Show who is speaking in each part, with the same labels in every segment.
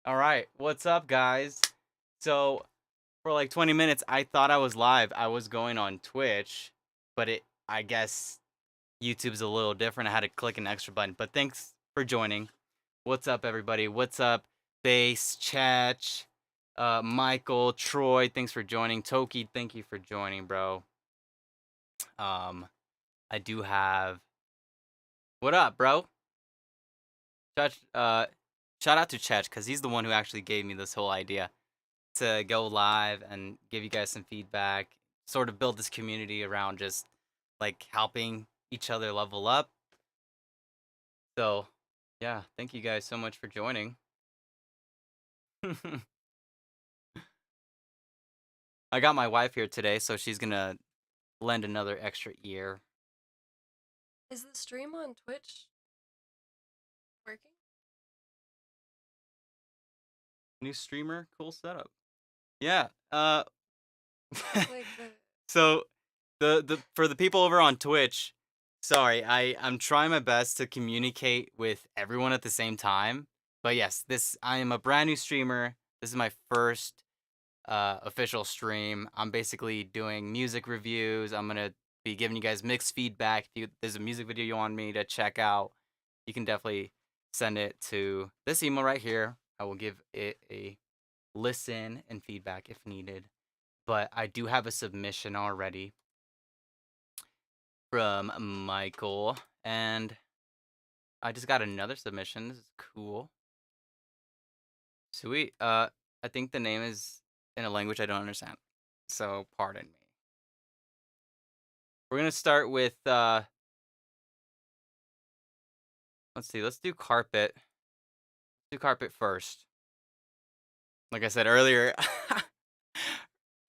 Speaker 1: All right, what's up, guys? So, for like 20 minutes, I thought I was live. I was going on Twitch, but I guess YouTube's a little different. I had to click an extra button. But thanks for joining. What's up, everybody? What's up, Base, Chatch, Michael, Troy? Thanks for joining. Toki, thank you for joining, bro. Um, I do have. What up, bro? Chatch, shout out to Chatch because he's the one who actually gave me this whole idea to go live and give you guys some feedback, sort of build this community around just like helping each other level up. So, yeah, thank you guys so much for joining. I got my wife here today, so she's gonna lend another extra ear.
Speaker 2: Is the stream on Twitch working?
Speaker 1: New streamer, cool setup. Yeah.
Speaker 2: Like the
Speaker 1: So the for the people over on Twitch, sorry, I'm trying my best to communicate with everyone at the same time. But yes, I am a brand new streamer. This is my first official stream. I'm basically doing music reviews. I'm gonna be giving you guys mixed feedback. If there's a music video you want me to check out, you can definitely send it to this email right here. I will give it a listen and feedback if needed. But I do have a submission already from Michael, and I just got another submission. This is cool. Sweet. I think the name is in a language I don't understand, so pardon me. We're gonna start with let's see, let's do carpet. Do carpet first. Like I said earlier,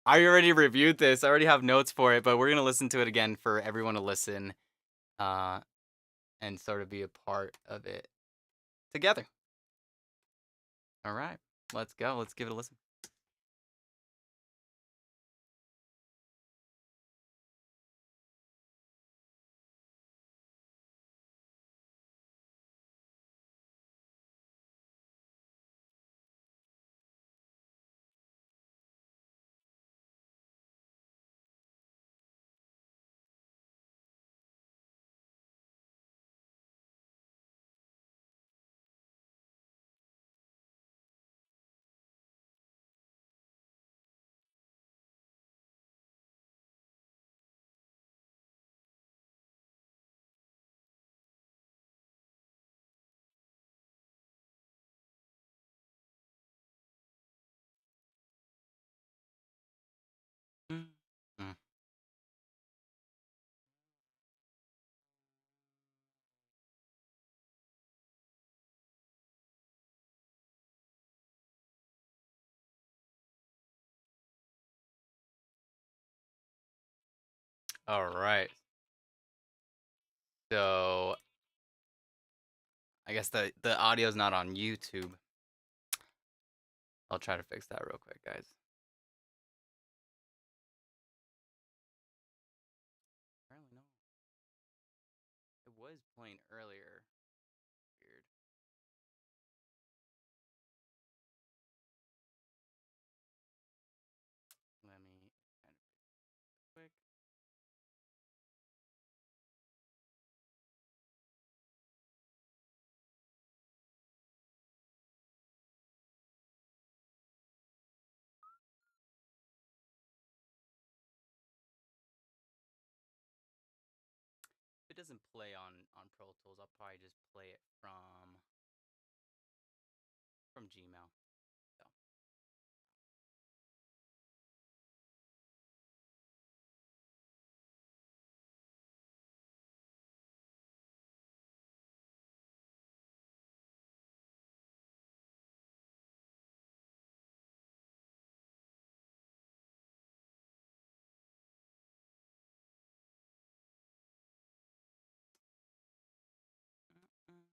Speaker 1: I already reviewed this. I already have notes for it, but we're gonna listen to it again for everyone to listen, uh, and sort of be a part of it together. All right, let's go. Let's give it a listen. Mm. Mm. All right. So I guess the audio is not on YouTube. I'll try to fix that real quick, guys. Apparently no. It was playing earlier. Weird. Let me kind of quick. If it doesn't play on Pro Tools, I'll probably just play it from Gmail. So. Mm-mm.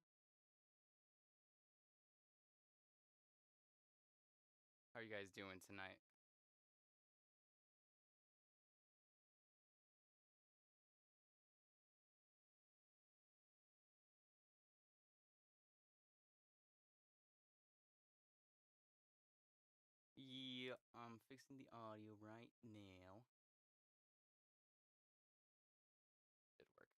Speaker 1: How are you guys doing tonight? audio. I'm fixing the audio right now. Should work.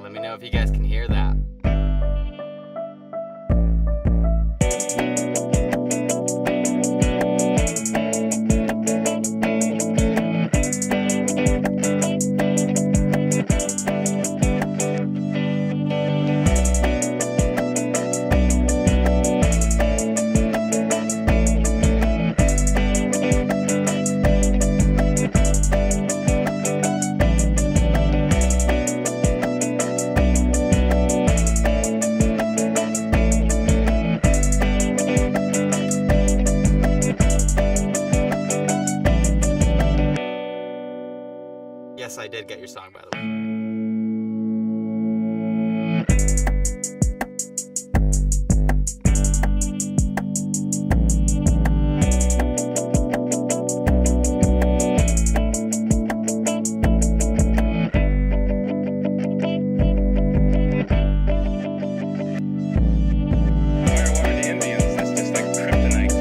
Speaker 1: Let me know if you guys can hear that. Yes, I did get your song, by the way.
Speaker 3: The Indians, that's just like kryptonite.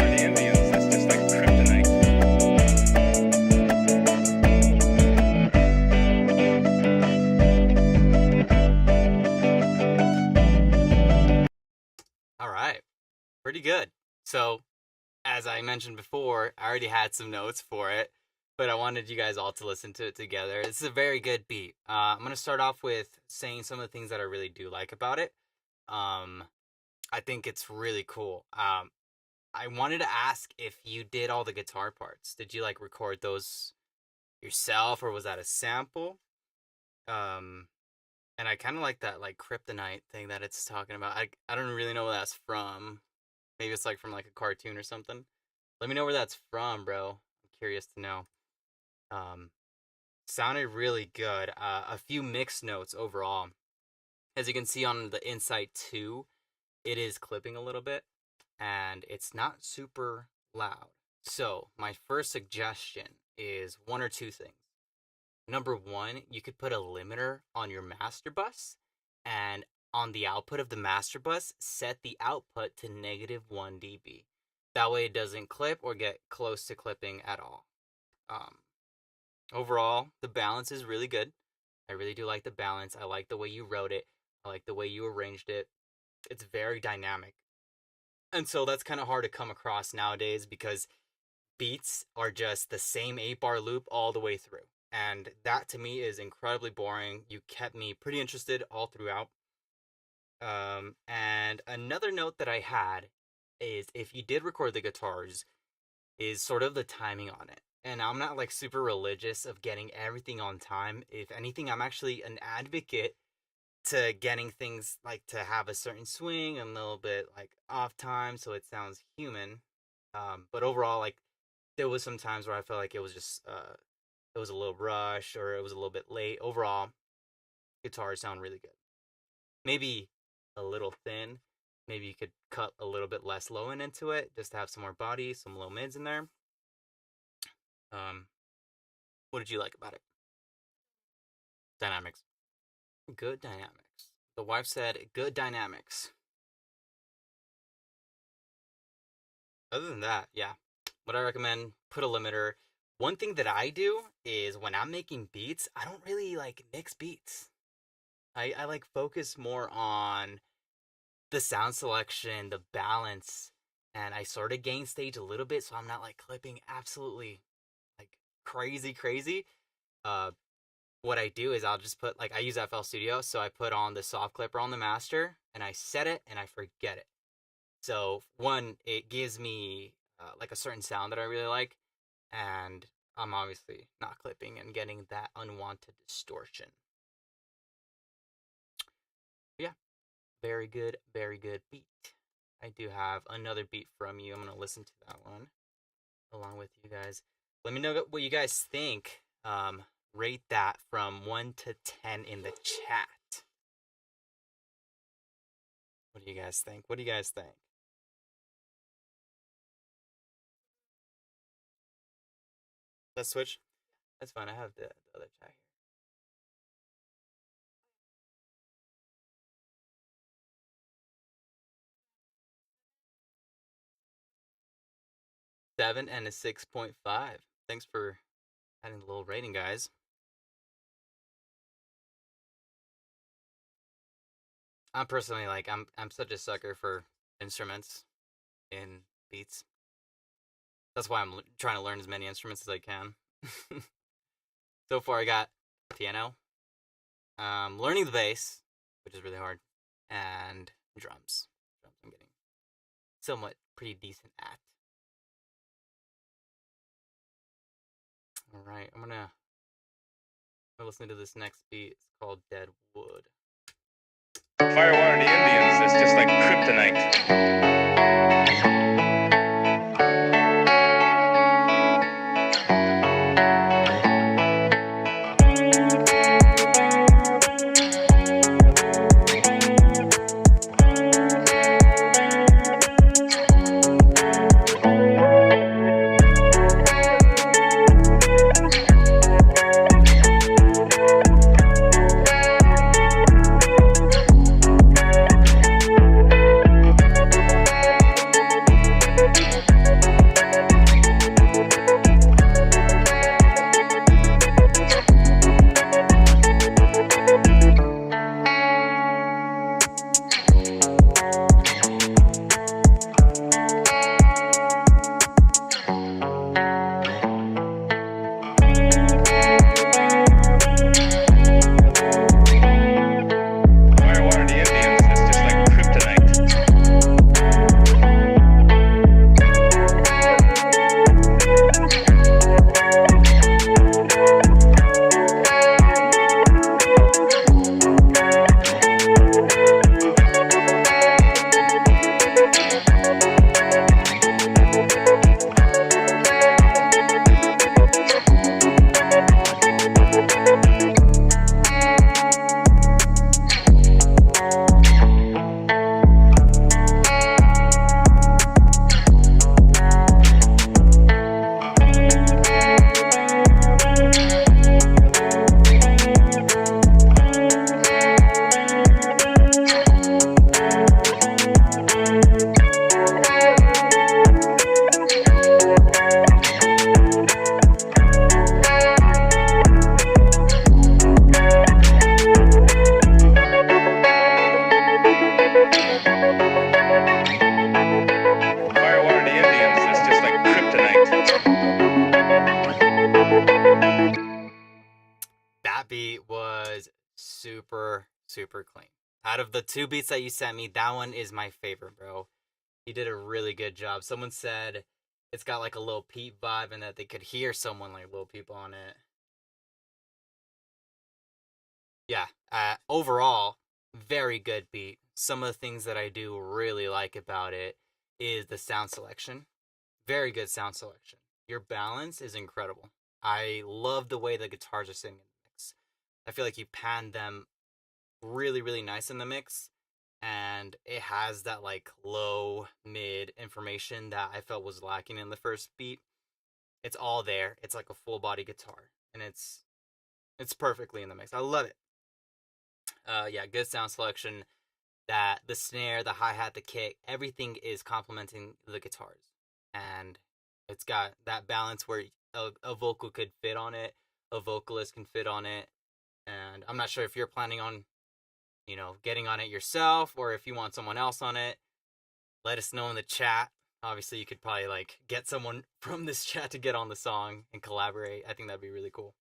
Speaker 3: The Indians, that's just like kryptonite.
Speaker 1: All right, pretty good. So, as I mentioned before, I already had some notes for it, but I wanted you guys all to listen to it together. This is a very good beat. I'm gonna start off with saying some of the things that I really do like about it. Um, I think it's really cool. I wanted to ask if you did all the guitar parts. Did you like record those yourself, or was that a sample? Um, and I kind of like that like kryptonite thing that it's talking about. I don't really know where that's from. Maybe it's like from like a cartoon or something. Let me know where that's from, bro. I'm curious to know. Um, Sounded really good. A few mixed notes overall. As you can see on the inside too, it is clipping a little bit, and it's not super loud. So my first suggestion is one or two things. Number one, you could put a limiter on your master bus, and on the output of the master bus, set the output to -1 dB. That way it doesn't clip or get close to clipping at all. Um, Overall, the balance is really good. I really do like the balance. I like the way you wrote it. I like the way you arranged it. It's very dynamic. And so that's kind of hard to come across nowadays because beats are just the same 8-bar loop all the way through. And that to me is incredibly boring. You kept me pretty interested all throughout. And another note that I had is if you did record the guitars, is sort of the timing on it. And I'm not like super religious of getting everything on time. If anything, I'm actually an advocate to getting things like to have a certain swing and a little bit like off time so it sounds human. But overall, like there was some times where I felt like it was just it was a little rushed or it was a little bit late. Overall, guitars sound really good. Maybe a little thin. Maybe you could cut a little bit less low end into it just to have some more body, some low mids in there. Um, what did you like about it? Dynamics. Good dynamics. The wife said good dynamics. Other than that, yeah. What I recommend, put a limiter. One thing that I do is when I'm making beats, I don't really like mix beats. I like focus more on the sound selection, the balance, and I sort of gain stage a little bit, so I'm not like clipping absolutely like crazy. Uh, what I do is I'll just put like I use FL Studio, so I put on the soft clipper on the master, and I set it, and I forget it. So one, it gives me like a certain sound that I really like, and I'm obviously not clipping and getting that unwanted distortion. Yeah, very good beat. I do have another beat from you. I'm gonna listen to that one along with you guys. Let me know what you guys think. Rate that from 1 to 10 in the chat. What do you guys think? Let's switch. That's fine. I have the other chat here. 7 and a 6.5. Thanks for adding a little rating, guys. I'm personally like I'm such a sucker for instruments in beats. That's why I'm trying to learn as many instruments as I can. So far, I got piano, learning the bass, which is really hard, and drums. Drums I'm getting somewhat pretty decent at. All right, I'm gonna listen to this next beat. It's called Dead Wood.
Speaker 3: Fire water to Indians, that's just like kryptonite. Fire water to Indians, that's just like kryptonite. Fire water to Indians, that's just like kryptonite.
Speaker 1: That beat was super clean. Out of the 2 beats that you sent me, that one is my favorite, bro. You did a really good job. Someone said it's got like a Lil Peep vibe and that they could hear someone like Lil Peep on it. Yeah, overall, very good beat. Some of the things that I do really like about it is the sound selection. Very good sound selection. Your balance is incredible. I love the way the guitars are sitting in the mix. I feel like you pan them really nice in the mix, and it has that like low mid information that I felt was lacking in the first beat. It's all there. It's like a full body guitar, and it's perfectly in the mix. I love it. Yeah, good sound selection. That the snare, the hi-hat, the kick, everything is complementing the guitars, and it's got that balance where a vocal could fit on it, a vocalist can fit on it, and I'm not sure if you're planning on getting on it yourself, or if you want someone else on it, let us know in the chat. Obviously, you could probably like get someone from this chat to get on the song and collaborate. I think that'd be really cool.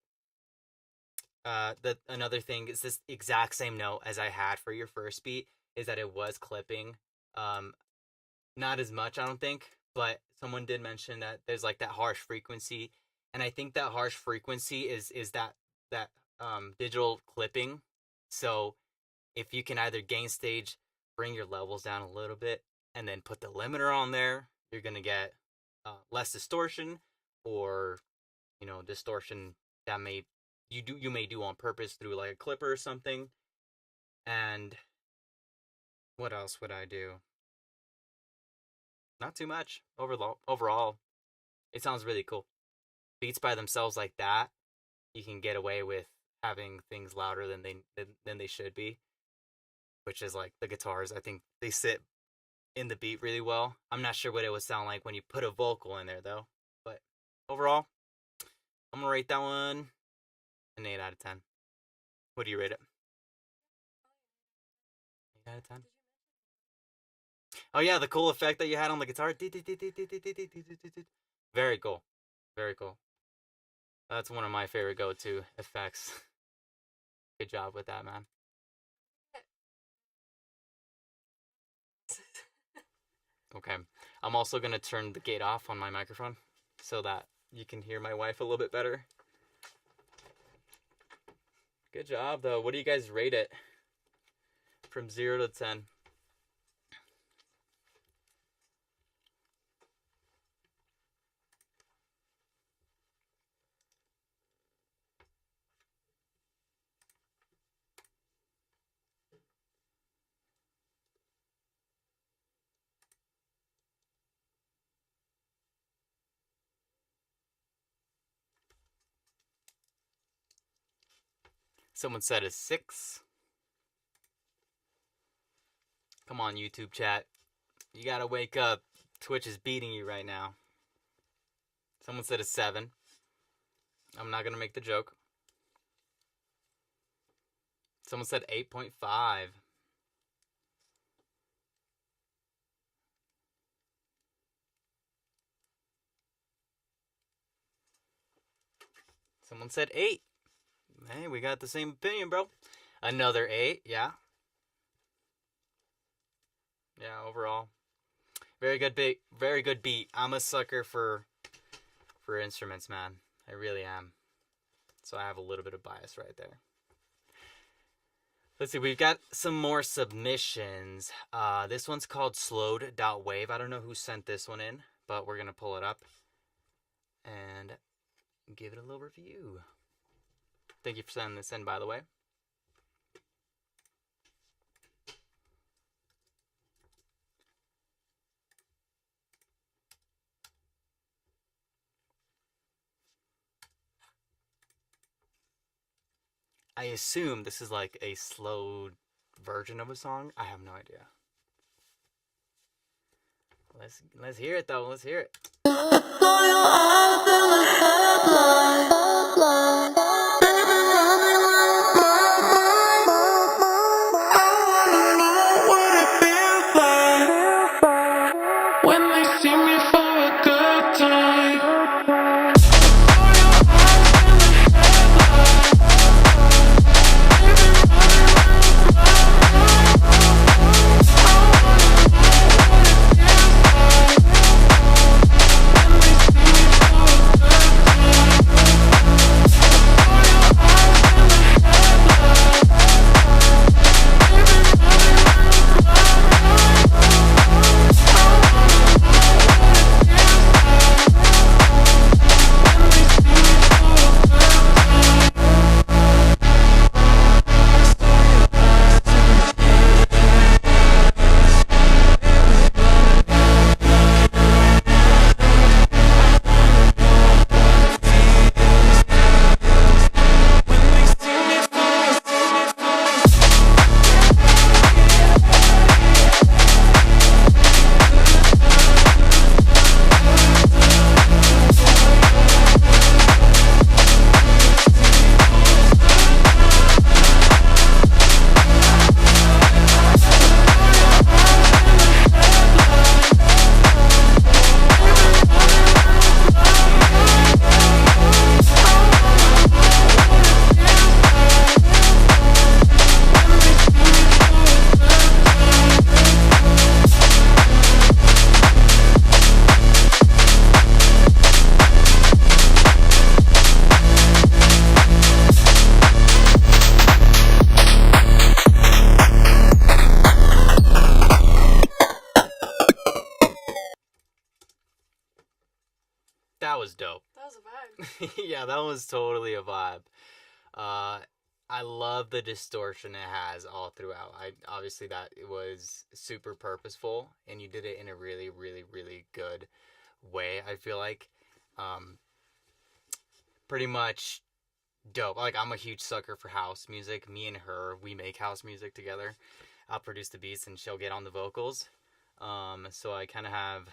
Speaker 1: Another thing is this exact same note as I had for your first beat is that it was clipping. Not as much, I don't think, but someone did mention that there's like that harsh frequency, and I think that harsh frequency is that digital clipping. So if you can either gain stage, bring your levels down a little bit, and then put the limiter on there, you're gonna get less distortion, or distortion that you may do on purpose through like a clipper or something. And what else would I do? Not too much. Overall, it sounds really cool. Beats by themselves like that, you can get away with having things louder than they should be, which is like the guitars. I think they sit in the beat really well. I'm not sure what it would sound like when you put a vocal in there though. But overall, I'm gonna rate that one an 8 out of 10. What do you rate it? 8 out of 10. Oh yeah, the cool effect that you had on the guitar. Very cool. Very cool. That's one of my favorite go-to effects. Good job with that, man. Okay. I'm also going to turn the gate off on my microphone so that you can hear my wife a little bit better. Good job, though. What do you guys rate it? From 0 to 10. Someone said a 6. Come on, YouTube chat. You gotta wake up. Twitch is beating you right now. Someone said a 7. I'm not gonna make the joke. Someone said 8.5. Someone said 8. Hey, we got the same opinion, bro. Another 8, yeah. Yeah, overall. Very good beat. Very good beat. I'm a sucker for instruments, man. I really am. So I have a little bit of bias right there. Let's see, we've got some more submissions. This one's called slowed.wave. I don't know who sent this one in, but we're going to pull it up and give it a little review. Thank you for sending this in, by the way. I assume this is like a slowed version of a song. I have no idea. Let's hear it though. Let's hear it.
Speaker 4: When they see me for a good time.
Speaker 1: Yeah, that was totally a vibe. Uh, I love the distortion it has all throughout. I obviously that it was super purposeful, and you did it in a really, really, really good way. I feel like, um, pretty much dope. Like I'm a huge sucker for house music. Me and her, we make house music together. I'll produce the beats, and she'll get on the vocals. So I kind of have,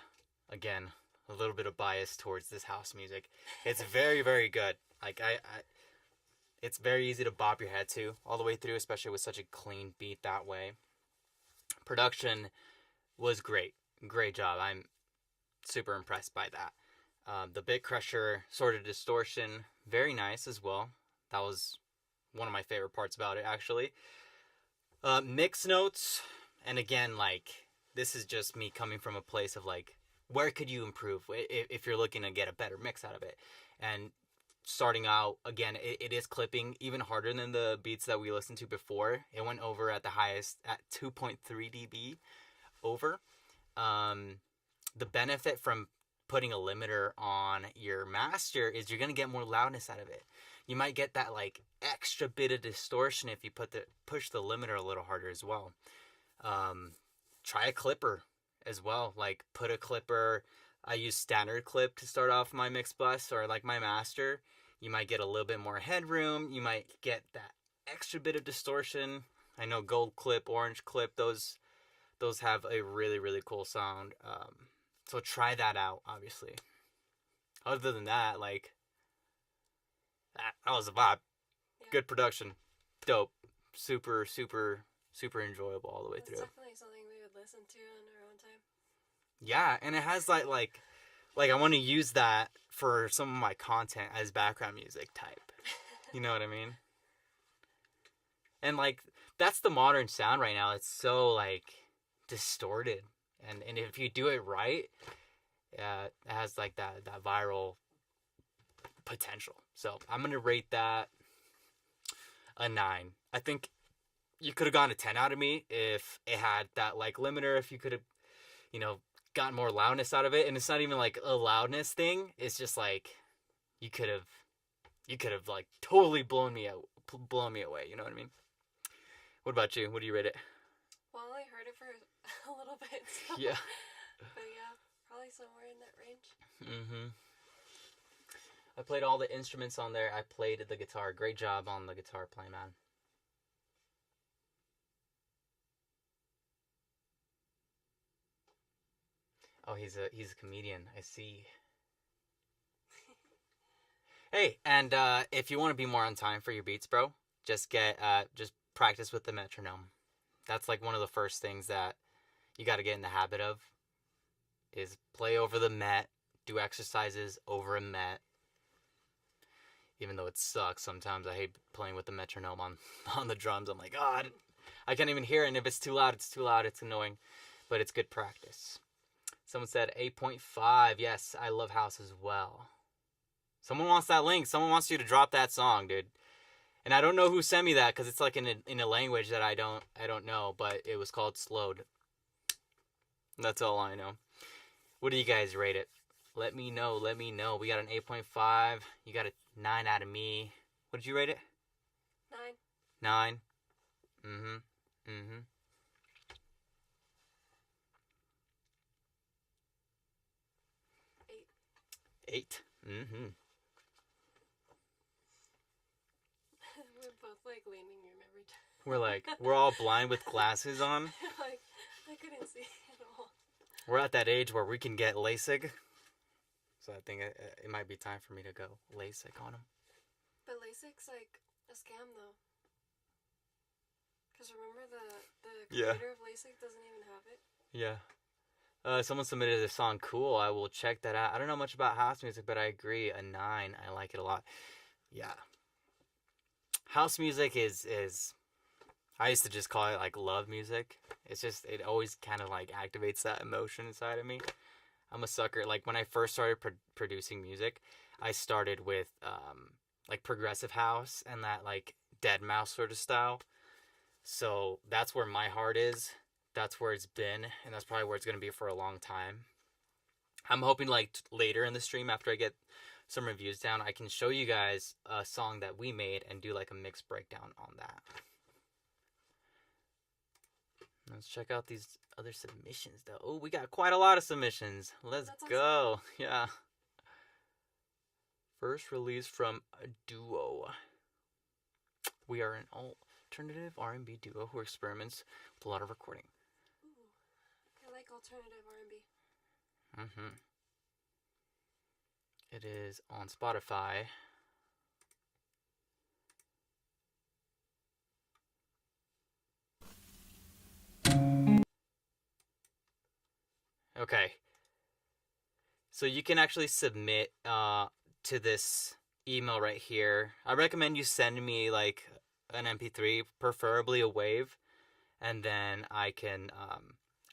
Speaker 1: again, a little bit of bias towards this house music. It's very, very good. Like it's very easy to bop your head to all the way through, especially with such a clean beat that way. Production was great. Great job. I'm super impressed by that. The bit crusher sort of distortion, very nice as well. That was one of my favorite parts about it, actually. Mix notes, and again, like, this is just me coming from a place of, like, where could you improve if you're looking to get a better mix out of it? And starting out, again, it is clipping even harder than the beats that we listened to before. It went over at the highest at 2.3 dB over. The benefit from putting a limiter on your master is you're going to get more loudness out of it. You might get that like extra bit of distortion if you push the limiter a little harder as well. Try a clipper as well. Like put a clipper. I use standard clip to start off my mix bus or like my master. You might get a little bit more headroom. You might get that extra bit of distortion. I know gold clip, orange clip, those have a really, really cool sound. So try that out, obviously. Other than that, like, that was a vibe.
Speaker 2: Yeah.
Speaker 1: Good production. Dope. Super, super, super enjoyable all the way
Speaker 2: It's
Speaker 1: through.
Speaker 2: definitely something we would listen to in our own time.
Speaker 1: Yeah, and it has that, like I want to use that for some of my content as background music type. You know what I mean? And, like, that's the modern sound right now. It's so, like, distorted. And if you do it right, it has, like, that viral potential. So I'm going to rate that a 9. I think you could have gotten a 10 out of me if it had that, like, limiter, if you could have, you know, gotten more loudness out of it. And it's not even, like, a loudness thing. It's just, like, you could have, like, totally blown me away. You know what I mean? What about you? What do you rate it?
Speaker 2: Well, I heard it for a little bit. So.
Speaker 1: Yeah.
Speaker 2: But yeah, probably somewhere in that range.
Speaker 1: Mm-hmm. I played all the instruments on there. I played the guitar. Great job on the guitar play, man. Oh, he's a comedian. I see. Hey, and if you want to be more on time for your beats, bro, just practice with the metronome. That's like one of the first things that you got to get in the habit of is play over the met, do exercises over a met. Even though it sucks sometimes, I hate playing with the metronome on the drums. I'm like, God, I can't even hear it, and if it's too loud, it's too loud. It's annoying, but it's good practice. Someone said 8.5. Yes, I love house as well. Someone wants that link. Someone wants you to drop that song, dude. And I don't know who sent me that because it's like in a language that I don't know, but it was called slowed. That's all I know. What do you guys rate it? Let me know. We got an 8.5. You got a 9 out of me. What did you rate it?
Speaker 2: 9.
Speaker 1: 9. Mm-hmm.
Speaker 2: 8.
Speaker 1: 8. Mm-hmm.
Speaker 2: We're both like leaning in every time.
Speaker 1: We're all blind with glasses on.
Speaker 2: Like, I couldn't see at all.
Speaker 1: We're at that age where we can get LASIK. So I think it might be time for me to go LASIK on him.
Speaker 2: But LASIK's like a scam though. Because remember the creator of LASIK doesn't even have it.
Speaker 1: Yeah. Someone submitted a song, Cool. I will check that out. I don't know much about house music, but I agree. A 9. I like it a lot. Yeah. House music is I used to just call it like love music. It's just, it always kind of like activates that emotion inside of me. I'm a sucker. Like when I first started producing music, I started with like progressive house and that like deadmau5 sort of style. So that's where my heart is. That's where it's been, and that's probably where it's going to be for a long time. I'm hoping like later in the stream after I get some reviews down, I can show you guys a song that we made and do like a mixed breakdown on that. Let's check out these other submissions though. Oh, we got quite a lot of submissions. Let's go. Yeah. First release from a duo. We are an alternative R&B duo who experiments with a lot of recording.
Speaker 2: Ooh, I like alternative R&B.
Speaker 1: Mm-hmm. It is on Spotify. Okay. So you can actually submit to this email right here. I recommend you send me like an MP3, preferably a wave, and then I can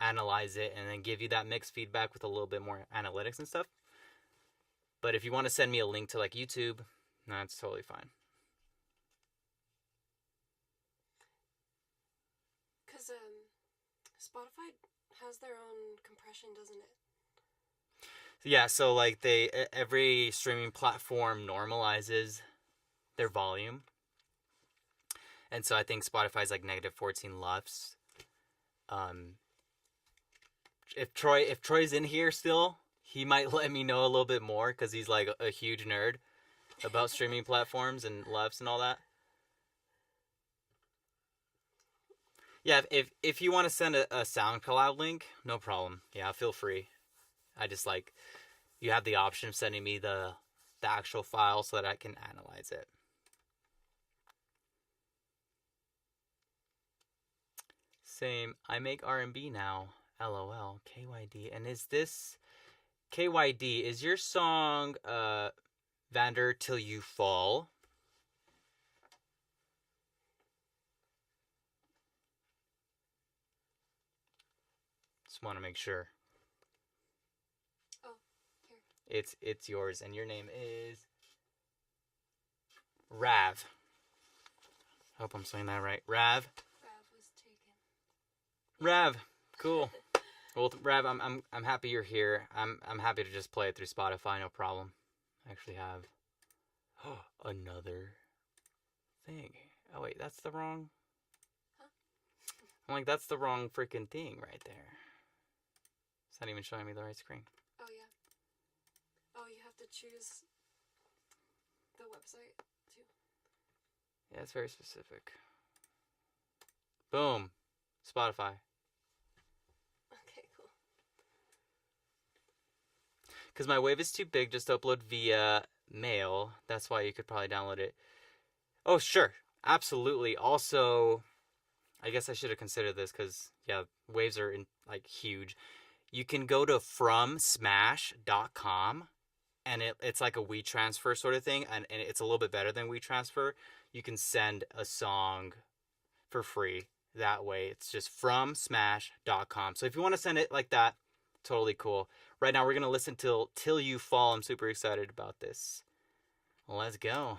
Speaker 1: analyze it and then give you that mixed feedback with a little bit more analytics and stuff. But if you want to send me a link to like YouTube, that's totally fine.
Speaker 2: Because Spotify has their own compression, doesn't it?
Speaker 1: Yeah, so like every streaming platform normalizes their volume. And so I think Spotify's like -14 LUFS. If Troy's in here still, he might let me know a little bit more because he's like a huge nerd about streaming platforms and LUFS and all that. Yeah, if you want to send a SoundCloud link, no problem. Yeah, feel free. I just like, you have the option of sending me the actual file so that I can analyze it. Same, I make R&B now. LOL, KYD. And is this KYD, is your song Vander Till You Fall? Just want to make sure.
Speaker 2: Oh, here.
Speaker 1: It's yours, and your name is Rav. Hope I'm saying that right. Rav.
Speaker 2: Rav was taken.
Speaker 1: Rav, cool. Well, Rav, I'm happy you're here. I'm happy to just play it through Spotify, no problem. I actually have another thing. Oh wait, that's the wrong.
Speaker 2: Huh?
Speaker 1: I'm like, that's the wrong freaking thing right there. It's not even showing me the right screen.
Speaker 2: Oh yeah. Oh, you have to choose the website too.
Speaker 1: Yeah, it's very specific. Boom, Spotify.
Speaker 2: Okay, cool.
Speaker 1: Because my wave is too big just to upload via mail. That's why you could probably download it. Oh, sure. Absolutely. Also, I guess I should have considered this because, yeah, waves are like huge. You can go to fromsmash.com and it's like a WeTransfer sort of thing. And it's a little bit better than WeTransfer. You can send a song for free that way. It's just fromsmash.com. So if you want to send it like that, totally cool. Right now, we're going to listen Till You Fall. I'm super excited about this. Let's go.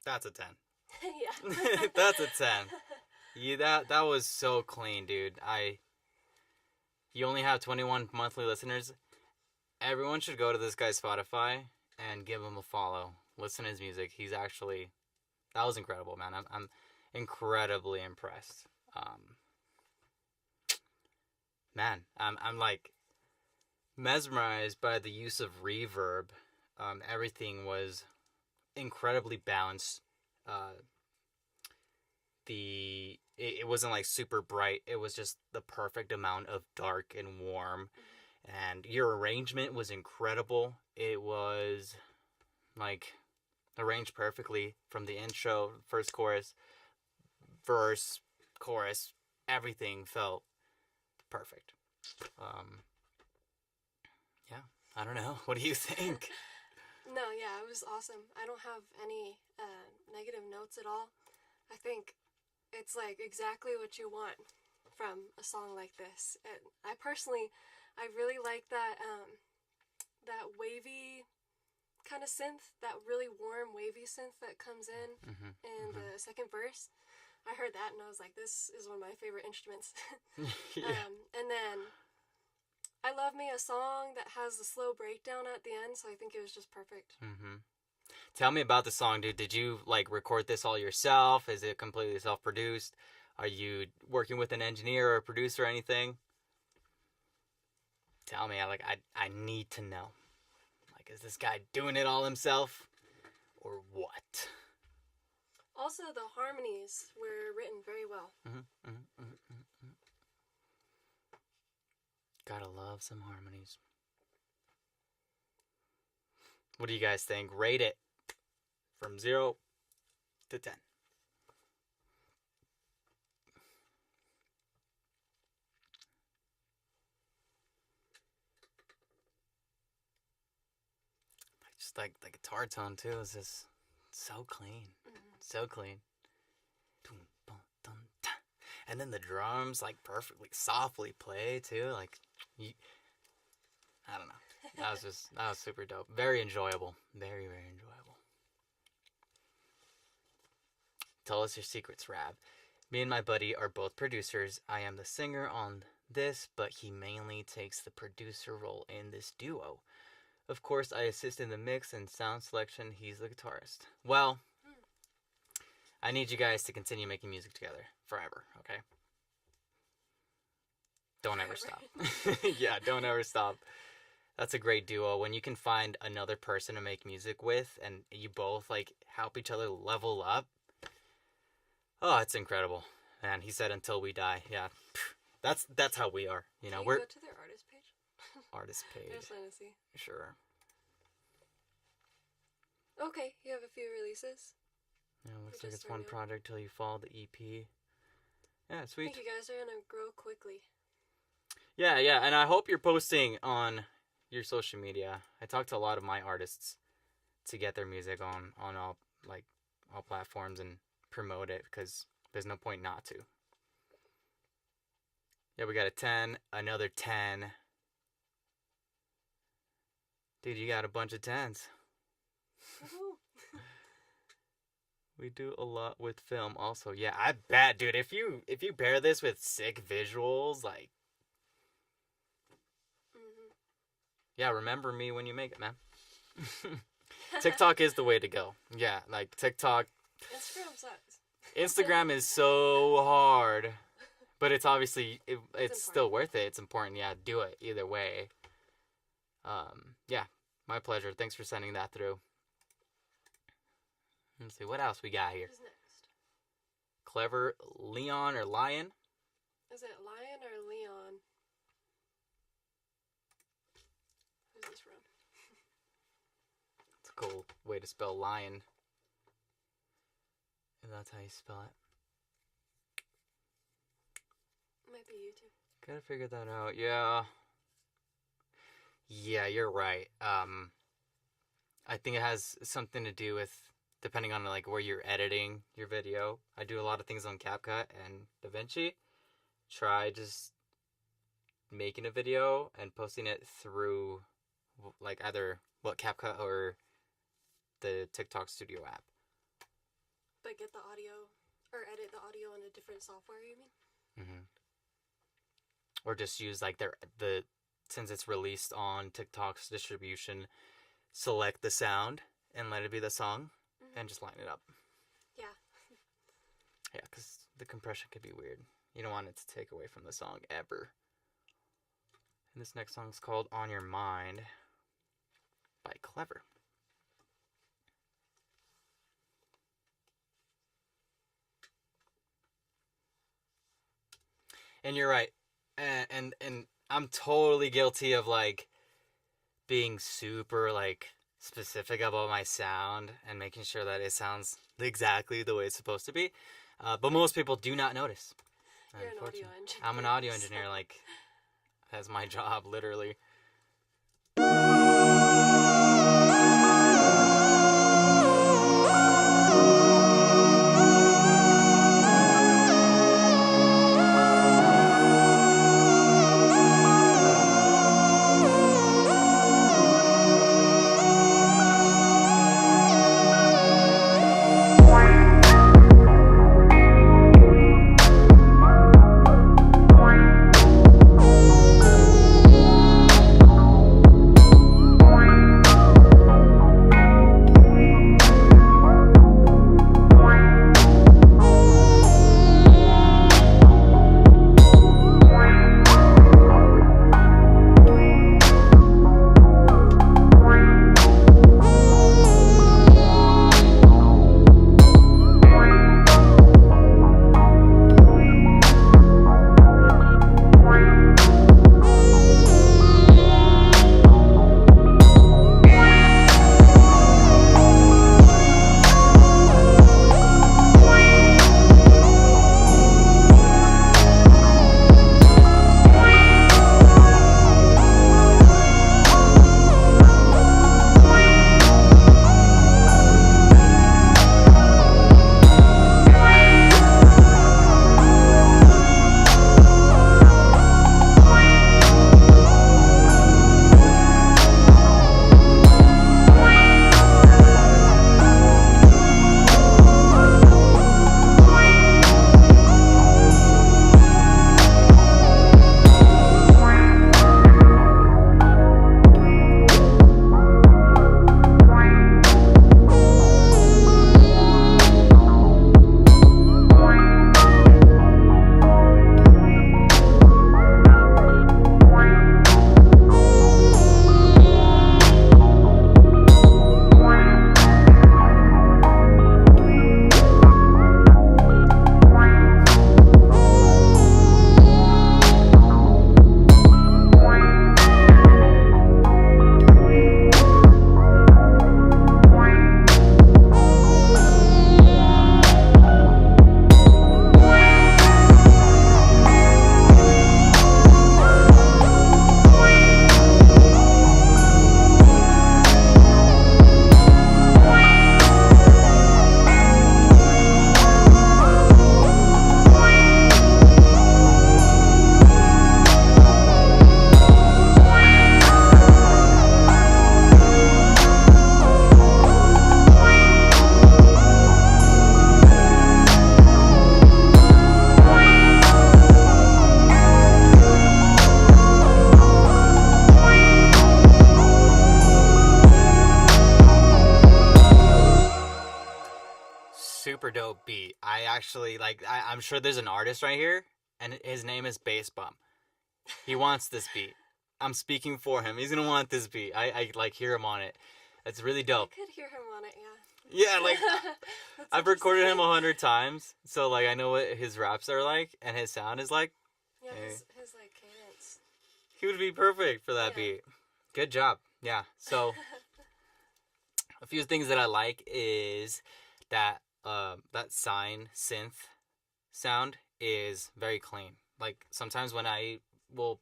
Speaker 1: That's a 10.
Speaker 2: Yeah.
Speaker 1: That's a 10. That was so clean, dude. You only have 21 monthly listeners. Everyone should go to this guy's Spotify and give him a follow. Listen to his music. That was incredible, man. I'm incredibly impressed. Man, I'm like mesmerized by the use of reverb. Everything was incredibly balanced. It wasn't like super bright. It was just the perfect amount of dark and warm. And your arrangement was incredible. It was like arranged perfectly from the intro, first chorus, verse, chorus. Everything felt perfect. Yeah, I don't know. What do you think?
Speaker 2: No, yeah, it was awesome. I don't have any negative notes at all. I think it's like exactly what you want from a song like this. And I really like that that wavy kind of synth, that really warm wavy synth that comes in the second verse. I heard that and I was like, this is one of my favorite instruments.
Speaker 1: Yeah.
Speaker 2: And then I love me a song that has the slow breakdown at the end, so I think it was just perfect.
Speaker 1: Tell me about the song, dude. Did you like record this all yourself? Is it completely self-produced? Are you working with an engineer or a producer or anything? Tell me. I need to know. Like, is this guy doing it all himself, or what?
Speaker 2: Also, the harmonies were written very well.
Speaker 1: Gotta love some harmonies. What do you guys think? Rate it from 0 to 10. Just like the guitar tone too is just so clean. So clean. And then the drums like perfectly softly play too. Like I don't know. That was super dope. Very enjoyable. Very, very enjoyable. Tell us your secrets, Rab. Me and my buddy are both producers. I am the singer on this, but he mainly takes the producer role in this duo. Of course, I assist in the mix and sound selection. He's the guitarist. Well, I need you guys to continue making music together forever, okay? Don't ever stop. Yeah, don't ever stop. That's a great duo when you can find another person to make music with and you both like help each other level up. Oh, it's incredible. Man, he said until we die. Yeah. That's how we are. You know,
Speaker 2: Can
Speaker 1: we're
Speaker 2: you go to their artist page?
Speaker 1: artist
Speaker 2: I
Speaker 1: page.
Speaker 2: just wanted to see.
Speaker 1: Sure.
Speaker 2: Okay, you have a few releases.
Speaker 1: Yeah, looks
Speaker 2: We
Speaker 1: like
Speaker 2: just
Speaker 1: it's one
Speaker 2: started.
Speaker 1: project till you follow the EP. Yeah,
Speaker 2: I
Speaker 1: sweet.
Speaker 2: think you guys are gonna grow quickly.
Speaker 1: Yeah, and I hope you're posting on your social media. I talked to a lot of my artists to get their music on all platforms and promote it because there's no point not to. Yeah, we got a 10, another 10. Dude, you got a bunch of 10s.
Speaker 2: Woohoo.
Speaker 1: We do a lot with film also. Yeah, I bet, dude, if you pair this with sick visuals, like yeah, remember me when you make it, man. TikTok is the way to go. Yeah, like TikTok.
Speaker 2: Instagram sucks.
Speaker 1: Instagram is so hard, but it's obviously it's still
Speaker 2: important.
Speaker 1: worth it. It's important. Yeah, do it either way. Yeah, my pleasure. Thanks for sending that through. Let's see what else we got here.
Speaker 2: Who's next?
Speaker 1: Clever Leon or Lion.
Speaker 2: Is it Lion or Leon? Who's this from?
Speaker 1: It's a cool way to spell lion. If that's how you spell it.
Speaker 2: Might be YouTube.
Speaker 1: Gotta figure that out. Yeah. Yeah, you're right. I think it has something to do with depending on like where you're editing your video. I do a lot of things on CapCut and DaVinci. Try just making a video and posting it through like either CapCut or the TikTok Studio app.
Speaker 2: but get the audio or edit the audio in a different software, you mean?
Speaker 1: Mm-hmm. Or just use like since it's released on TikTok's distribution, select the sound and let it be the song, and just line it up.
Speaker 2: Yeah.
Speaker 1: Yeah, because the compression could be weird. You don't want it to take away from the song ever. And this next song is called On Your Mind by Clever. And you're right. And I'm totally guilty of like being super like specific about my sound and making sure that it sounds exactly the way it's supposed to be. But most people do not notice.
Speaker 2: You're an audio engineer.
Speaker 1: I'm an audio engineer. Like, that's my job, literally. Super dope beat. I actually I'm sure there's an artist right here, and his name is Bass Bum. He wants this beat. I'm speaking for him. He's gonna want this beat. I like hear him on it. It's really dope.
Speaker 2: I could hear him on it, yeah.
Speaker 1: Yeah, like I've recorded him 100 times, so like I know what his raps are like, and his sound is like.
Speaker 2: Yeah, his like cadence.
Speaker 1: He would be perfect for that beat. Good job. Yeah. So a few things that I like is that that sine synth sound is very clean. Like sometimes when I will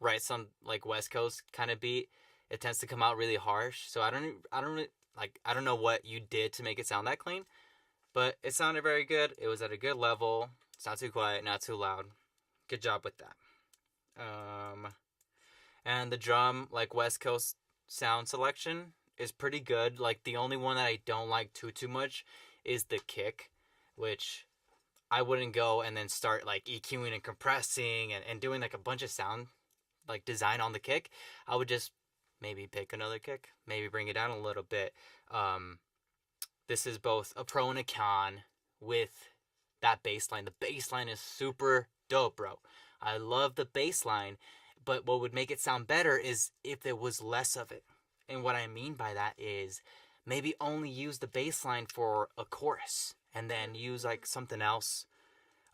Speaker 1: write some like West Coast kind of beat, it tends to come out really harsh. So I don't know what you did to make it sound that clean, but it sounded very good. It was at a good level. It's not too quiet, not too loud. Good job with that. And the drum, like West Coast sound selection is pretty good. Like the only one that I don't like too much is the kick. which I wouldn't go and then start like EQing and compressing and doing like a bunch of sound like design on the kick. I would just maybe pick another kick, maybe bring it down a little bit. This is both a pro and a con with that bass line. The bass line is super dope, bro. I love the bass line, but what would make it sound better is if there was less of it. And what I mean by that is maybe only use the bass line for a chorus and then use like something else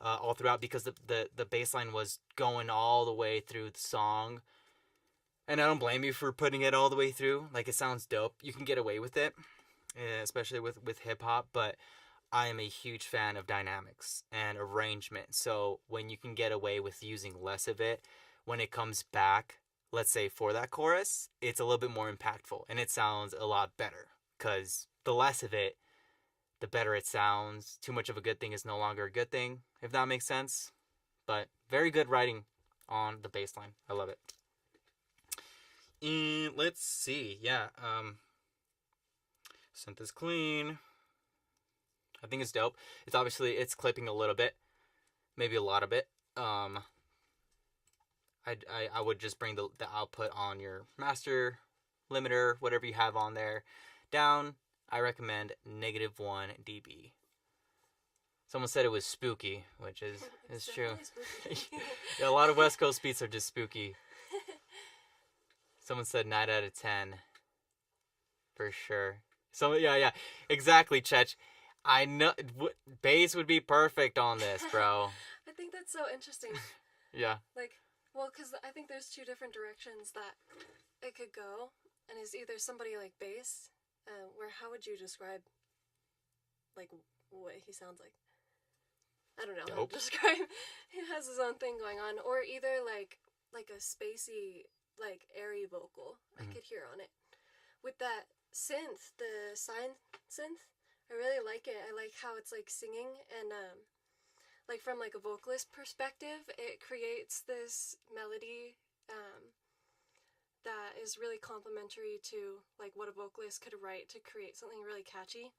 Speaker 1: all throughout, because the bass line was going all the way through the song. And I don't blame you for putting it all the way through. Like, it sounds dope. You can get away with it, especially with hip-hop, but I am a huge fan of dynamics and arrangement. So when you can get away with using less of it, when it comes back, let's say for that chorus, it's a little bit more impactful and it sounds a lot better, because the less of it, the better it sounds. Too much of a good thing is no longer a good thing, if that makes sense. But very good writing on the bass line. I love it. And let's see. Yeah. Synth is clean. I think it's dope. It's obviously, it's clipping a little bit. Maybe a lot of it. I would just bring the output on your master limiter, whatever you have on there, down. I recommend -1 dB. Someone said it was spooky, which is true. Yeah, a lot of West Coast beats are just spooky. Someone said 9 out of 10. For sure. So yeah, exactly, Chech. I know bass would be perfect on this, bro.
Speaker 2: I think that's so interesting.
Speaker 1: Yeah.
Speaker 2: Like, well, because I think there's two different directions that it could go, and is either somebody like bass, where how would you describe, like, what he sounds like? I don't know how to describe. He has his own thing going on, or either like a spacey, like airy vocal. I could hear on it with that synth, the sine synth. I really like it. I like how it's like singing, and like from like a vocalist perspective, it creates this melody that is really complementary to like what a vocalist could write to create something really catchy.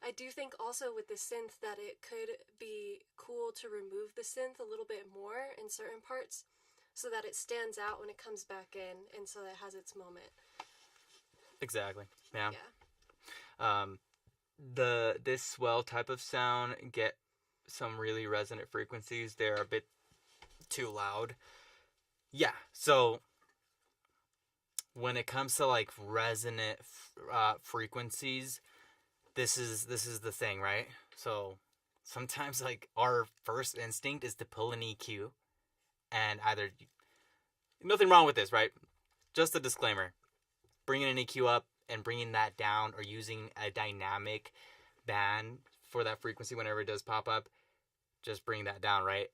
Speaker 2: I do think also with the synth that it could be cool to remove the synth a little bit more in certain parts so that it stands out when it comes back in, and so that it has its moment.
Speaker 1: Exactly. Yeah.
Speaker 2: Yeah.
Speaker 1: This swell type of sound get some really resonant frequencies. They're a bit too loud. Yeah. So when it comes to like resonant frequencies, this is the thing, right? So sometimes like our first instinct is to pull an EQ, and either nothing wrong with this, right? Just a disclaimer. Bringing an EQ up and bringing that down, or using a dynamic band for that frequency whenever it does pop up, just bring that down, right?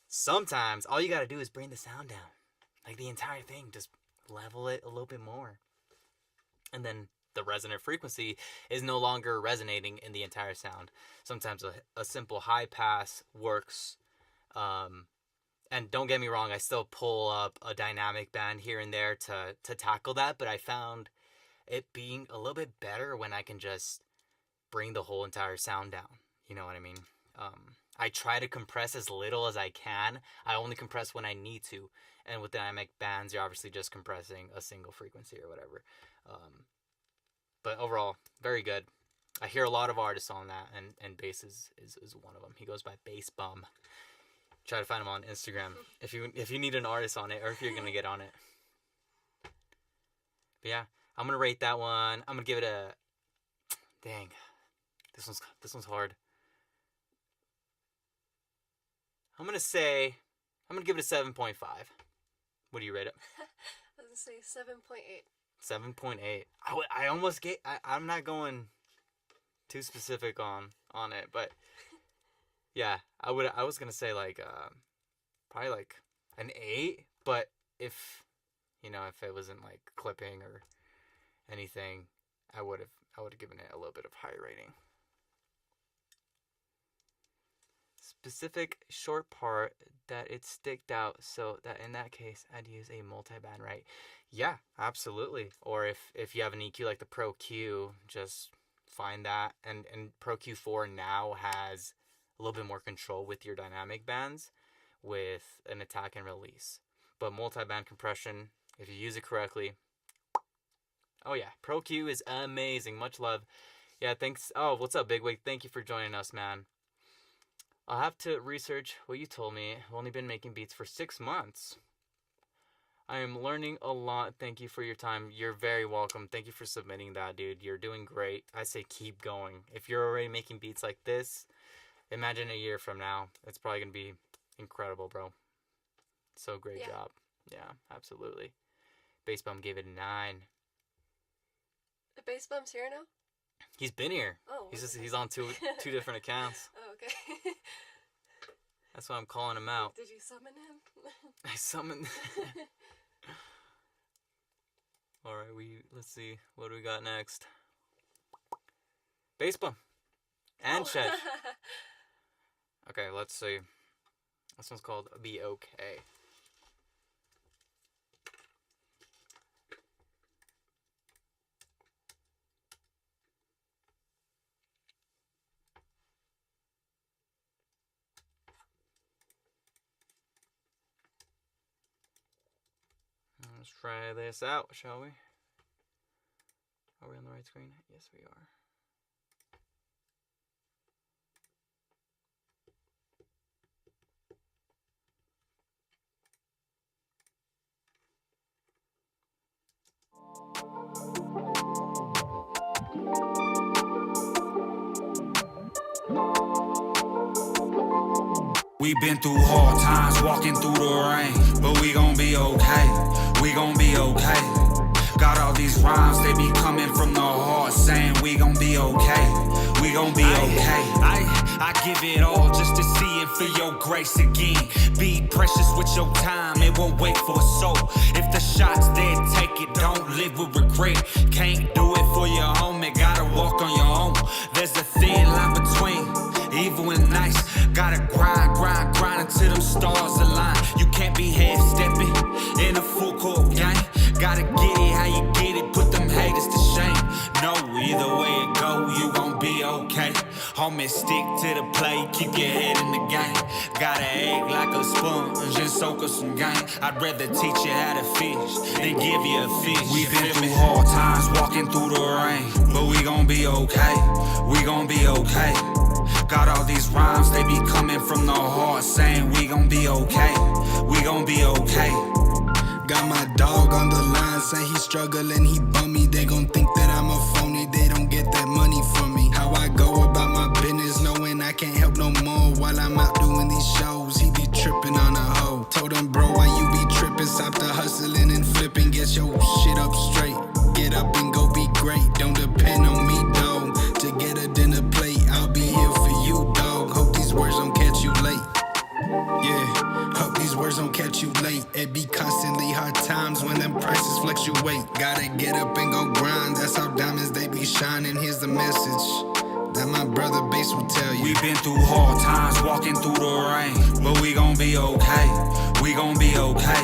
Speaker 1: Sometimes all you gotta do is bring the sound down, like the entire thing, just level it a little bit more, and then the resonant frequency is no longer resonating in the entire sound. Sometimes a simple high pass works. And don't get me wrong, I still pull up a dynamic band here and there to tackle that, but I found it being a little bit better when I can just bring the whole entire sound down. You know what I mean? I try to compress as little as I can. I only compress when I need to. And with dynamic bands, you're obviously just compressing a single frequency or whatever. But overall, very good. I hear a lot of artists on that, and bass is one of them. He goes by Bass Bum. Try to find him on Instagram if you need an artist on it, or if you're gonna get on it. But yeah, I'm gonna rate that one. I'm gonna give it a. Dang, this one's hard. I'm gonna give it a 7.5. What do you rate it?
Speaker 2: I was gonna say 7.8.
Speaker 1: 7.8. I almost get. I'm not going too specific on it, but yeah, I was gonna say like probably like an 8, but if it wasn't like clipping or anything, I would have given it a little bit of higher rating. Specific short part that it sticked out, so that in that case I'd use a multi-band, right? Yeah, absolutely. Or if you have an EQ like the Pro Q, just find that, and Pro Q4 now has little bit more control with your dynamic bands with an attack and release. But multi-band compression, if you use it correctly, oh yeah, Pro Q is amazing. Much love. Yeah, thanks. Oh, what's up, Bigwig? Thank you for joining us, man. I'll have to research what you told me. I've only been making beats for 6 months. I am learning a lot. Thank you for your time. You're very welcome. Thank you for submitting that, dude. You're doing great. I say keep going. If you're already making beats like this, imagine a year from now. It's probably going to be incredible, bro. So great job. Yeah, absolutely. Bass Bum gave it a 9.
Speaker 2: The Bass Bum's here now?
Speaker 1: He's been here.
Speaker 2: Oh.
Speaker 1: He's on two different accounts.
Speaker 2: Oh, okay.
Speaker 1: That's why I'm calling him out.
Speaker 2: Did you summon him?
Speaker 1: I summoned. All right, let's see what do we got next. Bass Bum and Shed. Okay, let's see. This one's called Be Okay. Let's try this out, shall we? Are we on the right screen? Yes, we are.
Speaker 5: We been through hard times, walking through the rain, but we gon' be okay, we gon' be okay. Got all these rhymes, they be coming from the heart, saying we gon' be okay, we gon' be okay. I give it all just to see it for your grace again. Be precious with your time, it won't wait for a soul. If the shot's there, take it, don't live with regret. Can't do it for your homie, gotta walk on your own. There's a thin line between evil and nice. Gotta grind until them stars align. You can't be half-stepping in a full court game. Gotta get it how you get it, put them haters to shame. No, either way it go, you gon' be okay. Homie, stick to the play, keep your head in the game. Gotta act like a sponge and soak up some game. I'd rather teach you how to fish than give you a fish. We've been through hard times, walking through the rain, but we gon' be okay, we gon' be okay. Got all these rhymes, they be coming from the heart, saying we gon' be okay, we gon' be okay.
Speaker 6: Got my dog on the line, say he struggling, he bummy. They gon' think that I'm a phony, they don't get that money from me. How I go about my business, knowing I can't help no more while I'm out doing these shows. He be tripping on a hoe. Told him, bro, why you be tripping? Stop the hustling and flipping, get your shit up straight. Get up and go be great, don't depend on me, dog. To get a dinner plate, I'll be here for you, dog. Hope these words don't catch you late. Yeah, hope these words don't catch you late. It be constantly hard times when them prices fluctuate. Gotta get up and go grind, that's how diamonds they be shining. Here's the message that my brother Bass will tell you.
Speaker 5: We been through hard times, walking through the rain, but we gon' be okay, we gon' be okay.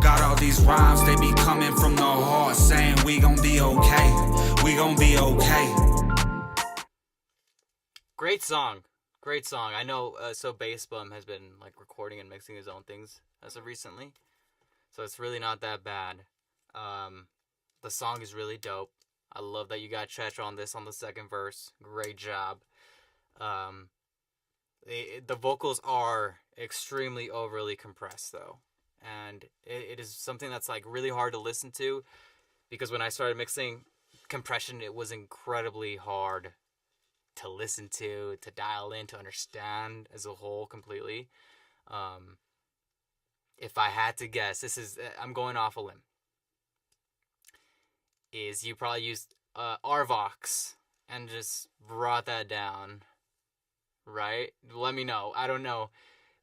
Speaker 5: Got all these rhymes, they be coming from the heart, saying we gon' be okay, we gon' be okay.
Speaker 1: Great song. Great song. I know, so Bass Bum has been, like, recording and mixing his own things as of recently. So it's really not that bad. The song is really dope. I love that you got Chetch on this on the second verse. Great job. The vocals are extremely overly compressed, though. And it is something that's, like, really hard to listen to. Because when I started mixing compression, it was incredibly hard to listen to dial in, to understand as a whole completely. If I had to guess, I'm going off a limb, is you probably used Arvox and just brought that down, right? Let me know. I don't know,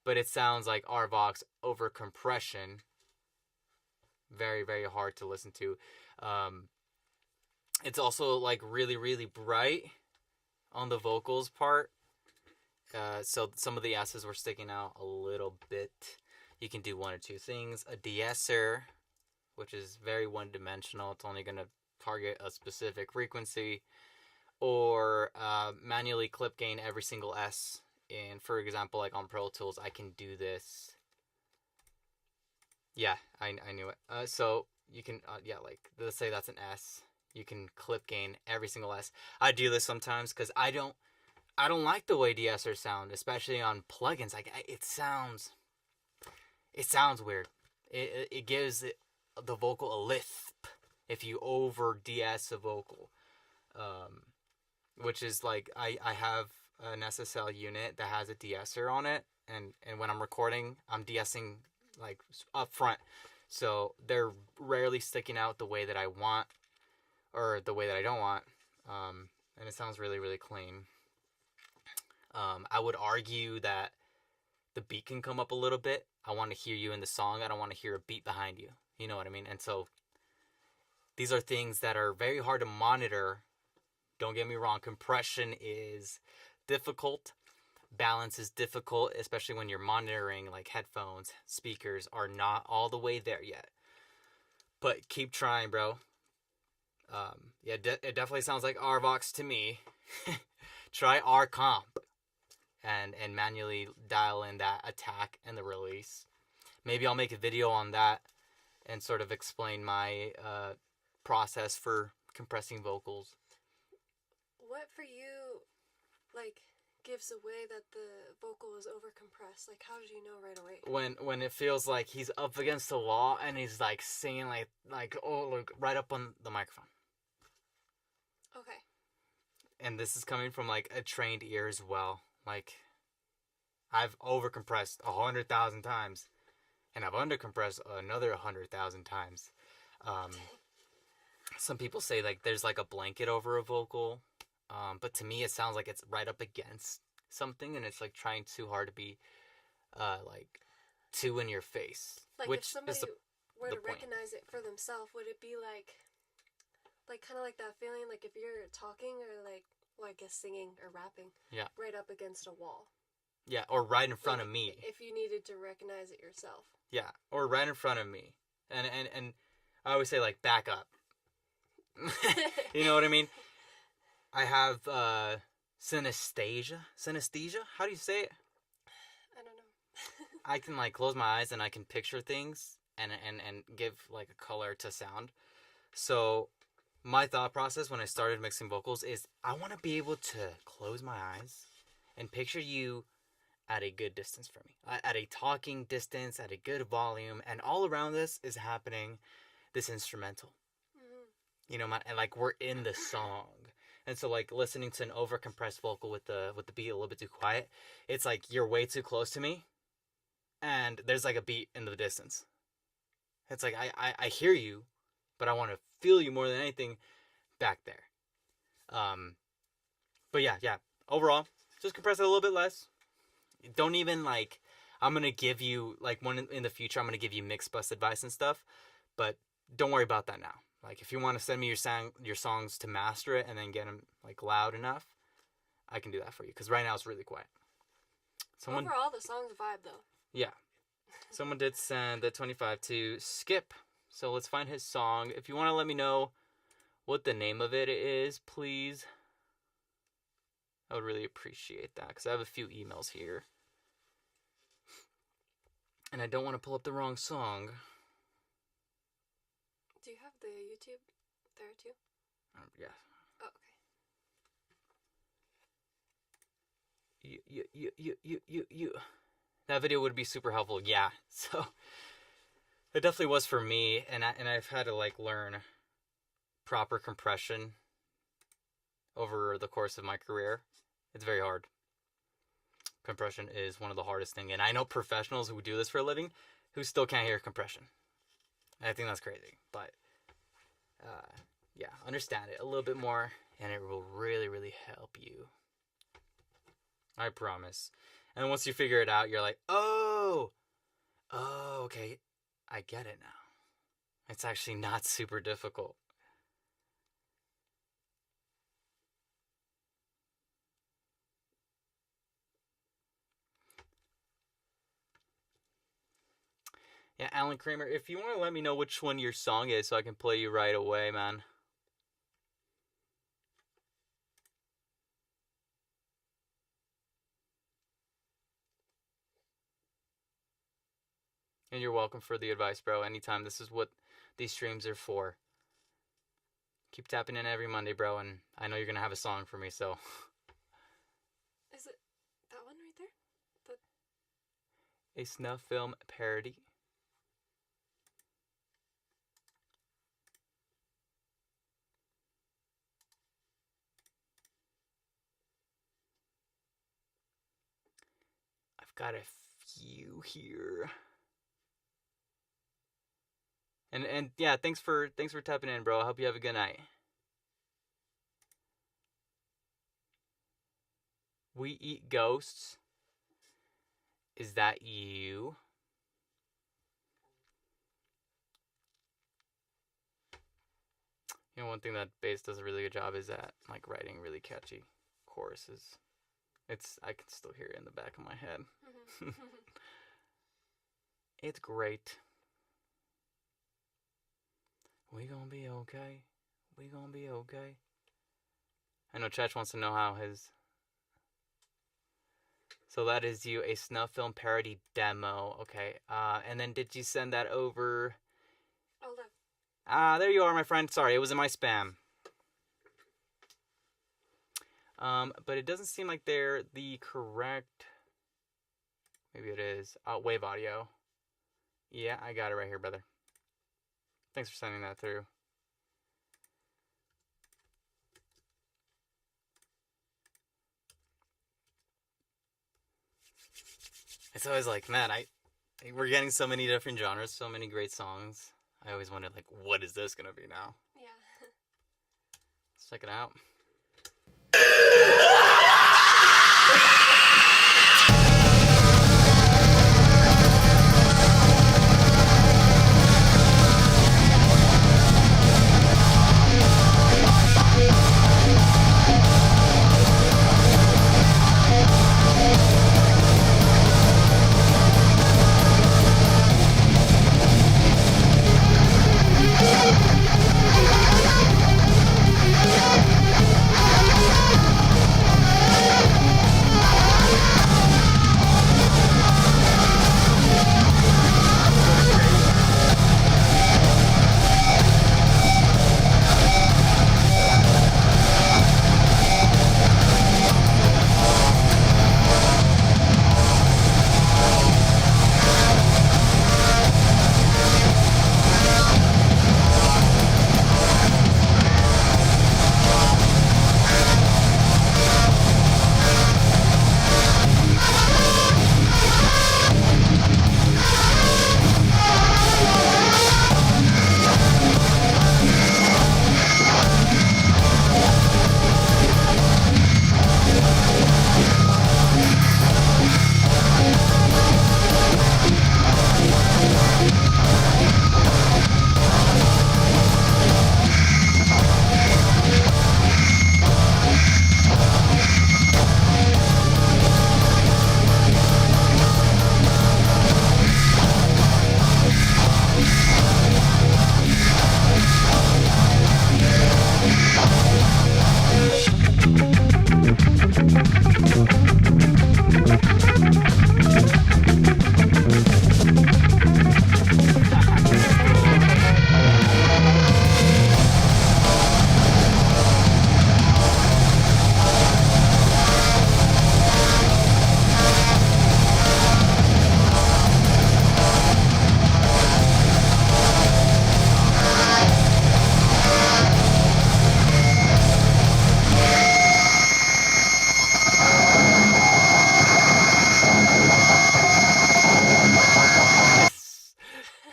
Speaker 1: but it sounds like Arvox over compression. Very, very hard to listen to. It's also, like, really, really bright on the vocals part, so some of the S's were sticking out a little bit. You can do one or two things. A de-esser, which is very one-dimensional. It's only going to target a specific frequency. Or manually clip gain every single S in, for example, like on Pro Tools, I can do this. Yeah, I knew it. So you can, yeah, like, let's say that's an S. You can clip gain every single S. I do this sometimes because I don't like the way de-essers sound, especially on plugins. Like, it sounds weird. It gives the vocal a lisp if you over de-ess a vocal. Which is like, I have an SSL unit that has a de-esser on it, and when I'm recording, I'm de-essing like up front, so they're rarely sticking out the way that I want or the way that I don't want, and it sounds really, really clean. I would argue that the beat can come up a little bit. I want to hear you in the song. I don't want to hear a beat behind you. You know what I mean? And so these are things that are very hard to monitor. Don't get me wrong. Compression is difficult. Balance is difficult, especially when you're monitoring, like headphones, speakers are not all the way there yet. But keep trying, bro. Yeah, it definitely sounds like RVox to me. Try RComp and manually dial in that attack and the release. Maybe I'll make a video on that and sort of explain my process for compressing vocals.
Speaker 2: What for you, like, gives away that the vocal is overcompressed? Like, how do you know right away?
Speaker 1: When it feels like he's up against the wall and he's like singing like right up on the microphone.
Speaker 2: Okay.
Speaker 1: And this is coming from like a trained ear as well. Like, I've overcompressed 100,000 times, and I've undercompressed another 100,000 times. Some people say like there's like a blanket over a vocal, but to me it sounds like it's right up against something, and it's like trying too hard to be like too in your face.
Speaker 2: Like,
Speaker 1: which
Speaker 2: if somebody
Speaker 1: is
Speaker 2: were
Speaker 1: the
Speaker 2: to
Speaker 1: point.
Speaker 2: recognize it for themselves, would it be like kind of like that feeling, like if you're talking or like, well, I guess singing or rapping,
Speaker 1: Yeah.
Speaker 2: right up against a wall?
Speaker 1: Yeah, or right in front
Speaker 2: Like,
Speaker 1: of me.
Speaker 2: if you needed to recognize it yourself.
Speaker 1: Yeah, or right in front of me. And I always say like back up. You know what I mean? I have synesthesia. Synesthesia? How do you say it?
Speaker 2: I don't know.
Speaker 1: I can like close my eyes and I can picture things and give like a color to sound. So my thought process when I started mixing vocals is I want to be able to close my eyes and picture you at a good distance from me, at a talking distance, at a good volume, and all around this is happening this instrumental. You know, and like we're in the song. And so like listening to an overcompressed vocal with the beat a little bit too quiet, it's like you're way too close to me and there's like a beat in the distance. It's like I hear you, but I want to feel you more than anything back there. But yeah. Overall, just compress it a little bit less. Don't even like, I'm going to give you like one in the future, I'm going to give you mix bus advice and stuff, but don't worry about that now. Like, if you want to send me your songs to master it and then get them like loud enough, I can do that for you. Because right now it's really quiet.
Speaker 2: Overall, the song's a vibe, though.
Speaker 1: Yeah. Someone did send the 25 to Skip. So let's find his song. If you want to let me know what the name of it is, please. I would really appreciate that. Because I have a few emails here. And I don't want to pull up the wrong song.
Speaker 2: Do you have the YouTube there too?
Speaker 1: Yeah.
Speaker 2: Oh, okay.
Speaker 1: You. That video would be super helpful. Yeah. So it definitely was for me, and I've had to like learn proper compression over the course of my career. It's very hard. Compression is one of the hardest things, and I know professionals who do this for a living who still can't hear compression. I think that's crazy, but yeah, understand it a little bit more, and it will really, really help you. I promise. And once you figure it out, you're like, oh, okay, I get it now. It's actually not super difficult. Yeah, Alan Kramer, if you want to let me know which one your song is so I can play you right away, man. And you're welcome for the advice, bro. Anytime. This is what these streams are for. Keep tapping in every Monday, bro, and I know you're gonna have a song for me, so.
Speaker 2: Is it that one right there?
Speaker 1: A snuff film parody. I've got a few here. And yeah, thanks for tapping in, bro. I hope you have a good night. We Eat Ghosts. Is that you? You know, one thing that bass does a really good job is at like writing really catchy choruses. I can still hear it in the back of my head. It's great. We gonna be okay. We gonna be okay. I know Chach wants to know how his. So that is you, a snuff film parody demo. Okay. And then did you send that over?
Speaker 2: Oh, look.
Speaker 1: There you are, my friend. Sorry, it was in my spam. But it doesn't seem like they're the correct. Maybe it is. Wave audio. Yeah, I got it right here, brother. Thanks for sending that through. It's always like, man, we're getting so many different genres, so many great songs. I always wonder, like, what is this gonna be now?
Speaker 2: Yeah.
Speaker 1: Let's check it out.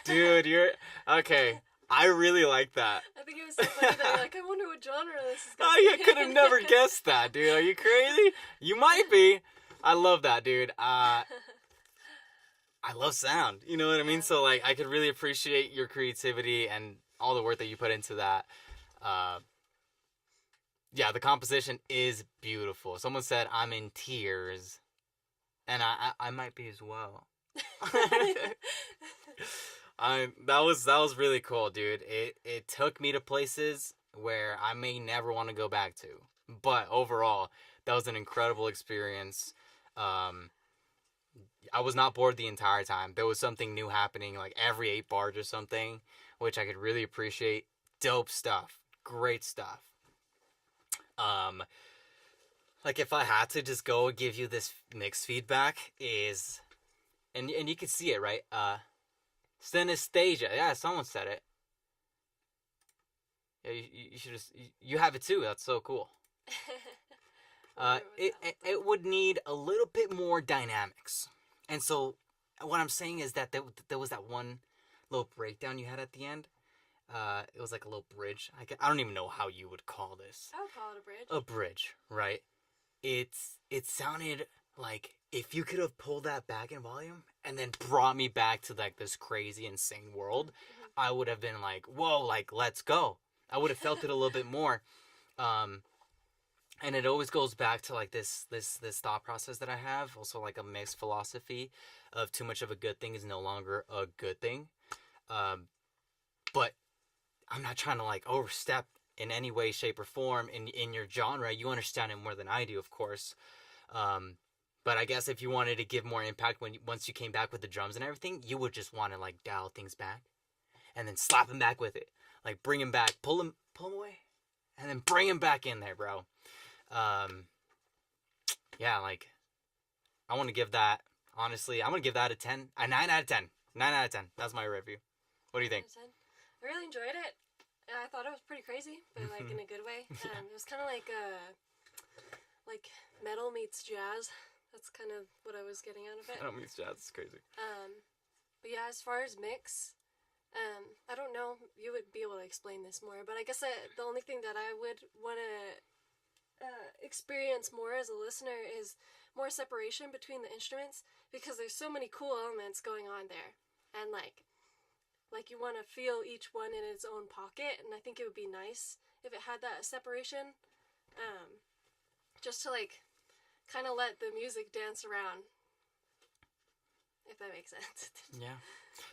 Speaker 1: Dude, you're okay. I really like that.
Speaker 2: I think it was so funny that you're like, I wonder what genre this is going
Speaker 1: I
Speaker 2: to be.
Speaker 1: could have never guessed that, dude. Are you crazy? You might be. I love that, dude. I love sound. You know what I mean? So like, I could really appreciate your creativity and all the work that you put into that. Yeah, the composition is beautiful. Someone said I'm in tears, and I might be as well. That was really cool, dude. It took me to places where I may never want to go back to, but overall, that was an incredible experience. I was not bored the entire time. There was something new happening like every 8 bars or something, which I could really appreciate. Dope stuff. Great stuff. Like if I had to just go give you this mixed feedback is, and you can see it, right? Synesthesia. Yeah, someone said it. Yeah, you should just, you have it too. That's so cool. It would need a little bit more dynamics. And so what I'm saying is that there was that one little breakdown you had at the end. It was like a little bridge. I don't even know how you would call this.
Speaker 2: I would call it a bridge.
Speaker 1: A bridge, right? It sounded like if you could have pulled that back in volume and then brought me back to like this crazy, insane world, I would have been like, whoa, like, let's go. I would have felt it a little bit more. And it always goes back to like this thought process that I have. Also like a mixed philosophy of too much of a good thing is no longer a good thing. But I'm not trying to like overstep in any way, shape, or form in your genre. You understand it more than I do, of course. But I guess if you wanted to give more impact once you came back with the drums and everything, you would just want to like dial things back and then slap him back with it. Like bring him back, pull him away, and then bring him back in there, bro. Yeah, like I want to give that, honestly, I'm going to give that a 9 out of 10. 9 out of 10. That's my review. What do you think?
Speaker 2: I really enjoyed it. I thought it was pretty crazy, but like in a good way. It was kind of like metal meets jazz. That's kind of what I was getting out of it.
Speaker 1: Metal meets jazz. It's crazy.
Speaker 2: But yeah, as far as mix, I don't know. You would be able to explain this more, but I guess the only thing that I would want to experience more as a listener is more separation between the instruments, because there's so many cool elements going on there, and like you want to feel each one in its own pocket, and I think it would be nice if it had that separation, just to like kind of let the music dance around, if that makes sense.
Speaker 1: Yeah,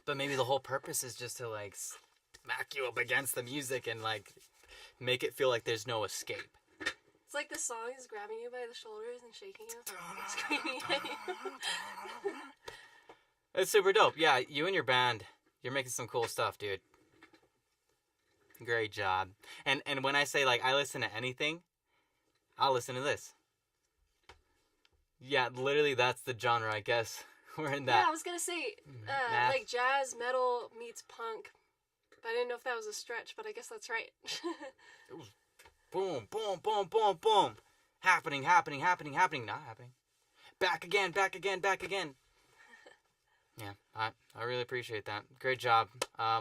Speaker 1: but maybe the whole purpose is just to like smack you up against the music and like make it feel like there's no escape.
Speaker 2: It's like the song is grabbing you by the shoulders and shaking you, and screaming at you.
Speaker 1: It's super dope. Yeah, you and your band, you're making some cool stuff, dude. Great job. And when I say like I listen to anything, I'll listen to this. Yeah, literally that's the genre, I guess. We're in that.
Speaker 2: Yeah, I was gonna say like jazz metal meets punk, but I didn't know if that was a stretch, but I guess that's right.
Speaker 1: It was boom, boom, boom, boom, boom. Happening, not happening. Back again. Yeah, I really appreciate that. Great job.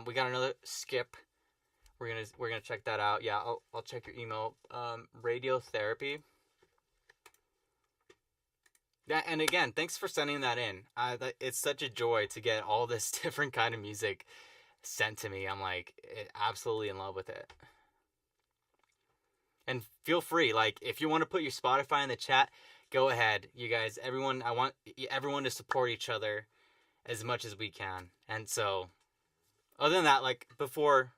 Speaker 1: We got another skip. We're gonna check that out. Yeah, I'll check your email. Radiotherapy. Yeah, and again, thanks for sending that in. It's such a joy to get all this different kind of music sent to me. I'm like absolutely in love with it. And feel free, like if you want to put your Spotify in the chat, go ahead. You guys, everyone, I want everyone to support each other as much as we can. And so, other than that, like before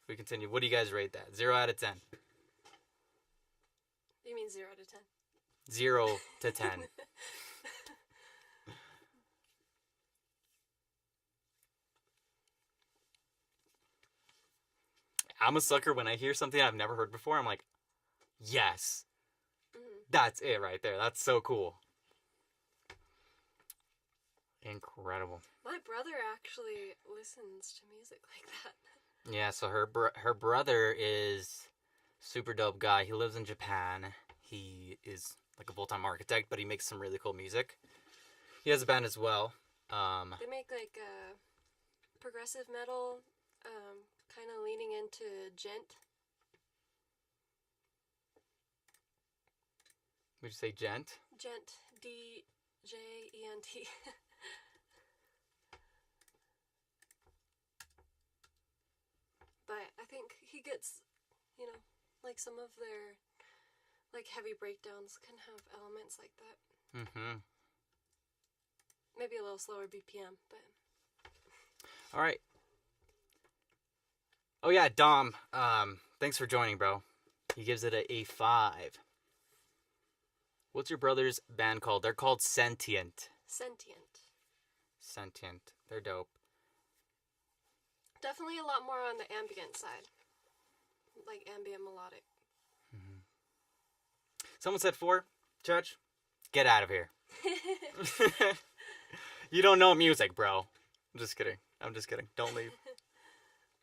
Speaker 1: we continue, what do you guys rate that? 0 out of 10.
Speaker 2: You mean 0 to 10?
Speaker 1: 0 to 10. I'm a sucker when I hear something I've never heard before. I'm like, yes, that's it right there. That's so cool. Incredible.
Speaker 2: My brother actually listens to music like that.
Speaker 1: Yeah, so her brother is super dope guy. He lives in Japan. He is like a full-time architect, but he makes some really cool music. He has a band as well.
Speaker 2: They make like progressive metal, kind of leaning into gent.
Speaker 1: Would you say gent?
Speaker 2: Gent, D-J-E-N-T. But I think he gets, like some of their like heavy breakdowns can have elements like that.
Speaker 1: Mm-hmm.
Speaker 2: Maybe a little slower BPM, but
Speaker 1: all right. Oh yeah, Dom. Thanks for joining, bro. He gives it a 5. What's your brother's band called? They're called Sentient.
Speaker 2: Sentient.
Speaker 1: Sentient. They're dope.
Speaker 2: Definitely a lot more on the ambient side. Like ambient melodic.
Speaker 1: Someone said 4. Church, get out of here. You don't know music, bro. I'm just kidding. Don't leave.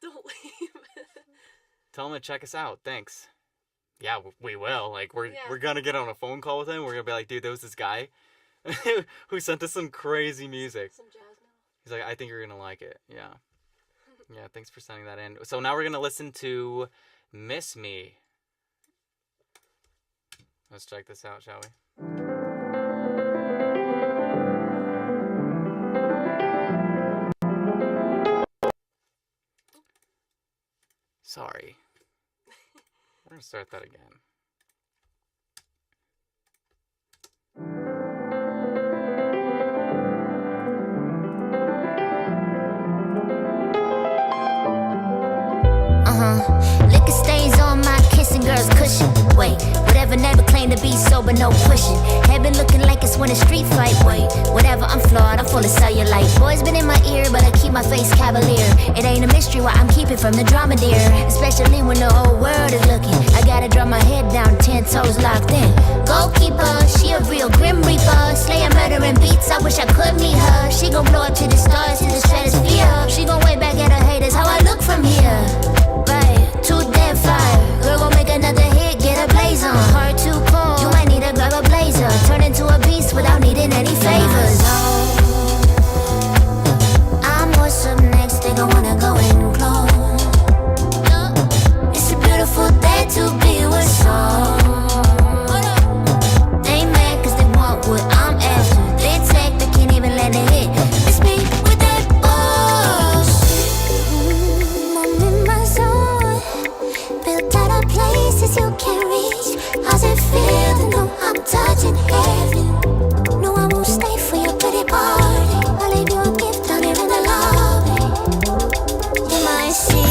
Speaker 2: Don't leave.
Speaker 1: Tell him to check us out. Thanks. Yeah, we will. Like, we're
Speaker 2: Yeah.
Speaker 1: gonna get on a phone call with him. We're gonna be like, dude, there was this guy who sent us some crazy music.
Speaker 2: Some jazz metal.
Speaker 1: He's like, I think you're gonna like it. Yeah. Yeah, thanks for sending that in. So now we're gonna listen to Miss Me. Let's check this out, shall we? Sorry. We're gonna start that again.
Speaker 7: Liquor stains on my kissing girl's cushion. Wait, whatever, never claim to be sober, no pushing. Heaven looking like it's winning street fight. Wait, whatever, I'm flawed, I'm full of cellulite. Boys been in my ear, but I keep my face cavalier. It ain't a mystery why I'm keeping from the drama, dear. Especially when the whole world is looking. I gotta drop my head down, 10 toes locked in. Goalkeeper, she a real grim reaper. Slayer, murdering beats, I wish I could meet her. She gon' blow up to the stars, to the stratosphere. She gon' wave back at her haters, how I look from here. Right, too damn fire. Girl gon' make another hit, get a blaze on. Heart too cold, you might need to grab a blazer. Turn into a beast without needing any favors. I'm what's up next, they gon' wanna go in close. It's a beautiful day to be with some. They mad cause they want what I'm after. They take, they can't even let it hit. It's me with that I'm in my zone. Built out of places you can't reach. How's it feel to know I'm touching heaven? No, I won't stay for your pretty party. I'll leave you a gift down here in the lobby. You might see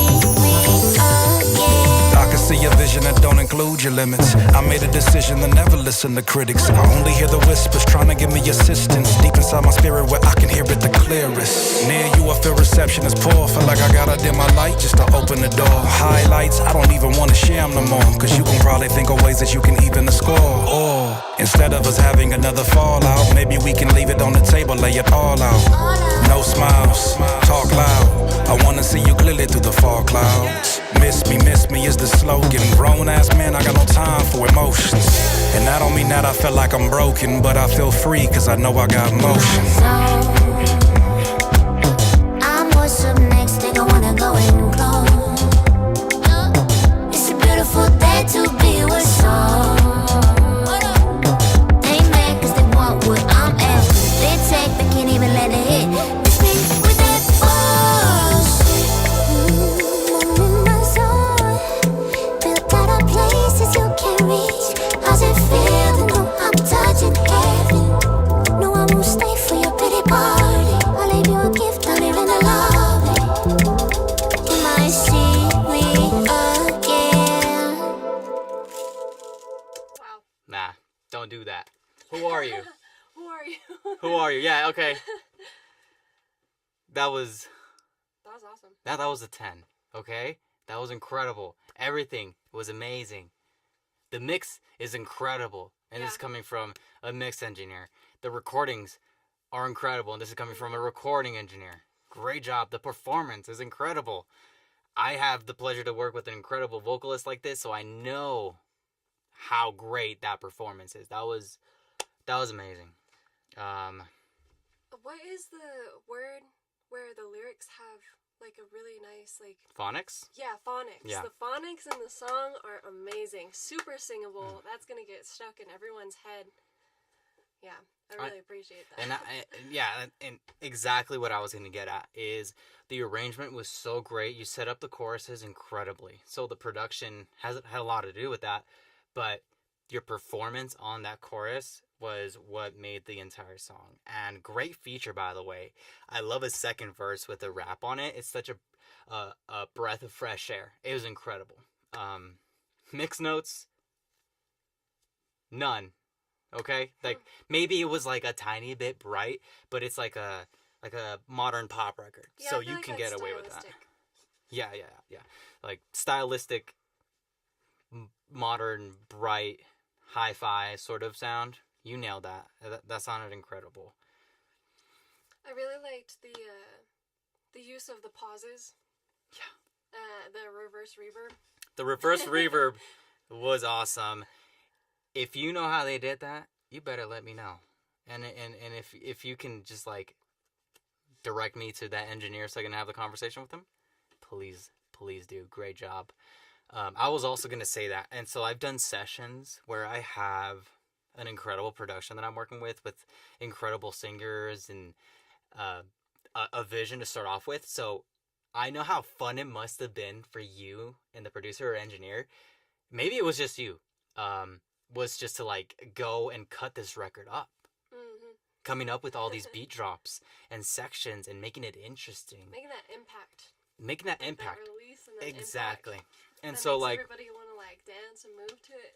Speaker 7: me again.
Speaker 6: I can see a vision that don't include your limits. I made a decision to never listen to critics. I only hear the whispers trying to give me assistance. Deep inside my spirit where I can hear it the clearest. Near you I feel reception is poor. Feel like I gotta dim my light just to open the door. Highlights, I don't even wanna share them no more. Cause you gon' probably think of ways that you can even the score. Or instead of us having another fallout, maybe we can leave it on the table, lay it all out. No smiles, talk loud. I wanna see you clearly through the fog clouds. Miss me is the slogan. Grown ass man, I got no time for emotions. And I don't mean that I feel like I'm broken, but I feel free cause I know I got motion.
Speaker 7: I'm what's up next, they gon' wanna go in close. It's a beautiful day to be with some. They mad cause they want what I'm after. They take, they can't even let it hit. It's me with that boss. I'm in my zone. Built out of places you can't reach. How's it feel to know I'm touching heaven? No, I won't stay for your pretty party. I'll leave you a gift down here in the lobby. You might see me again.
Speaker 2: Wow.
Speaker 1: Nah, don't do that. Who are you?
Speaker 2: Who are you?
Speaker 1: Who are you? Yeah, okay. That was
Speaker 2: That was awesome.
Speaker 1: that was a 10. Okay? That was incredible. Everything was amazing. The mix is incredible. And this is
Speaker 2: Yeah.
Speaker 1: coming from a mix engineer. The recordings are incredible. And this is coming from a recording engineer. Great job. The performance is incredible. I have the pleasure to work with an incredible vocalist like this, so I know how great that performance is. That was amazing.
Speaker 2: What is the word where the lyrics have like a really nice like
Speaker 1: Phonics?
Speaker 2: phonics.
Speaker 1: Yeah.
Speaker 2: The phonics in the song are amazing. Super singable. That's gonna get stuck in everyone's head. Yeah, I really appreciate that.
Speaker 1: And exactly what I was going to get at is the arrangement was so great. You set up the choruses incredibly. So the production had a lot to do with that, but your performance on that chorus was what made the entire song. And great feature, by the way. I love a second verse with a rap on it. It's such a breath of fresh air. It was incredible. Mix notes, none. Okay, like maybe it was like a tiny bit bright, but it's like a modern pop record,
Speaker 2: Yeah,
Speaker 1: so
Speaker 2: I feel
Speaker 1: you
Speaker 2: like
Speaker 1: can
Speaker 2: that's
Speaker 1: get away with that.
Speaker 2: stylistic.
Speaker 1: Yeah. Like stylistic, modern, bright, hi-fi sort of sound. You nailed that. That sounded incredible.
Speaker 2: I really liked the use of the pauses.
Speaker 1: Yeah.
Speaker 2: The reverse reverb.
Speaker 1: The reverse reverb was awesome. If you know how they did that, you better let me know. And if you can just like direct me to that engineer so I can have the conversation with him, please do. Great job. I was also going to say that. And so I've done sessions where I have an incredible production that I'm working with incredible singers and a vision to start off with. So I know how fun it must have been for you and the producer or engineer. Maybe it was just you. Was just to like go and cut this record up.
Speaker 2: Mm-hmm.
Speaker 1: Coming up with all these beat drops and sections and making it interesting.
Speaker 2: Making that impact.
Speaker 1: Making that impact.
Speaker 2: That release and that
Speaker 1: Exactly.
Speaker 2: Impact.
Speaker 1: And
Speaker 2: that
Speaker 1: so
Speaker 2: makes
Speaker 1: like
Speaker 2: everybody want to like dance and move to it.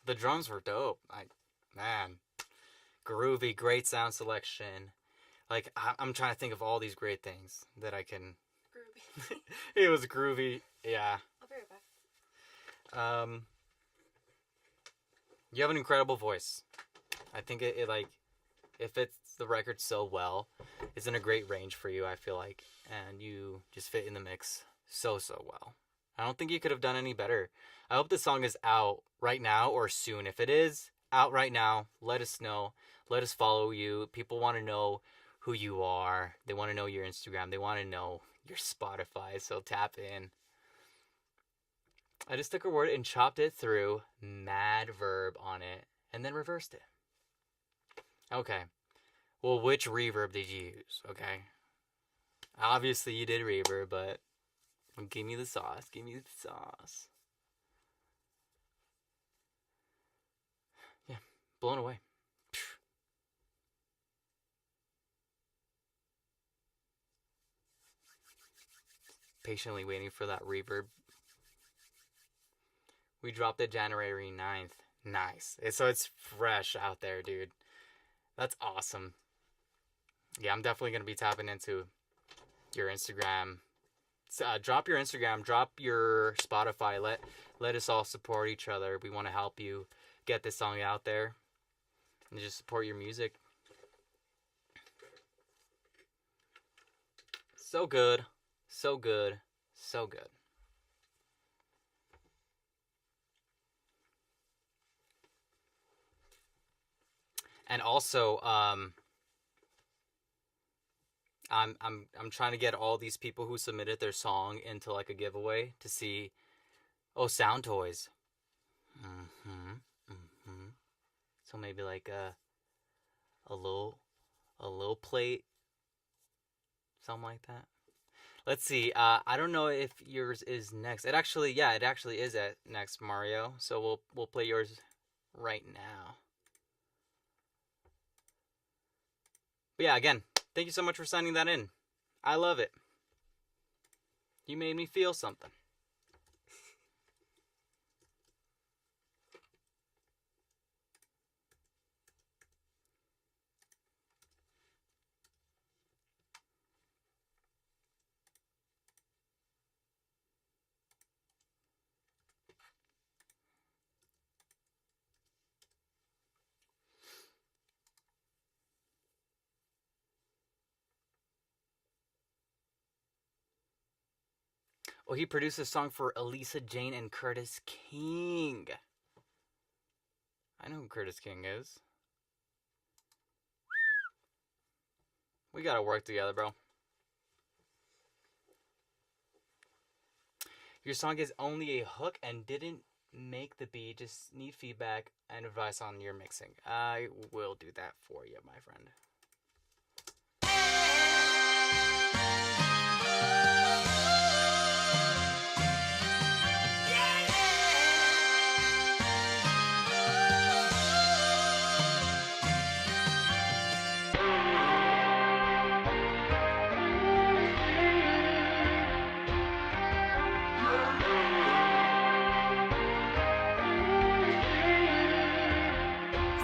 Speaker 1: The drums were dope. Man, groovy, great sound selection. Like I'm trying to think of all these great things that I can.
Speaker 2: Groovy.
Speaker 1: It was groovy. Yeah.
Speaker 2: I'll be right back.
Speaker 1: You have an incredible voice. I think it fits the record so well. It's in a great range for you, I feel like. And you just fit in the mix so well. I don't think you could have done any better. I hope this song is out right now or soon. If it is out right now, let us know. Let us follow you. People want to know who you are. They want to know your Instagram. They want to know your Spotify. So tap in. I just took a word and chopped it through, mad verb on it, and then reversed it. Okay. Well, which reverb did you use? Okay. Obviously you did reverb, but give me the sauce. Give me the sauce. Yeah. Blown away. Patiently waiting for that reverb. We dropped it January 9th. Nice. So it's fresh out there, dude. That's awesome. Yeah, I'm definitely going to be tapping into your Instagram. Drop your Instagram. Drop your Spotify. Let us all support each other. We want to help you get this song out there. And just support your music. So good. So good. So good. And also, I'm trying to get all these people who submitted their song into like a giveaway to see, sound toys. So maybe like a little plate, something like that. Let's see. I don't know if yours is next. It actually is at next, Mario. So we'll play yours right now. But yeah, again, thank you so much for sending that in. I love it. You made me feel something. Oh, he produced a song for Elisa Jane and Curtis King. I know who Curtis King is. We gotta work together, bro. Your song is only a hook and didn't make the beat. Just need feedback and advice on your mixing. I will do that for you, my friend.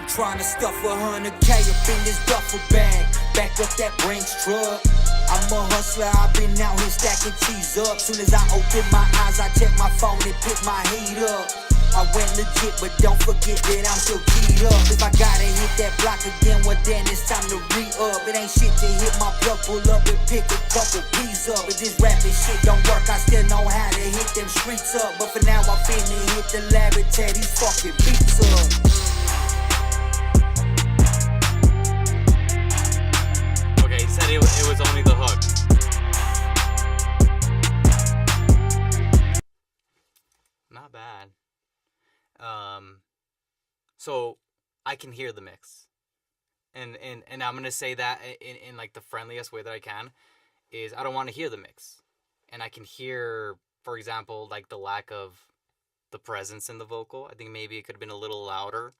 Speaker 5: Trying to stuff 100K up in this duffel bag. Back up that Brinks truck. I'm a hustler, I've been out here stacking cheese up. Soon as I open my eyes, I check my phone and pick my heat up. I went legit, but don't forget that I'm still keyed up. If I gotta hit that block again, well then it's time to re-up. It ain't shit to hit my plug, pull up and pick a couple peas up. If this rapping shit don't work, I still know how to hit them streets up. But for now, I finna hit the lab and tear these fucking beats up.
Speaker 1: Okay, he said it was only the hook. Not bad. So I can hear the mix, and I'm gonna say that in like the friendliest way that I can, is I don't want to hear the mix, and I can hear, for example, like the lack of the presence in the vocal. I think maybe it could have been a little louder.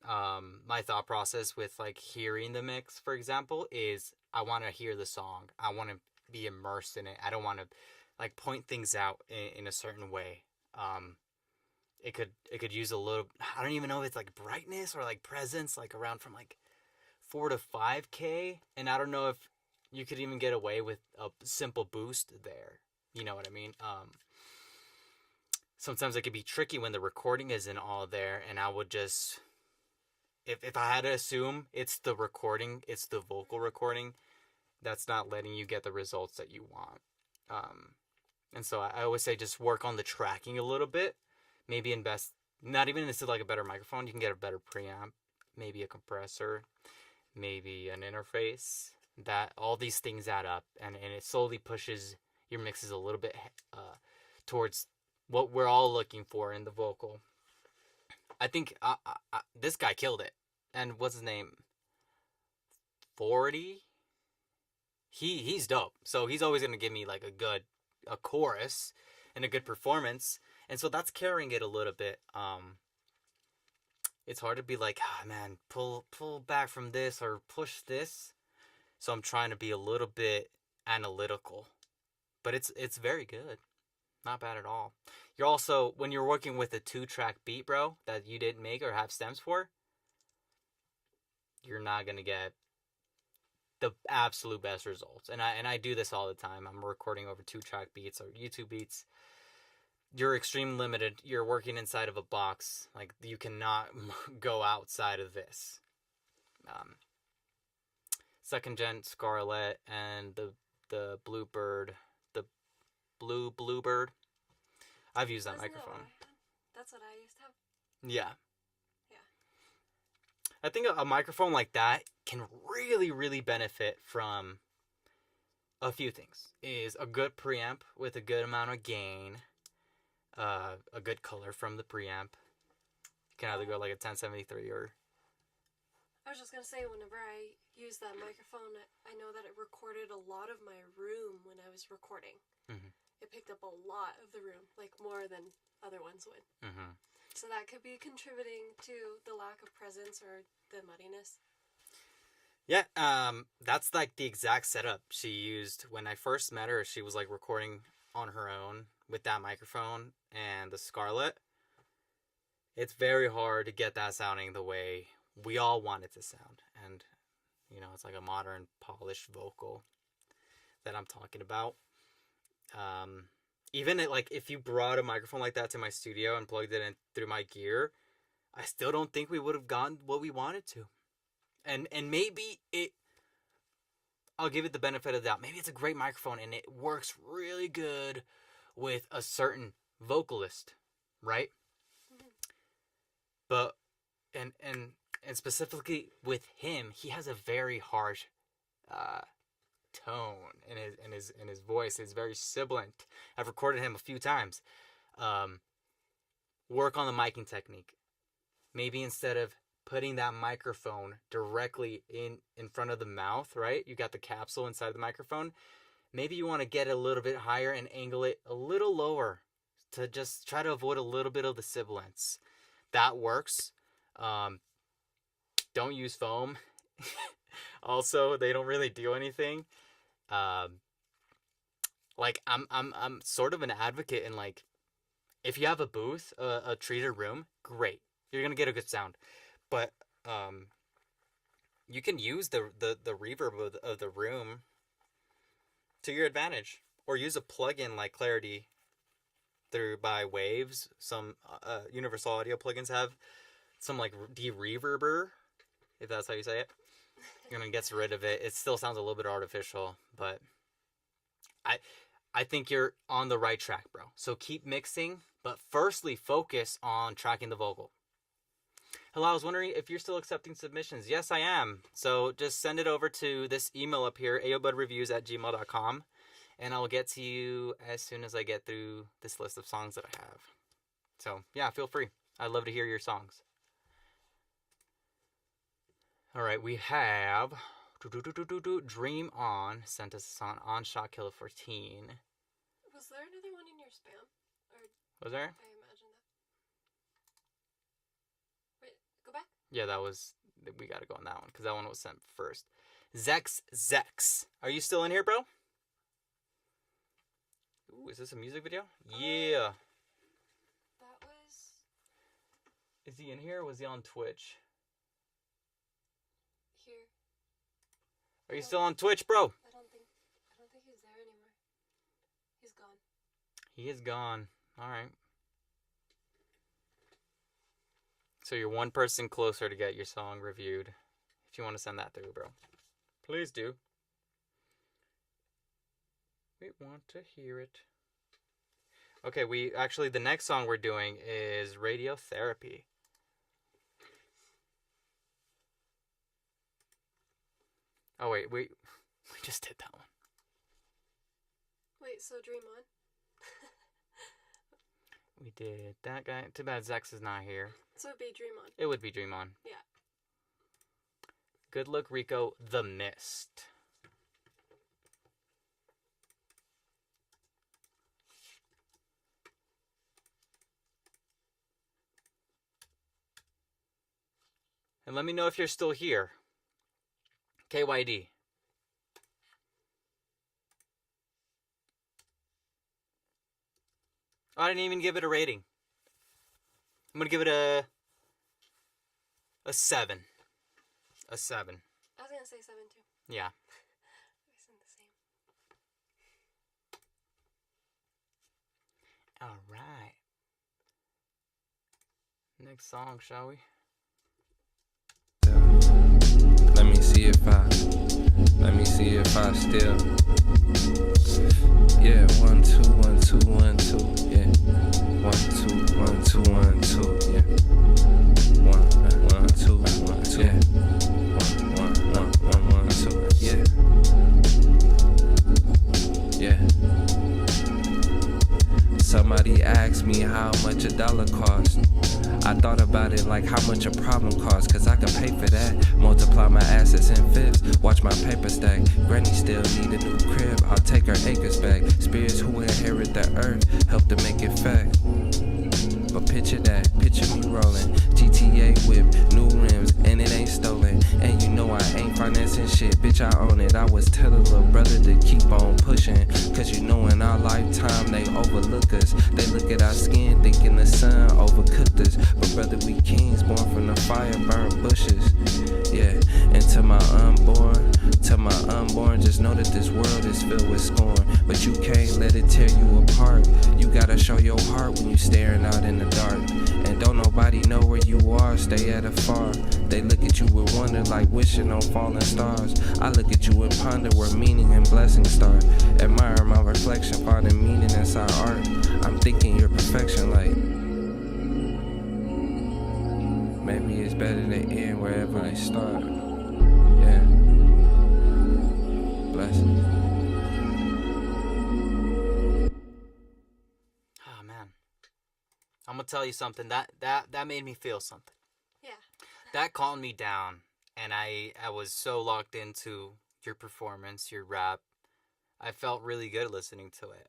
Speaker 1: My thought process with like hearing the mix, for example, is I want to hear the song. I want to be immersed in it. I don't want to like point things out in a certain way. It could use a little, I don't even know if it's like brightness or like presence, like around from like 4 to 5K. And I don't know if you could even get away with a simple boost there. You know what I mean? Sometimes it could be tricky when the recording isn't all there, and I would just, if I had to assume it's the recording, it's the vocal recording, that's not letting you get the results that you want. And so I always say just work on the tracking a little bit. Maybe invest, not even into like a better microphone. You can get a better preamp, maybe a compressor, maybe an interface. That all these things add up, and it slowly pushes your mixes a little bit towards what we're all looking for in the vocal. I think this guy killed it. And what's his name? 40? He's dope. So he's always going to give me like a chorus and a good performance. And so that's carrying it a little bit. It's hard to be like, man, pull back from this or push this. So I'm trying to be a little bit analytical. But it's very good. Not bad at all. You're also, when you're working with a 2-track beat, bro, that you didn't make or have stems for, you're not going to get the absolute best results. And I do this all the time. I'm recording over 2-track beats or YouTube beats. You're extremely limited. You're working inside of a box. Like, you cannot go outside of this. Second gen Scarlett and the Bluebird, the Bluebird. I've used that microphone.
Speaker 2: That's what I used to have.
Speaker 1: Yeah.
Speaker 2: Yeah.
Speaker 1: I think a microphone like that can really, really benefit from a few things. Is a good preamp with a good amount of gain, a good color from the preamp. You can either go like a 1073 or...
Speaker 2: I was just going to say, whenever I use that microphone, I know that it recorded a lot of my room when I was recording.
Speaker 1: Mm-hmm.
Speaker 2: It picked up a lot of the room, like more than other ones would.
Speaker 1: Mm-hmm.
Speaker 2: So that could be contributing to the lack of presence or the muddiness.
Speaker 1: Yeah, that's like the exact setup she used when I first met her. She was like recording on her own with that microphone and the Scarlett. It's very hard to get that sounding the way we all want it to sound. And, you know, it's like a modern polished vocal that I'm talking about. Even like if you brought a microphone like that to my studio and plugged it in through my gear, I still don't think we would have gotten what we wanted to. And maybe I'll give it the benefit of the doubt. Maybe it's a great microphone and it works really good with a certain vocalist, right? Mm-hmm. But and specifically with him, he has a very harsh tone in his voice. It's very sibilant. I've recorded him a few times. Work on the miking technique. Maybe instead of putting that microphone directly in front of the mouth, right? You got the capsule inside the microphone. Maybe you want to get it a little bit higher and angle it a little lower to just try to avoid a little bit of the sibilance. That works. Don't use foam. Also, they don't really do anything. Like I'm sort of an advocate in like, if you have a booth, a treated room, great. You're gonna get a good sound. But you can use the reverb of the room to your advantage, or use a plugin like Clarity through by Waves. Some Universal Audio plugins have some like de-reverber, if that's how you say it, and it gets rid of it. It still sounds a little bit artificial, but I think you're on the right track, bro. So keep mixing, but firstly focus on tracking the vocal. Hello, I was wondering if you're still accepting submissions. Yes, I am. So just send it over to this email up here, ayobuddreviews@gmail.com, and I'll get to you as soon as I get through this list of songs that I have. So yeah, feel free. I'd love to hear your songs. All right, we have Dream On sent us a song on Shot Killer 14.
Speaker 2: Was there another one in your spam? Or
Speaker 1: Was there?
Speaker 2: I imagine that. Wait, go back?
Speaker 1: Yeah, we gotta go on that one, because that one was sent first. Zex. Are you still in here, bro? Ooh, is this a music video? Yeah.
Speaker 2: That was...
Speaker 1: Is he in here, or was he on Twitch?
Speaker 2: here.
Speaker 1: Are you still on Twitch, bro?
Speaker 2: I don't think he's there anymore. He's gone.
Speaker 1: He is gone. Alright. So you're one person closer to get your song reviewed. If you want to send that through, bro. Please do. We want to hear it. Okay, the next song we're doing is Radiotherapy. Oh wait, we just did that one.
Speaker 2: Wait, so Dream On?
Speaker 1: We did that guy. Too bad Zex is not here.
Speaker 2: So it'd be Dream On.
Speaker 1: It would be Dream On.
Speaker 2: Yeah.
Speaker 1: Good Look Rico, The Mist. And let me know if you're still here. KYD. I didn't even give it a rating. I'm gonna give it a 7. A 7.
Speaker 2: I was gonna say 7 too.
Speaker 1: Yeah.
Speaker 2: I was in the same.
Speaker 1: All right. Next song, shall we?
Speaker 8: Let me see if I still. Yeah, 1 2 1 2 1 2. Yeah, 1 2 1 2 1 2. Yeah, 1 2 1 2. Yeah, 1 1 1 2. Yeah, yeah. Somebody asked me how much $1 costs. I thought about it like how much a problem costs, cause I could pay for that. Multiply my assets in fifths, watch my paper stack. Granny still need a new crib, I'll take her acres back. Spirits who inherit the earth, help to make it fact. But picture that, picture me rolling GTA whip, new rims, and it ain't stolen. And you know I ain't financing shit, bitch I own it. I was telling little brother to keep on pushing, cause you know in our lifetime they overlook us. They look at our skin thinking the sun overcooked us. But brother, we kings born from the fire, burnt bushes. Yeah, and to my unborn, just know that this world is filled with scorn. But you can't let it tear you apart. You gotta show your heart when you staring out in the dark. And don't nobody know where you are, stay at afar. They look at you with wonder like wishing on falling stars. I look at you and ponder where meaning and blessings start. Admire my reflection, finding meaning inside art. I'm thinking your perfection like maybe it's better to end wherever they start. Yeah. Blessings.
Speaker 1: Oh man. I'm gonna tell you something. That made me feel something.
Speaker 2: Yeah.
Speaker 1: That calmed me down, and I was so locked into your performance, your rap. I felt really good listening to it.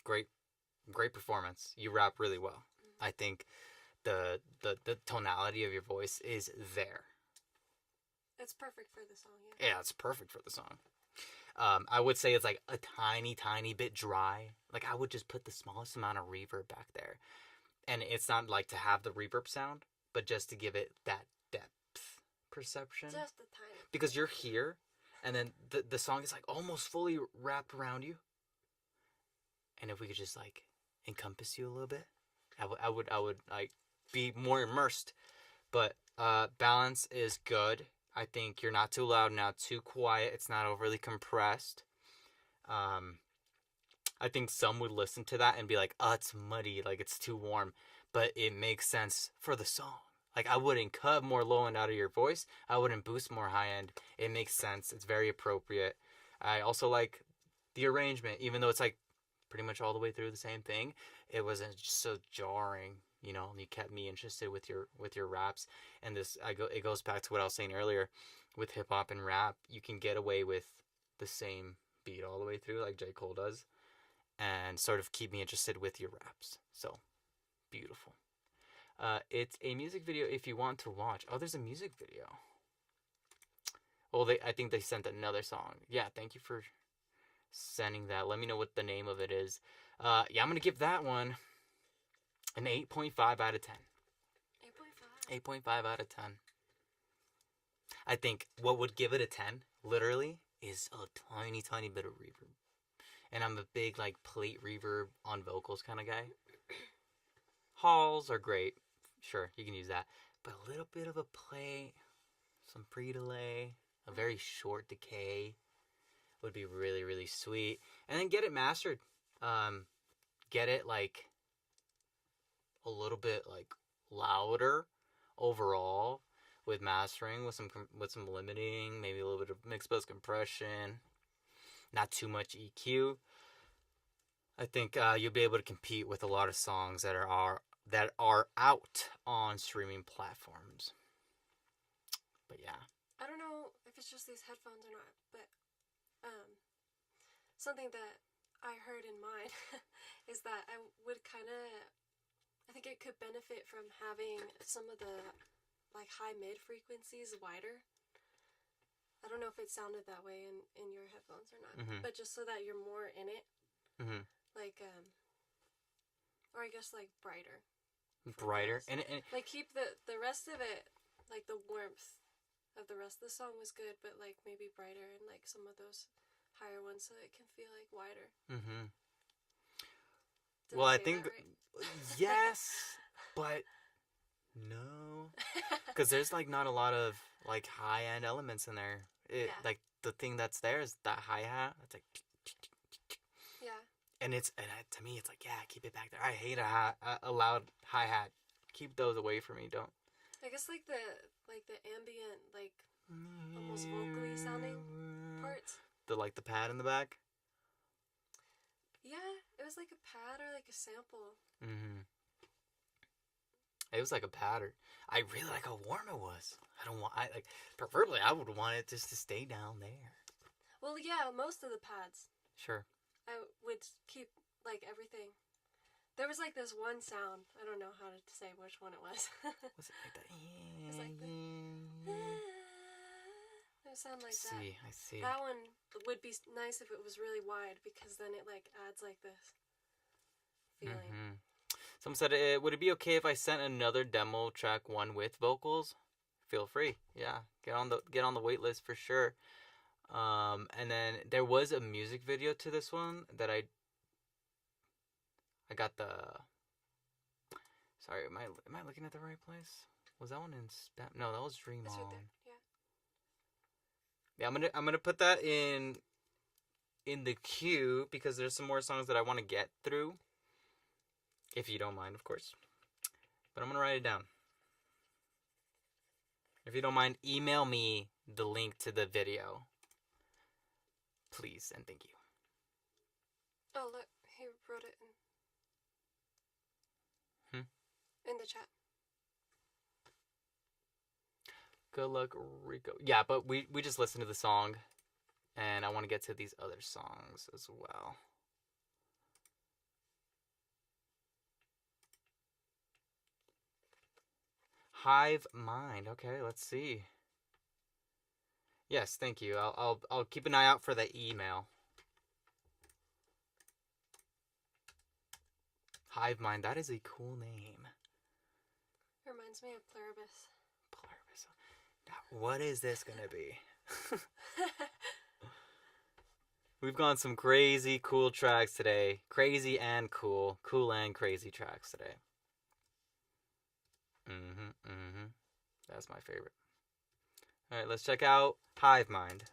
Speaker 1: Great performance. You rap really well. Mm-hmm. I think the tonality of your voice is there.
Speaker 2: It's perfect for the song, yeah.
Speaker 1: Yeah, it's perfect for the song. I would say it's like a tiny bit dry. Like I would just put the smallest amount of reverb back there. And it's not like to have the reverb sound, but just to give it that depth perception.
Speaker 2: Just a tiny.
Speaker 1: Because you're here, and then the song is like almost fully wrapped around you. And if we could just like encompass you a little bit, I would like be more immersed. But balance is good. I think you're not too loud, not too quiet. It's not overly compressed. I think some would listen to that and be like, oh, it's muddy, like it's too warm. But it makes sense for the song. Like, I wouldn't cut more low end out of your voice. I wouldn't boost more high end. It makes sense. It's very appropriate. I also like the arrangement, even though it's like pretty much all the way through the same thing. It wasn't just so jarring, you know. You kept me interested with your raps. And it goes back to what I was saying earlier. With hip hop and rap, you can get away with the same beat all the way through, like J. Cole does, and sort of keep me interested with your raps. So, beautiful. It's a music video if you want to watch. Oh, there's a music video. Well, I think they sent another song. Yeah, thank you for sending that. Let me know what the name of it is. Yeah, I'm going to give that one an 8.5 out of 10.
Speaker 2: 8.5.
Speaker 1: 8.5 out of 10. I think what would give it a 10, literally, is a tiny, tiny bit of reverb. And I'm a big, like, plate reverb on vocals kind of guy. Halls are great. Sure, you can use that. But a little bit of a plate, some pre-delay, a very short decay would be really, really sweet. And then get it mastered. Get it, like, a little bit, like, louder overall with mastering, with some limiting, maybe a little bit of mixed bus compression, not too much EQ. I think you'll be able to compete with a lot of songs that are out on streaming platforms. But yeah.
Speaker 2: I don't know if it's just these headphones or not, but something that I heard in mine is that I think it could benefit from having some of the like high mid frequencies wider. I don't know if it sounded that way in your headphones or not, but just so that you're more in it.
Speaker 1: Mm-hmm.
Speaker 2: Like or I guess like brighter.
Speaker 1: And
Speaker 2: like keep the rest of it, like the warmth of the rest of the song was good, but like maybe brighter and like some of those higher ones so it can feel like wider.
Speaker 1: Mm-hmm.
Speaker 2: Did
Speaker 1: Well, I
Speaker 2: say
Speaker 1: think
Speaker 2: that right?
Speaker 1: yes, but no, because there's like not a lot of like high end elements in there. Like the thing that's there is that hi hat. It's like
Speaker 2: yeah.
Speaker 1: And to me, it's like, yeah, keep it back there. I hate a loud hi hat. Keep those away from me. Don't.
Speaker 2: I guess like the ambient, like almost vocally sounding parts.
Speaker 1: The pad in the back.
Speaker 2: Yeah, it was like a pad or like a sample.
Speaker 1: Mm-hmm. It was like a pattern. I really like how warm it was. Preferably I would want it just to stay down there.
Speaker 2: Well, yeah, most of the pads.
Speaker 1: Sure.
Speaker 2: I would keep like everything. There was like this one sound. I don't know how to say which one it was.
Speaker 1: Was it like that?
Speaker 2: It was like it would sound like that.
Speaker 1: I see.
Speaker 2: That one would be nice if it was really wide because then it like adds like this feeling.
Speaker 1: Mm-hmm. Someone said, would it be okay if I sent another demo track one with vocals? Feel free. Yeah, get on the wait list for sure. And then there was a music video to this one that I got the. Sorry, am I looking at the right place? Was that one in spam? No, that was Dream
Speaker 2: It's
Speaker 1: On.
Speaker 2: right there.
Speaker 1: Yeah, I'm gonna put that in the queue because there's some more songs that I want to get through. If you don't mind, of course. But I'm gonna write it down. If you don't mind, email me the link to the video. Please and thank you.
Speaker 2: Oh look, he wrote it in the chat.
Speaker 1: Good luck, Rico. Yeah, but we just listened to the song, and I want to get to these other songs as well. Hive Mind. Okay, let's see. Yes, thank you. I'll keep an eye out for the email. Hive Mind. That is a cool name.
Speaker 2: Reminds Reminds me of Pluribus.
Speaker 1: Pluribus. Now, what is this gonna be? We've gone some crazy cool tracks today. Crazy and cool. Cool and crazy tracks today. That's my favorite. Alright, let's check out Hive Mind.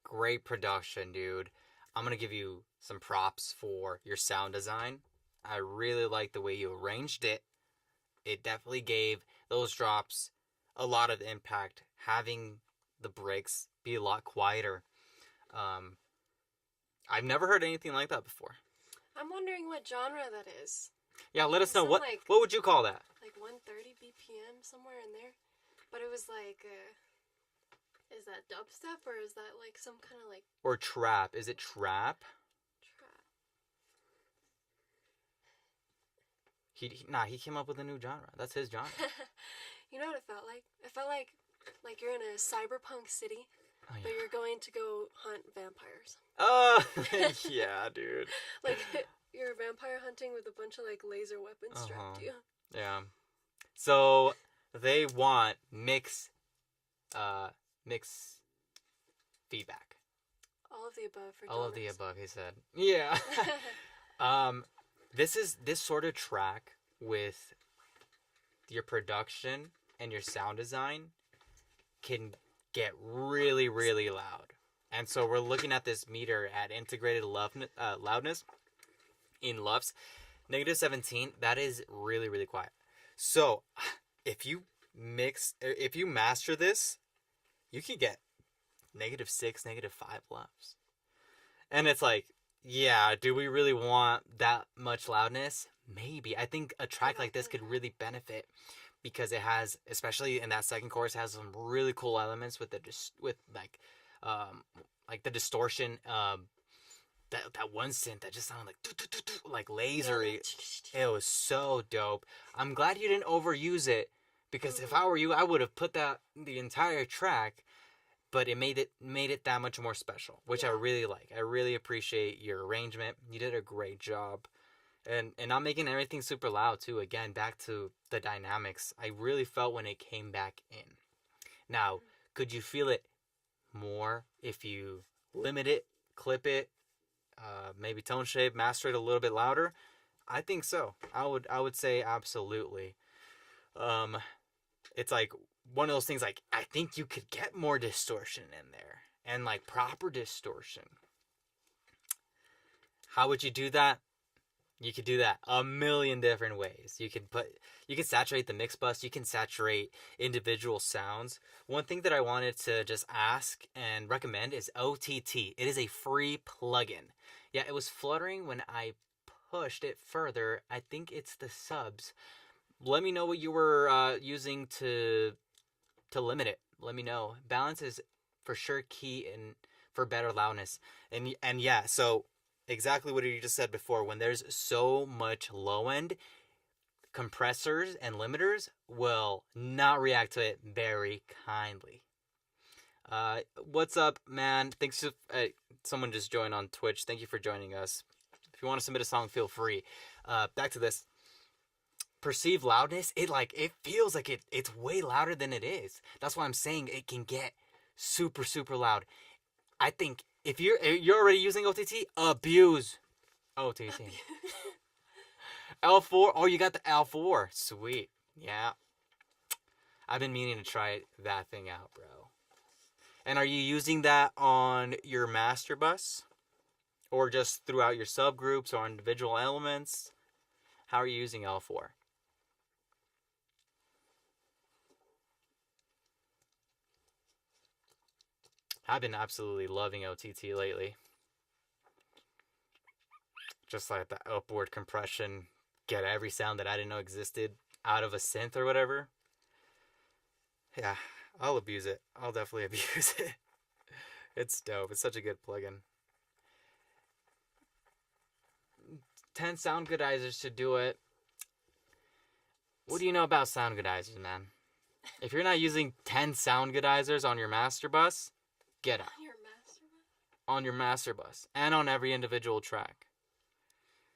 Speaker 1: Great production, dude. I'm gonna give you some props for your sound design. I really like the way you arranged it. It definitely gave those drops a lot of impact, having the breaks be a lot quieter. I've never heard anything like that before.
Speaker 2: I'm wondering what genre that is.
Speaker 1: Yeah, let us know.
Speaker 2: Some,
Speaker 1: What
Speaker 2: like-
Speaker 1: what would you call that?
Speaker 2: Like 130 BPM, somewhere in there. But it was like, is that dubstep or is that like some kind of like
Speaker 1: Or trap? Is it trap?
Speaker 2: trap?
Speaker 1: He came up with a new genre. That's his genre.
Speaker 2: You know what it felt like? It felt like you're in a cyberpunk city,
Speaker 1: Oh,
Speaker 2: but you're going to go hunt vampires.
Speaker 1: Oh, yeah, dude.
Speaker 2: Like you're vampire hunting with a bunch of like laser weapons strapped to you.
Speaker 1: Yeah. So they want mix feedback.
Speaker 2: All of the above for
Speaker 1: All of the
Speaker 2: genres.
Speaker 1: above, he said. Yeah. This sort of track with your production and your sound design can get really, really loud. And so we're looking at this meter at integrated loudness in LUFS. -17, that is really, really quiet. So if you master this, you can get -6, -5 LUFS. And it's like, yeah, do we really want that much loudness? Maybe. I think a track like this could really benefit because it has, especially in that second chorus, has some really cool elements with the the distortion. That one synth that just sounded like lasery. It was so dope. I'm glad you didn't overuse it because if I were you, I would have put that the entire track. But it made it that much more special, which I really like. I really appreciate your arrangement. You did a great job. And not making everything super loud too. Again, back to the dynamics. I really felt when it came back in. Now, could you feel it more if you limit it, clip it, maybe tone shape, master it a little bit louder? I think so. I would say absolutely. It's like one of those things, like, I think you could get more distortion in there and like proper distortion. How would you do that? You could do that a million different ways. You can saturate the mix bus. You can saturate individual sounds. One thing that I wanted to just ask and recommend is OTT. It is a free plugin. Yeah, it was fluttering when I pushed it further. I think it's the subs. Let me know what you were using to limit it. Let me know. Balance is for sure key for better loudness. And yeah, so exactly what you just said before. When there's so much low end, compressors and limiters will not react to it very kindly. What's up, man? Thanks. Someone just joined on Twitch. Thank you for joining us. If you want to submit a song, feel free. Back to this. Perceived loudness, it feels like it's way louder than it is. That's why I'm saying it can get super, super loud. I think if you're already using OTT, abuse OTT. L4, oh, you got the L4. Sweet. Yeah. I've been meaning to try that thing out, bro. And are you using that on your master bus? Or just throughout your subgroups or individual elements? How are you using L4? I've been absolutely loving OTT lately. Just like the upward compression, get every sound that I didn't know existed out of a synth or whatever. Yeah, I'll abuse it. I'll definitely abuse it. It's dope. It's such a good plugin. 10 soundgoodizers to do it. What do you know about soundgoodizers, man? If you're not using 10 soundgoodizers on your master bus, get out. On your master bus. And on every individual track.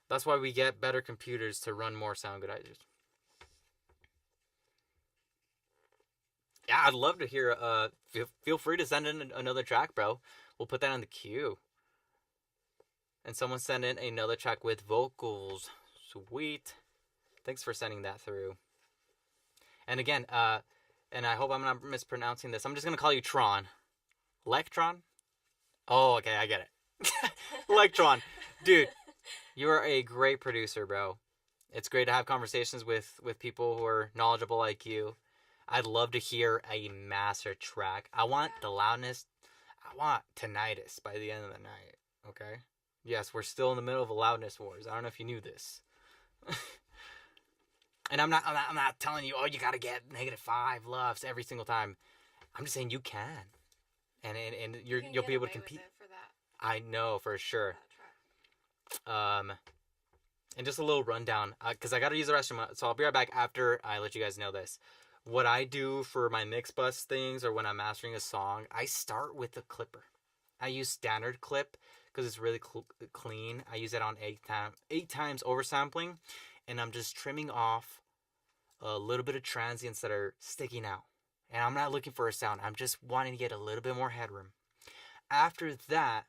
Speaker 1: That's why we get better computers to run more soundgoodizers. Yeah, I'd love to hear. Feel free to send in another track, bro. We'll put that on the queue. And someone sent in another track with vocals. Sweet. Thanks for sending that through. And again, and I hope I'm not mispronouncing this. I'm just going to call you Tron. Electron? Oh, okay, I get it. Electron. Dude, You are a great producer, bro. It's great to have conversations with people who are knowledgeable like you. I'd love to hear a master track. I want the loudness. I want tinnitus by the end of the night. Okay. Yes, we're still in the middle of a loudness wars. I don't know if you knew this. And I'm not telling you, oh, you gotta get -5 loves every single time. I'm just saying you can, and you'll be able to compete.
Speaker 2: For that.
Speaker 1: I know for sure. And just a little rundown, because I gotta use the restroom, so I'll be right back after I let you guys know this. What I do for my mix bus things, or when I'm mastering a song, I start with a clipper. I use standard clip because it's really clean. I use it on 8 times oversampling, and I'm just trimming off a little bit of transients that are sticking out. And I'm not looking for a sound. I'm just wanting to get a little bit more headroom. After that,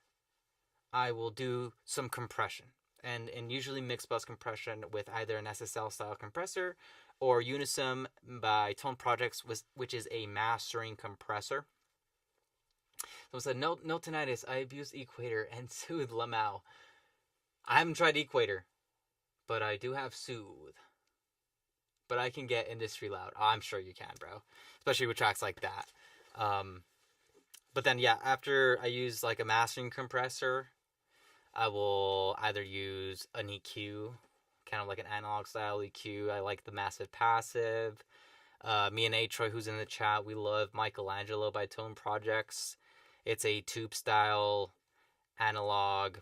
Speaker 1: I will do some compression. And usually mix bus compression with either an SSL style compressor or Unisom by Tone Projects, which is a mastering compressor. So it said, no tinnitus, I abuse Equator and Soothe Lamau. I haven't tried Equator, but I do have Soothe. But I can get industry loud. Oh, I'm sure you can, bro. Especially with tracks like that. But then, yeah, after I use like a mastering compressor, I will either use an EQ, kind of like an analog style EQ. I like the Massive Passive. Me and Troy, who's in the chat, we love Michelangelo by Tone Projects. It's a tube style analog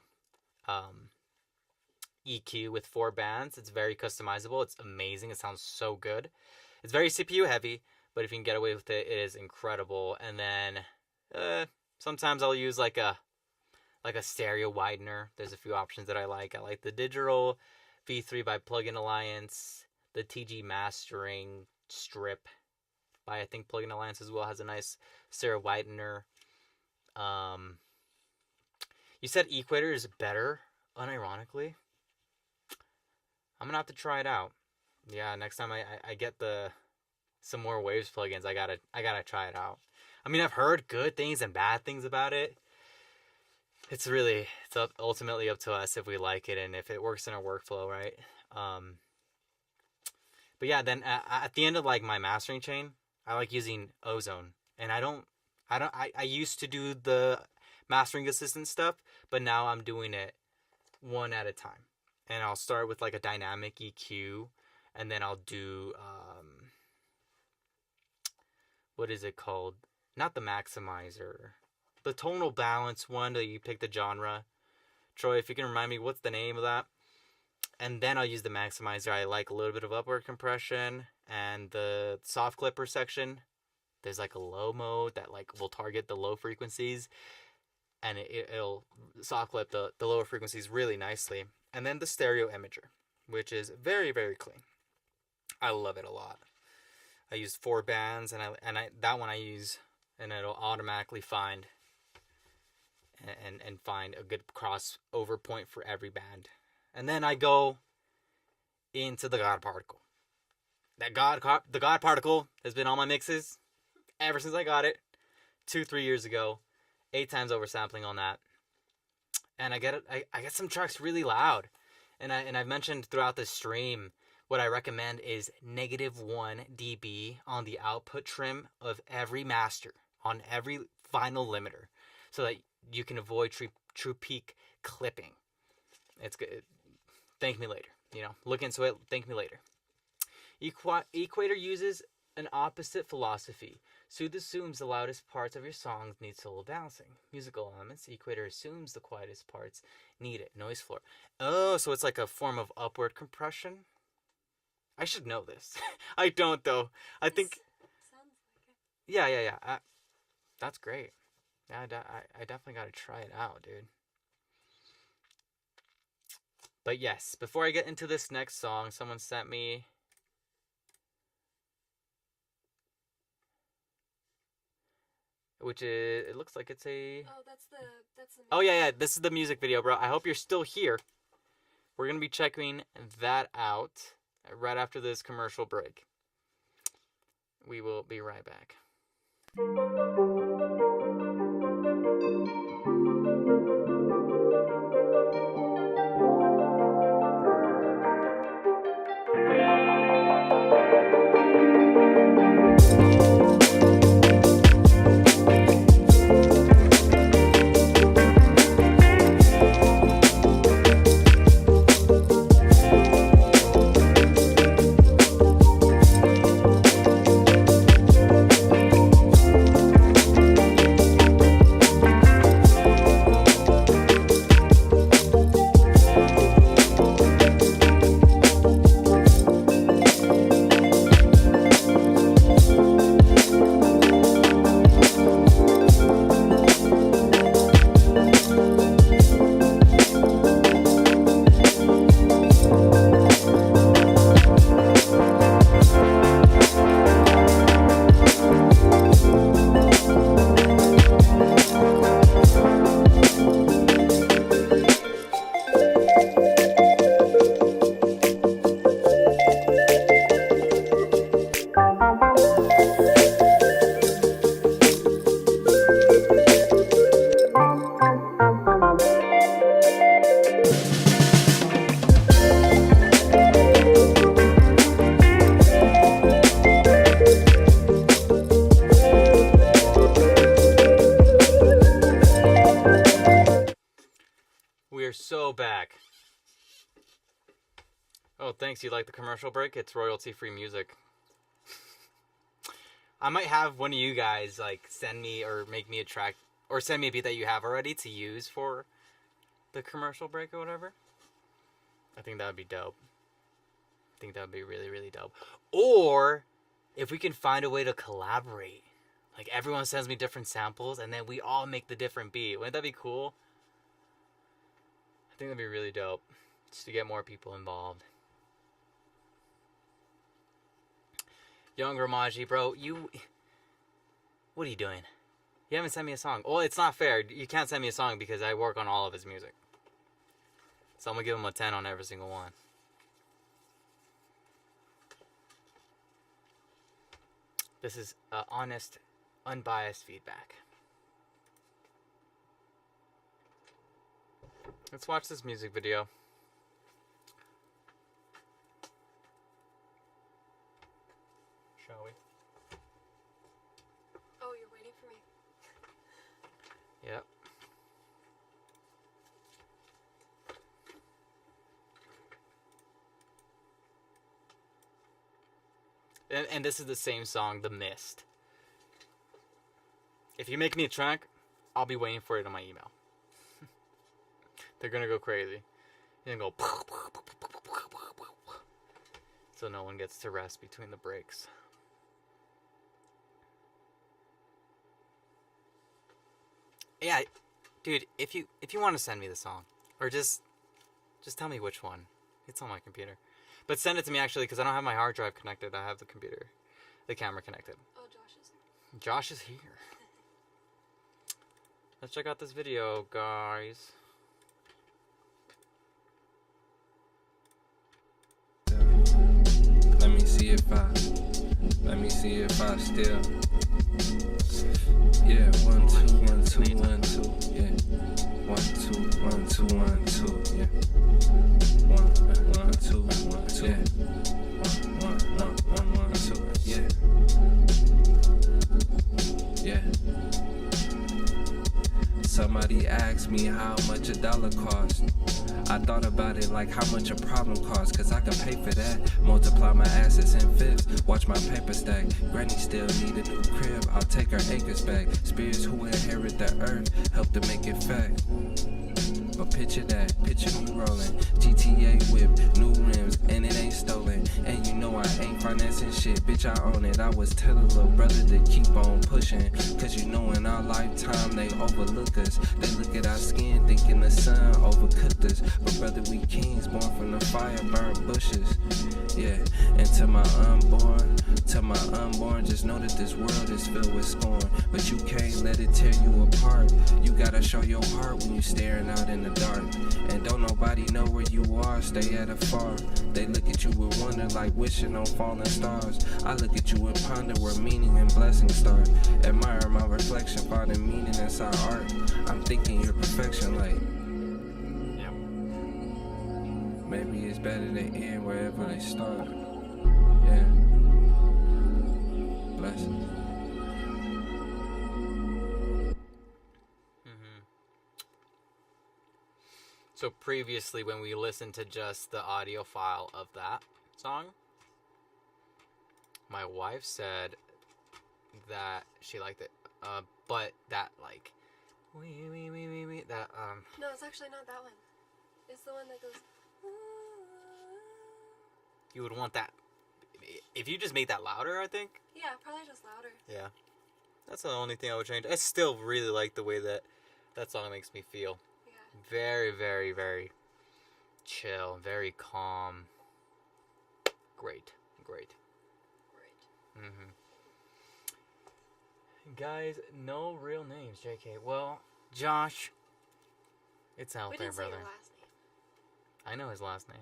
Speaker 1: EQ with 4 bands. It's very customizable. It's amazing. It sounds so good. It's very CPU heavy, but if you can get away with it, it is incredible. And then sometimes I'll use like a stereo widener. There's a few options that I like. I like the digital V3 by Plugin Alliance, the TG Mastering Strip by, I think, Plugin Alliance as well has a nice stereo widener. You said Equator is better, unironically. I'm gonna have to try it out. Yeah, next time I get some more Waves plugins, I gotta try it out. I mean, I've heard good things and bad things about it. It's ultimately up to us if we like it and if it works in our workflow, right? But yeah, then at the end of like my mastering chain, I like using Ozone, and I used to do the mastering assistant stuff, but now I'm doing it one at a time. And I'll start with like a dynamic EQ, and then I'll do what is it called? Not the maximizer, the tonal balance one that you pick the genre. Troy, if you can remind me, what's the name of that? And then I'll use the maximizer. I like a little bit of upward compression, and the soft clipper section, there's like a low mode that like will target the low frequencies, and it'll soft clip the lower frequencies really nicely. And then the stereo imager, which is very, very clean. I love it a lot. I use 4 bands, and I that one I use, and it'll automatically find and find a good crossover point for every band. And then I go into the God Particle. The God Particle has been on my mixes ever since I got it 2-3 years ago. 8 times oversampling on that. And I get some tracks really loud. And I've mentioned throughout the stream, what I recommend is -1 dB on the output trim of every master, on every final limiter, so that you can avoid true peak clipping. It's good. Thank me later. Look into it. Thank me later. Equator uses an opposite philosophy. Soothe assumes the loudest parts of your songs need solo balancing. Musical elements, Equator assumes the quietest parts need it. Noise floor. Oh, so it's like a form of upward compression? I should know this. I don't, though. I think...
Speaker 2: Sounds like it.
Speaker 1: Yeah. That's great. Yeah, I definitely got to try it out, dude. But yes, before I get into this next song, someone sent me... which is, it looks like it's a...
Speaker 2: Oh, that's the
Speaker 1: Oh, yeah, this is the music video, bro. I hope you're still here. We're going to be checking that out right after this commercial break. We will be right back. We're so back. Oh, thanks. You like the commercial break? It's royalty-free music. I might have one of you guys like send me or make me a track or send me a beat that you have already to use for the commercial break or whatever. I think that would be dope. I think that would be really, really dope. Or if we can find a way to collaborate. Like everyone sends me different samples and then we all make the different beat. Wouldn't that be cool? I think that'd be really dope. Just to get more people involved. Young Ramaji, bro, what are you doing? You haven't sent me a song. Well, it's not fair. You can't send me a song because I work on all of his music. So I'm going to give him a 10 on every single one. This is honest, unbiased feedback. Let's watch this music video. Shall we?
Speaker 2: Oh, you're waiting for me.
Speaker 1: Yep. And this is the same song, The Mist. If you make me a track, I'll be waiting for it on my email. They're gonna go crazy. They're gonna go so no one gets to rest between the breaks. Yeah, dude, if you want to send me the song, or just tell me which one. It's on my computer. But send it to me actually, because I don't have my hard drive connected. I have the camera connected.
Speaker 2: Oh, Josh is here.
Speaker 1: Josh is here. Let's check out this video, guys.
Speaker 8: Let me see if I still. Yeah, 1 2 1 2 1 2. Yeah, 1 2 1 2 1 2. Yeah, 1 2 1 2. Yeah, 1 1 1 2. Yeah, yeah. Somebody asked me how much a dollar cost. I thought about it like how much a problem costs, cause I can pay for that. Multiply my assets in fifths, watch my paper stack. Granny still need a new crib, I'll take her acres back. Spirits who inherit the earth, help to make it fact. But picture that, picture me rolling. GTA whip, new rims, and it ain't stolen. And you know I ain't financing shit, bitch I own it. I was telling little brother to keep on pushing, cause you know in our lifetime they overlook us. They look at our skin thinking the sun overcooked us. But brother, we kings born from the fire, burnt bushes. Yeah, and to my unborn, just know that this world is filled with scorn. But you can't let it tear you apart. You gotta show your heart when you staring out in the dark. And don't nobody know where you are, stay at afar. They look at you with wonder like wishing on falling stars. I look at you and ponder where meaning and blessings start. Admire my reflection, finding meaning inside art. I'm thinking your perfection like Maybe it's better to end wherever they started. Yeah. Blessings.
Speaker 1: So previously, when we listened to just the audio file of that song, my wife said that she liked it, but that like, that
Speaker 2: No, it's actually not that one. It's the one that goes.
Speaker 1: you would want that if you just made that louder. I think.
Speaker 2: Yeah, probably just louder.
Speaker 1: Yeah, that's the only thing I would change. I still really like the way that song makes me feel.
Speaker 2: Yeah.
Speaker 1: Very, very, very chill, very calm. Great.
Speaker 2: Great.
Speaker 1: Guys, no real names, JK. Well, Josh, it's out
Speaker 2: We
Speaker 1: there,
Speaker 2: didn't say
Speaker 1: brother.
Speaker 2: your last name.
Speaker 1: I know his last name.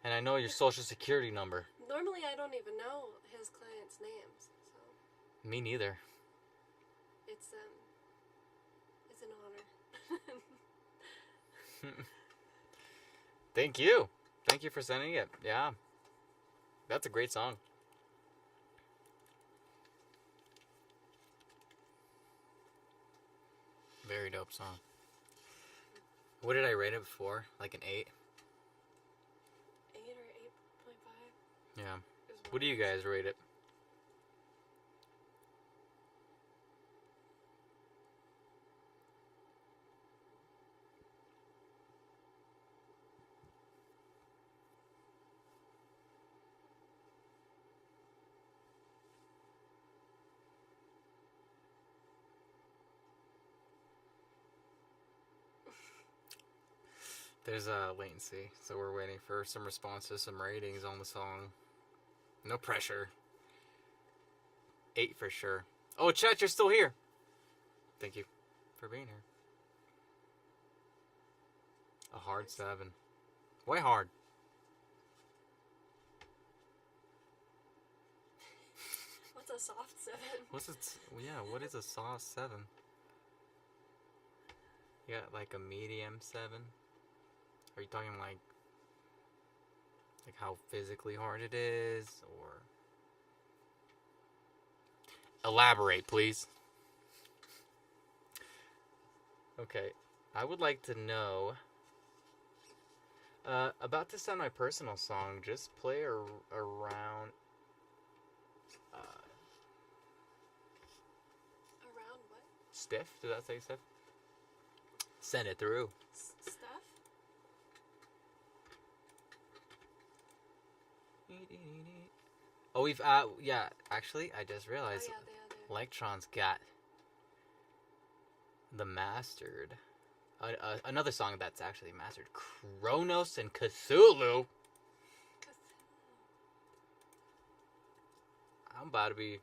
Speaker 1: And I know your social security number.
Speaker 2: Normally, I don't even know his clients' names, so
Speaker 1: Me neither.
Speaker 2: it's an honor.
Speaker 1: Thank you. Thank you for sending it. Yeah. That's a great song. Very dope song. What did I rate it for? Like an 8?
Speaker 2: 8 or 8.5.
Speaker 1: Yeah. What do you guys rate it? There's a latency, so we're waiting for some responses, some ratings on the song. No pressure. 8 for sure. Oh, chat, you're still here. Thank you for being here. A hard 7. Why hard?
Speaker 2: What's a soft 7?
Speaker 1: What's it? Yeah, what is a soft 7? You got like a medium 7? Are you talking like how physically hard it is, or elaborate, please? Okay, I would like to know about to send my personal song. Just play around.
Speaker 2: Around what?
Speaker 1: Stiff? Did that say stiff? Send it through.
Speaker 2: Stuff?
Speaker 1: Oh, we've yeah. Actually, I just realized
Speaker 2: Oh, yeah, the other.
Speaker 1: Electron's got the mastered. Another song that's actually mastered. Kronos and Cthulhu. I'm about to be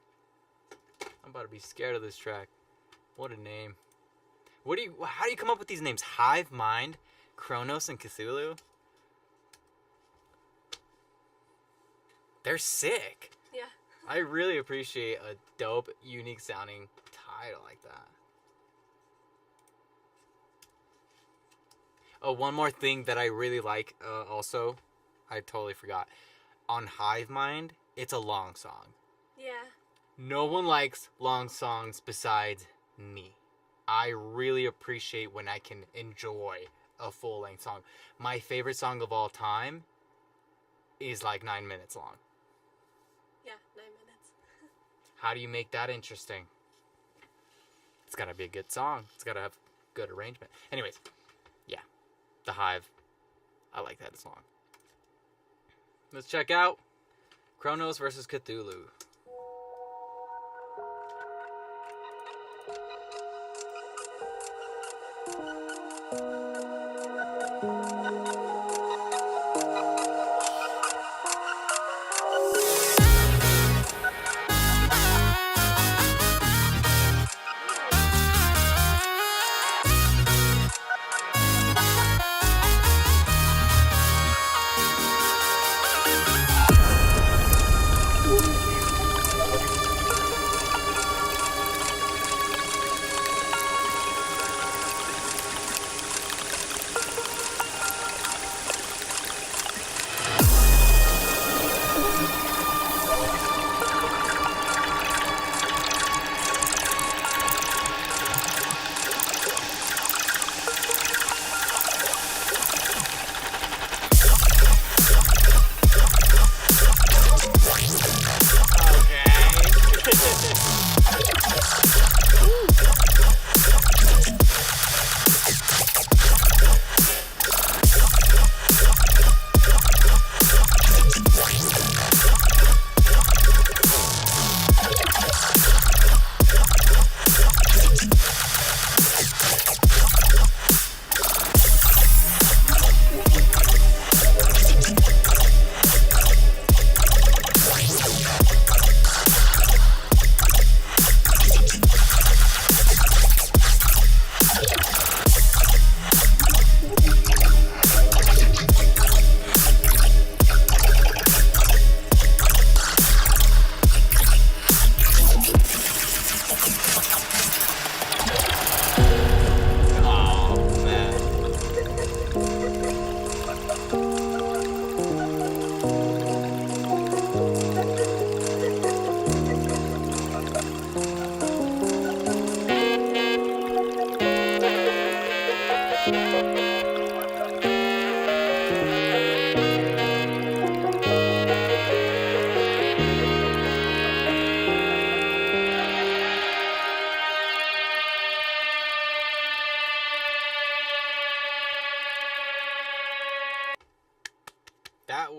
Speaker 1: scared of this track. What a name. How do you come up with these names? Hive Mind, Kronos, and Cthulhu? They're sick.
Speaker 2: Yeah.
Speaker 1: I really appreciate a dope, unique sounding title like that. Oh, one more thing that I really like also, I totally forgot. On Hive Mind, it's a long song.
Speaker 2: Yeah.
Speaker 1: No one likes long songs besides me. I really appreciate when I can enjoy a full-length song. My favorite song of all time is like 9 minutes long.
Speaker 2: Yeah, 9 minutes.
Speaker 1: How do you make that interesting? It's gotta be a good song. It's gotta have good arrangement. Anyways, yeah. The Hive. I like that song. Let's check out Kronos versus Cthulhu.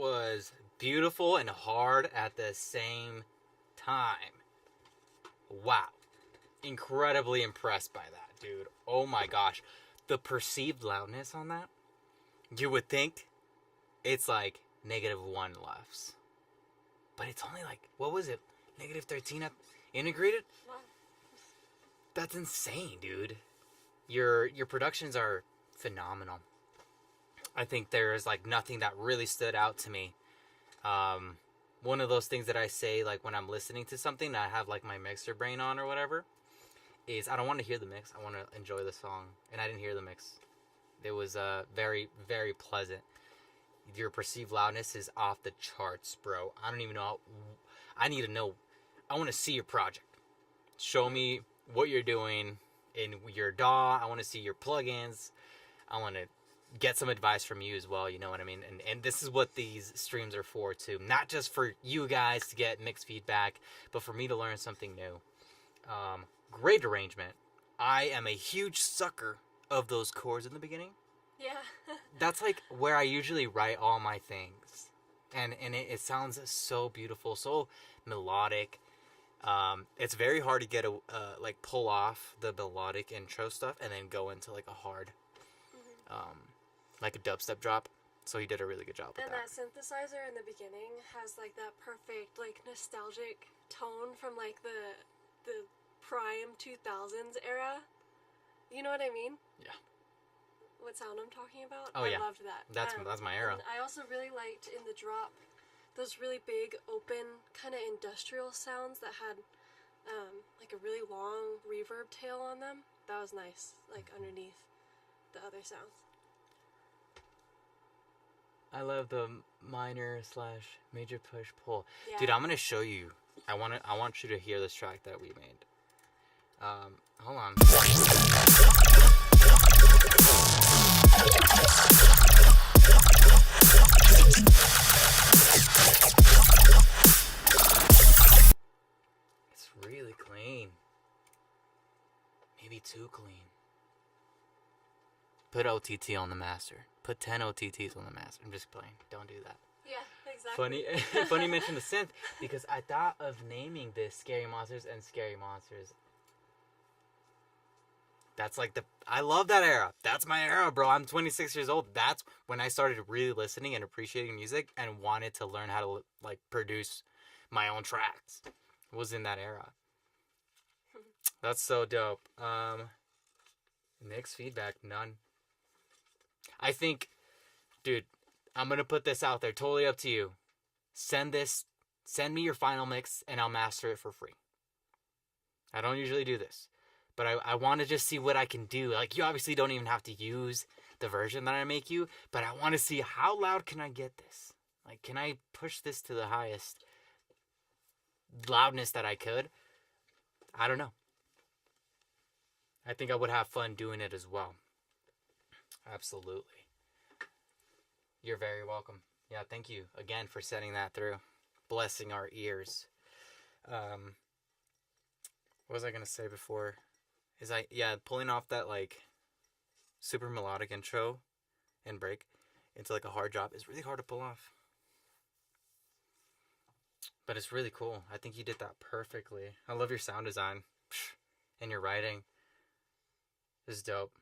Speaker 1: was beautiful and hard at the same time. Wow. Incredibly impressed by that, dude. Oh my gosh. The perceived loudness on that, you would think it's like -1 LUFS. But it's only like, what was it? -13 integrated?
Speaker 2: Wow.
Speaker 1: That's insane, dude. Your productions are phenomenal. I think there's like nothing that really stood out to me. One of those things that I say, like when I'm listening to something and I have like my mixer brain on or whatever, is I don't want to hear the mix. I want to enjoy the song. And I didn't hear the mix. It was very, very pleasant. Your perceived loudness is off the charts, bro. I don't even know how, I need to know. I want to see your project. Show me what you're doing in your DAW. I want to see your plugins. I want to get some advice from you as well, you know what I mean? And this is what these streams are for too. Not just for you guys to get mixed feedback, but for me to learn something new. Great arrangement. I am a huge sucker of those chords in the beginning.
Speaker 2: Yeah.
Speaker 1: That's like where I usually write all my things. And it sounds so beautiful, so melodic. It's very hard to get like pull off the melodic intro stuff and then go into like a hard, like a dubstep drop. So he did a really good job with
Speaker 2: And
Speaker 1: that.
Speaker 2: that synthesizer in the beginning has like that perfect like nostalgic tone from like the prime 2000s era. You know what I mean?
Speaker 1: Yeah.
Speaker 2: What sound I'm talking about?
Speaker 1: Oh, yeah.
Speaker 2: I loved that.
Speaker 1: That's my era.
Speaker 2: And I also really liked in the drop those really big open kind of industrial sounds that had like a really long reverb tail on them. That was nice, like underneath the other sounds.
Speaker 1: I love the minor/major push pull.
Speaker 2: Yeah.
Speaker 1: Dude, I'm gonna show you. I want you to hear this track that we made. Hold on. It's really clean. Maybe too clean. Put OTT on the master. Put 10 OTTs on the master. I'm just playing. Don't do that.
Speaker 2: Yeah, exactly.
Speaker 1: Funny you mention the synth, because I thought of naming this Scary Monsters and Scary Monsters. That's like I love that era. That's my era, bro. I'm 26 years old. That's when I started really listening and appreciating music and wanted to learn how to like produce my own tracks. Was in that era. That's so dope. Mixed feedback, none. I think, dude, I'm gonna put this out there. Totally up to you. Send me your final mix and I'll master it for free. I don't usually do this, but I want to just see what I can do. Like, you obviously don't even have to use the version that I make you, but I want to see how loud can I get this? Like, can I push this to the highest loudness that I could? I don't know. I think I would have fun doing it as well. Absolutely. You're very welcome. Yeah, thank you again for sending that through. Blessing our ears. What was I going to say before? Pulling off that like super melodic intro and break into like a hard drop is really hard to pull off. But it's really cool. I think you did that perfectly. I love your sound design and your writing. Is dope.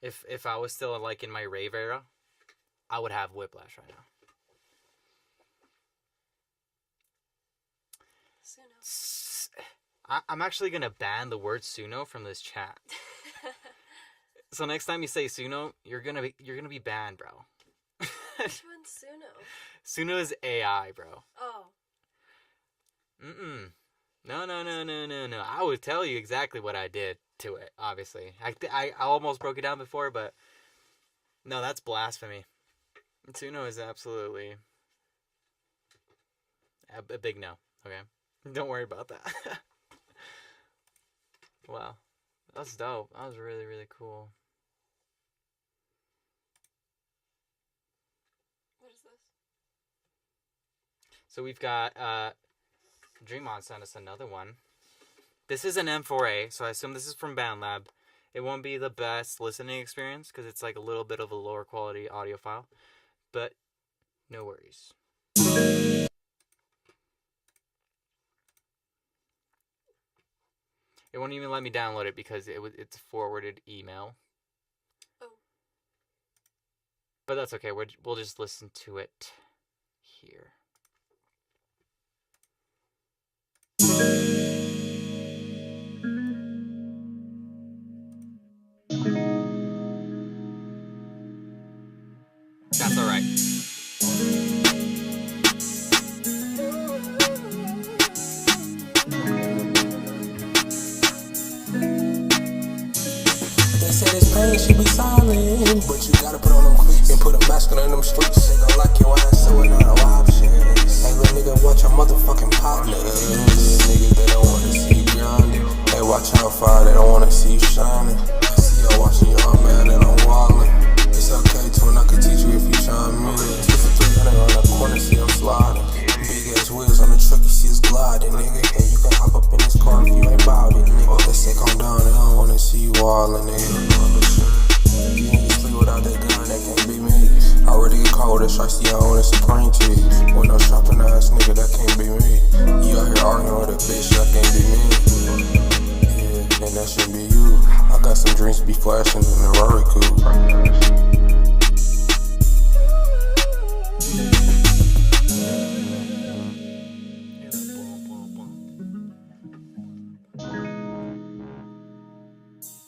Speaker 1: If I was still like in my rave era, I would have whiplash right now.
Speaker 2: Suno.
Speaker 1: I'm actually gonna ban the word Suno from this chat. So next time you say Suno, you're gonna be banned, bro.
Speaker 2: Which one's Suno?
Speaker 1: Suno is AI, bro.
Speaker 2: Oh.
Speaker 1: No. I would tell you exactly what I did to it, obviously. I almost broke it down before, but no, that's blasphemy. Suno is absolutely a big no, okay? Don't worry about that. Wow. That's dope. That was really, really cool.
Speaker 2: What is this?
Speaker 1: So we've got Dreamon sent us another one. This is an M4A, so I assume this is from BandLab. It won't be the best listening experience because it's like a little bit of a lower quality audio file, but no worries. It won't even let me download it because it's forwarded email.
Speaker 2: Oh.
Speaker 1: But that's okay. We'll just listen to it here. That's all right.
Speaker 9: They say this pain should be silent, but you gotta put on them cleats and put a mask on in them streets. They gon' lock your ass, so we're not no options. Hey, little nigga, watch your motherfucking partners. Little niggas, they don't wanna see you grinding. Hey, watch out fire, they don't wanna see you shining. I see y'all watching y'all, man, and I'm wildin'. It's okay, twin, I could teach you if you chime in. 2 for 300 on the corner, see I'm sliding. Big ass wheels on the truck, you see us gliding, nigga. And you can hop up in this car if you ain't bout it, nigga. They say calm down, they don't wanna see you wildin', nigga. You niggas sleep without that gun, that can't be me. I already get cold, that's shiesty, I own a Supreme tee. With no shopping ass nigga, that can't be me. You out here arguing with a bitch, that can't be me. Yeah, and that should be you. I got some drinks be flashing in the Rari coupe.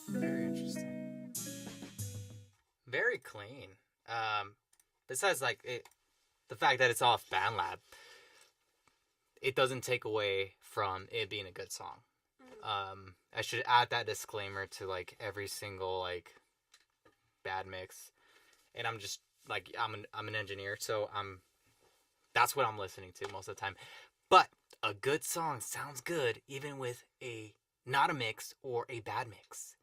Speaker 1: Very interesting. Very clean. Besides, like, the fact that it's off BandLab, it doesn't take away from it being a good song. I should add that disclaimer to, like, every single, like, bad mix. And I'm just, like, I'm an engineer, so that's what I'm listening to most of the time. But a good song sounds good even with not a mix or a bad mix.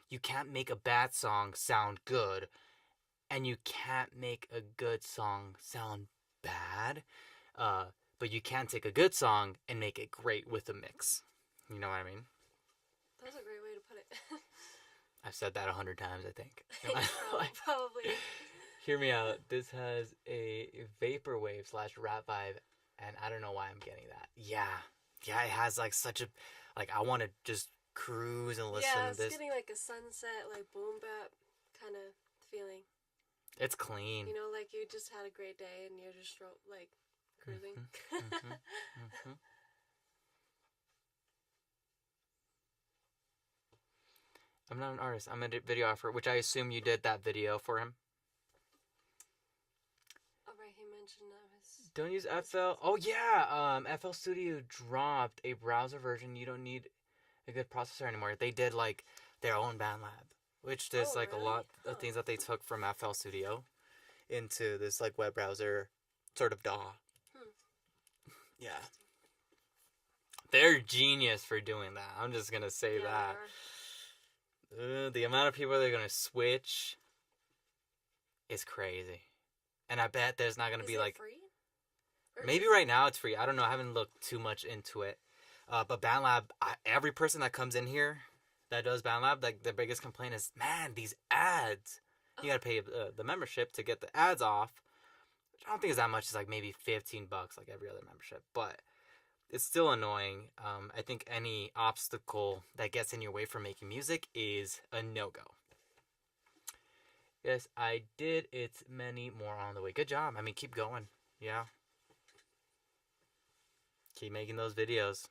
Speaker 1: You can't make a bad song sound good, and you can't make a good song sound bad. But you can take a good song and make it great with a mix. You know what I mean?
Speaker 2: That's a great way to put it.
Speaker 1: I've said that 100 times, I think.
Speaker 2: Probably.
Speaker 1: Hear me out. This has a vaporwave / rap vibe, and I don't know why I'm getting that. Yeah, it has like such a, like, I want to just cruise and listen to this.
Speaker 2: Yeah, it's getting like a sunset, like boom bap kind of feeling.
Speaker 1: It's clean.
Speaker 2: You know, like you just had a great day and you're just like cruising.
Speaker 1: I'm not an artist. I'm a videographer, which I assume you did that video for him.
Speaker 2: Oh, right, he mentioned that.
Speaker 1: Don't use FL. Oh, yeah. FL Studio dropped a browser version. You don't need a good processor anymore. They did, like, their own BandLab, which there's, like,
Speaker 2: really?
Speaker 1: a lot of things that they took from FL Studio into this, like, web browser sort of DAW. Yeah. They're genius for doing that. I'm just going to say that. The amount of people that are going to switch is crazy. And I bet there's not going to be, like...
Speaker 2: free?
Speaker 1: Maybe right now it's free. I don't know. I haven't looked too much into it. But BandLab, every person that comes in here that does BandLab, like, the biggest complaint is, man, these ads. You got to pay the membership to get the ads off. Which I don't think is that much. It's like maybe $15, like every other membership. But it's still annoying. I think any obstacle that gets in your way from making music is a no-go. Yes, I did. It's many more on the way. Good job. I mean, keep going. Yeah. Keep making those videos.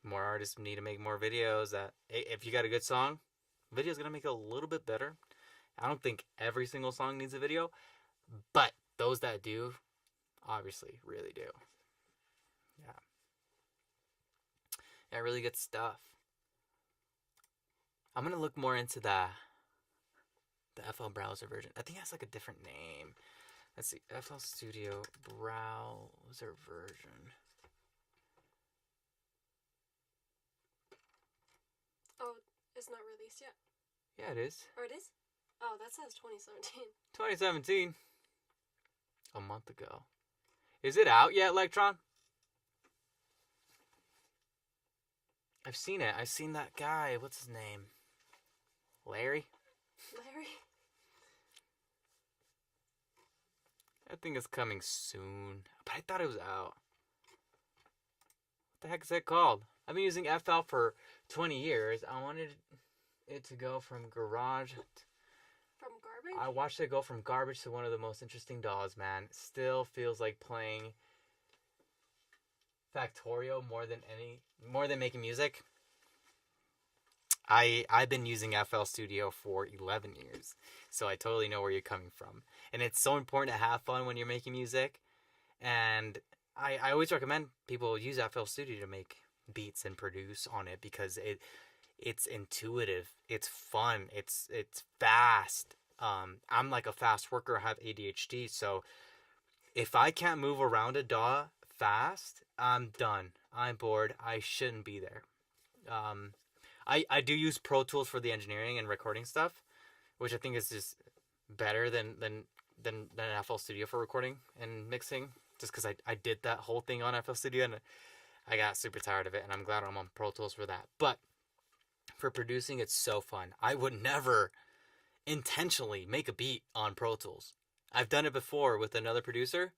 Speaker 1: More artists need to make more videos. That if you got a good song, video's going to make it a little bit better. I don't think every single song needs a video, but those that do, obviously, really do. Yeah, really good stuff. I'm going to look more into the FL browser version. I think it has like a different name. Let's see. FL Studio browser version.
Speaker 2: Oh, it's not released yet?
Speaker 1: Yeah, it is.
Speaker 2: Or it is? Oh, that says 2017.
Speaker 1: 2017. A month ago. Is it out yet, Electron? I've seen it. I've seen that guy. What's his name? Larry? I think it's coming soon. But I thought it was out. what the heck is that called? I've been using FL for 20 years. I wanted it to go from garage.
Speaker 2: From garbage?
Speaker 1: I watched it go from garbage to one of the most interesting DAWs, man. Still feels like playing Factorio more than making music. I've been using FL Studio for 11 years, so I totally know where you're coming from. And it's so important to have fun when you're making music. And I always recommend people use FL Studio to make beats and produce on it because it's intuitive, it's fun, it's fast. I'm like a fast worker. I have ADHD, so if I can't move around a DAW fast, I'm done. I'm bored. I shouldn't be there. I do use Pro Tools for the engineering and recording stuff, which I think is just better than FL Studio for recording and mixing. Just because I did that whole thing on FL Studio and I got super tired of it, and I'm glad I'm on Pro Tools for that. But for producing, it's so fun. I would never intentionally make a beat on Pro Tools. I've done it before with another producer.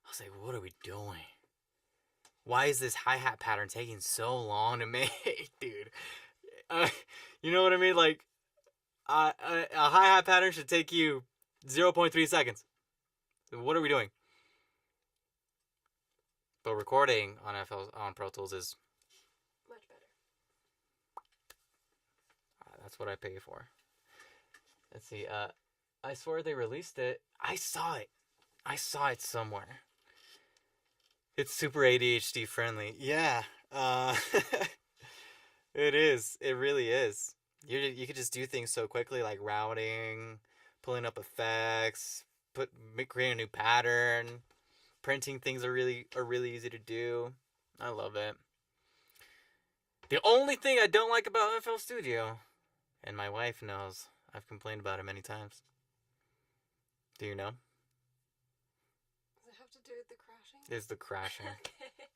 Speaker 1: I was like, what are we doing? Why is this hi-hat pattern taking so long to make, dude? You know what I mean? Like, a hi-hat pattern should take you 0.3 seconds. What are we doing? But recording on Pro Tools is
Speaker 2: much better.
Speaker 1: That's what I pay for. Let's see. I swear they released it. I saw it somewhere. It's super ADHD friendly. Yeah. It is. It really is. You could just do things so quickly, like routing, pulling up effects, creating a new pattern. Printing things are really easy to do. I love it. The only thing I don't like about FL Studio, and my wife knows, I've complained about it many times. Do you know?
Speaker 2: Does it have to do with the crashing?
Speaker 1: Is the crashing.
Speaker 2: Okay.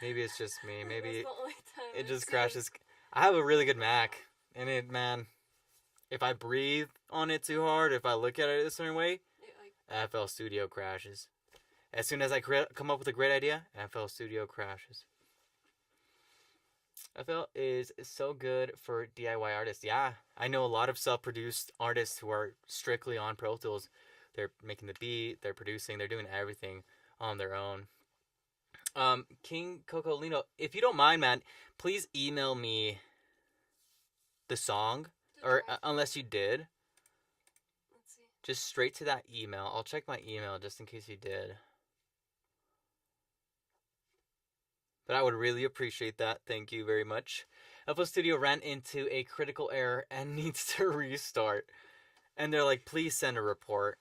Speaker 1: Maybe it's just me. Maybe
Speaker 2: That's the only time
Speaker 1: it
Speaker 2: I've
Speaker 1: just
Speaker 2: seen
Speaker 1: crashes. I have a really good Mac, and if I breathe on it too hard, if I look at it a certain way, FL Studio crashes. As soon as I come up with a great idea, FL Studio crashes. FL is so good for DIY artists. Yeah, I know a lot of self-produced artists who are strictly on Pro Tools. They're making the beat, they're producing, they're doing everything on their own. King Cocolino, if you don't mind, man, please email me the song, or unless you did.
Speaker 2: Let's see.
Speaker 1: Just straight to that email. I'll check my email just in case you did. But I would really appreciate that. Thank you very much. FL Studio ran into a critical error and needs to restart. And they're like, please send a report.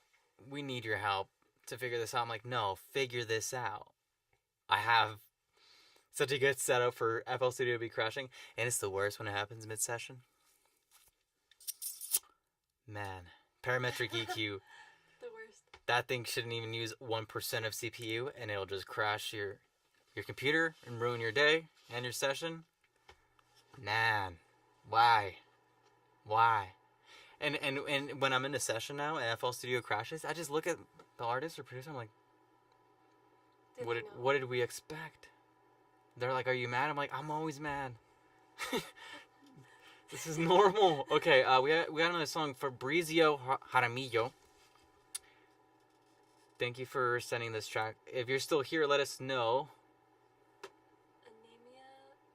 Speaker 1: We need your help to figure this out. I'm like, no, figure this out. I have such a good setup for FL Studio to be crashing. And it's the worst when it happens mid-session. Man, parametric EQ.
Speaker 2: The worst.
Speaker 1: That thing shouldn't even use 1% of CPU, and it'll just crash your computer and ruin your day and your session. Man, why? And when I'm in a session now and FL Studio crashes, I just look at the artist or producer. I'm like, what did we expect? They're like, are you mad? I'm like, I'm always mad. This is normal. Okay, we got another song, Fabrizio Jaramillo. Thank you for sending this track. If you're still here, let us know.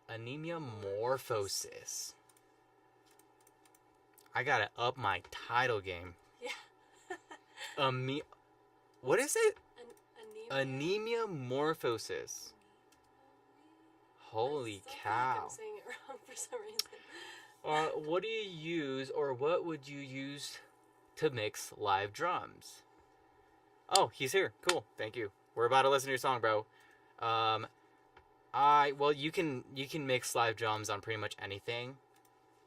Speaker 1: Anemia morphosis. I gotta up my title game.
Speaker 2: Yeah.
Speaker 1: What is it?
Speaker 2: Anemia
Speaker 1: morphosis. Holy cow.
Speaker 2: Like I'm saying it wrong for some reason.
Speaker 1: What do you use, or what would you use to mix live drums? Oh, he's here. Cool. Thank you. We're about to listen to your song, bro. Well, you can mix live drums on pretty much anything.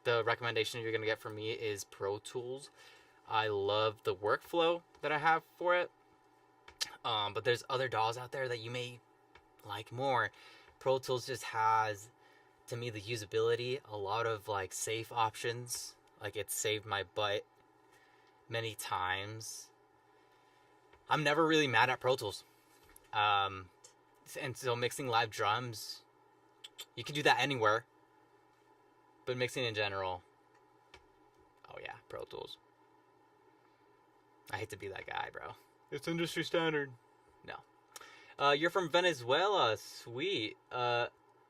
Speaker 1: The recommendation you're gonna get from me is Pro Tools. I love the workflow that I have for it. But there's other DAWs out there that you may like more. Pro Tools just has, to me, the usability, a lot of like safe options. Like, it saved my butt many times. I'm never really mad at Pro Tools. And so mixing live drums You can do that anywhere. But mixing in general, oh yeah, Pro Tools. I hate to be that guy, bro. It's industry standard. No. You're from Venezuela. Sweet.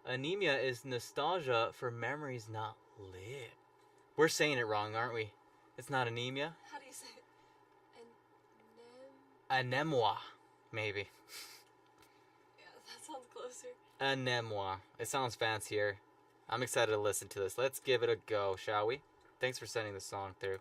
Speaker 1: Anemia is nostalgia for memories not lived. We're saying it wrong, aren't we? It's not anemia.
Speaker 2: How do you say it?
Speaker 1: Anemoi, maybe.
Speaker 2: Yeah, that sounds closer.
Speaker 1: Anemoi. It sounds fancier. I'm excited to listen to this. Let's give it a go, shall we? Thanks for sending the song through.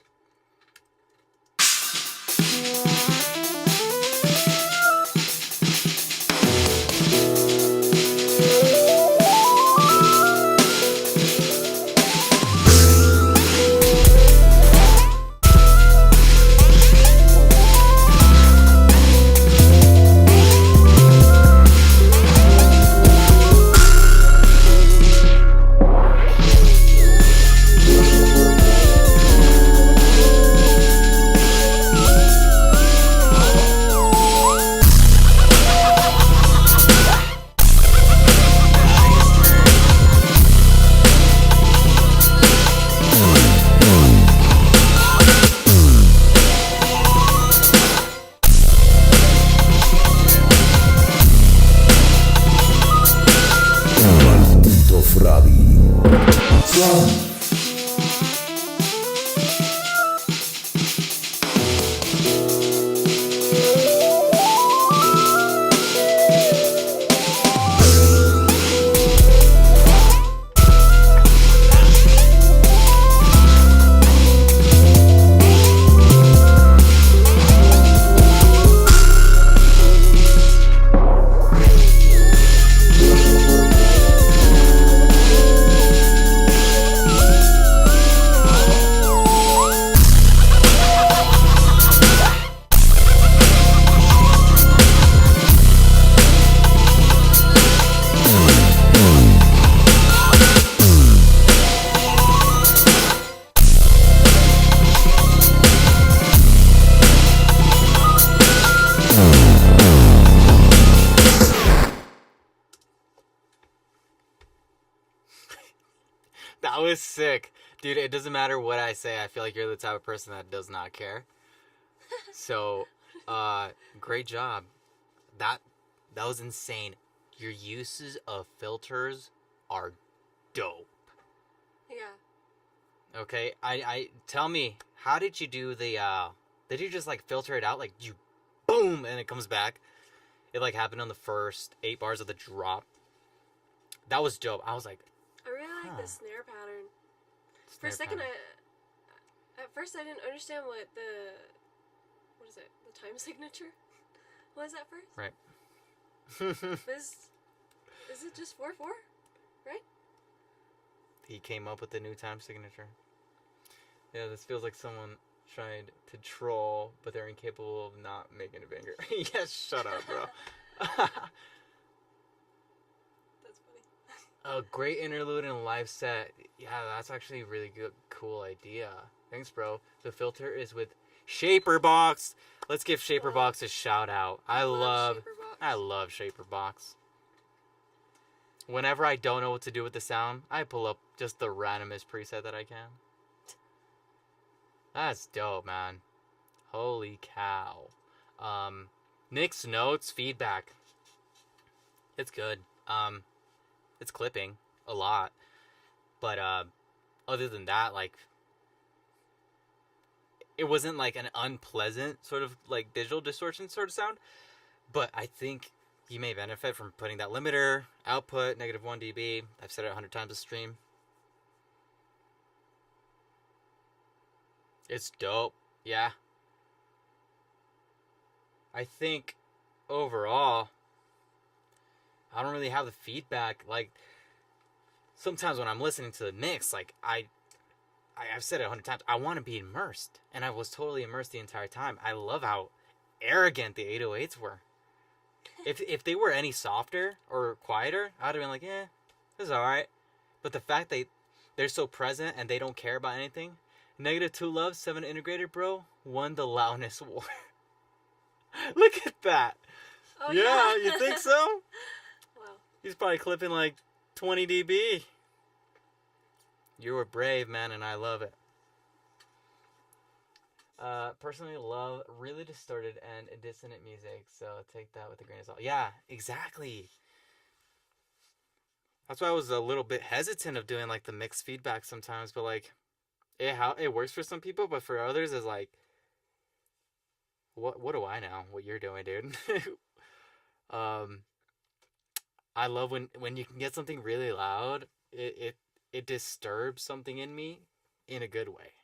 Speaker 1: That was sick. Dude, it doesn't matter what I say. I feel like you're the type of person that does not care. So, great job. That was insane. Your uses of filters are dope.
Speaker 2: Yeah.
Speaker 1: Okay, I tell me, how did you do the did you just like filter it out, like you boom and it comes back? It like happened on the first 8 bars of the drop. That was dope. I was like,
Speaker 2: I really like the snare pattern. For a second, at first I didn't understand what is it? The time signature was at first.
Speaker 1: Right.
Speaker 2: Is it just 4/4? Right?
Speaker 1: He came up with the new time signature. Yeah, this feels like someone tried to troll, but they're incapable of not making a banger. Yes, shut up, bro.
Speaker 2: That's funny.
Speaker 1: A great interlude and live set. Yeah, that's actually a really good, cool idea. Thanks, bro. The filter is with Shaperbox. Let's give Shaperbox a shout out. I love Shaperbox. Whenever I don't know what to do with the sound, I pull up just the randomest preset that I can. That's dope, man. Holy cow. Nick's notes, feedback. It's good. It's clipping a lot. But other than that, like, it wasn't like an unpleasant sort of like digital distortion sort of sound. But I think you may benefit from putting that limiter, output, -1 dB. I've said it 100 times a stream. It's dope. Yeah. I think overall, I don't really have the feedback. Like, sometimes when I'm listening to the mix, like, I've said it 100 times, I want to be immersed. And I was totally immersed the entire time. I love how arrogant the 808s were. If they were any softer or quieter, I'd have been like, eh, this is alright. But the fact they're so present and they don't care about anything. -2 Love, 7 integrated, bro, won the loudness war. Look at that.
Speaker 2: Oh,
Speaker 1: yeah, you think so?
Speaker 2: Wow.
Speaker 1: He's probably clipping like 20 dB. You were brave, man, and I love it. Personally love really distorted and dissonant music, so take that with a grain of salt. Yeah, exactly. That's why I was a little bit hesitant of doing like the mixed feedback sometimes, but like it works for some people, but for others is like, what do I know what you're doing, dude? I love when you can get something really loud. It disturbs something in me in a good way.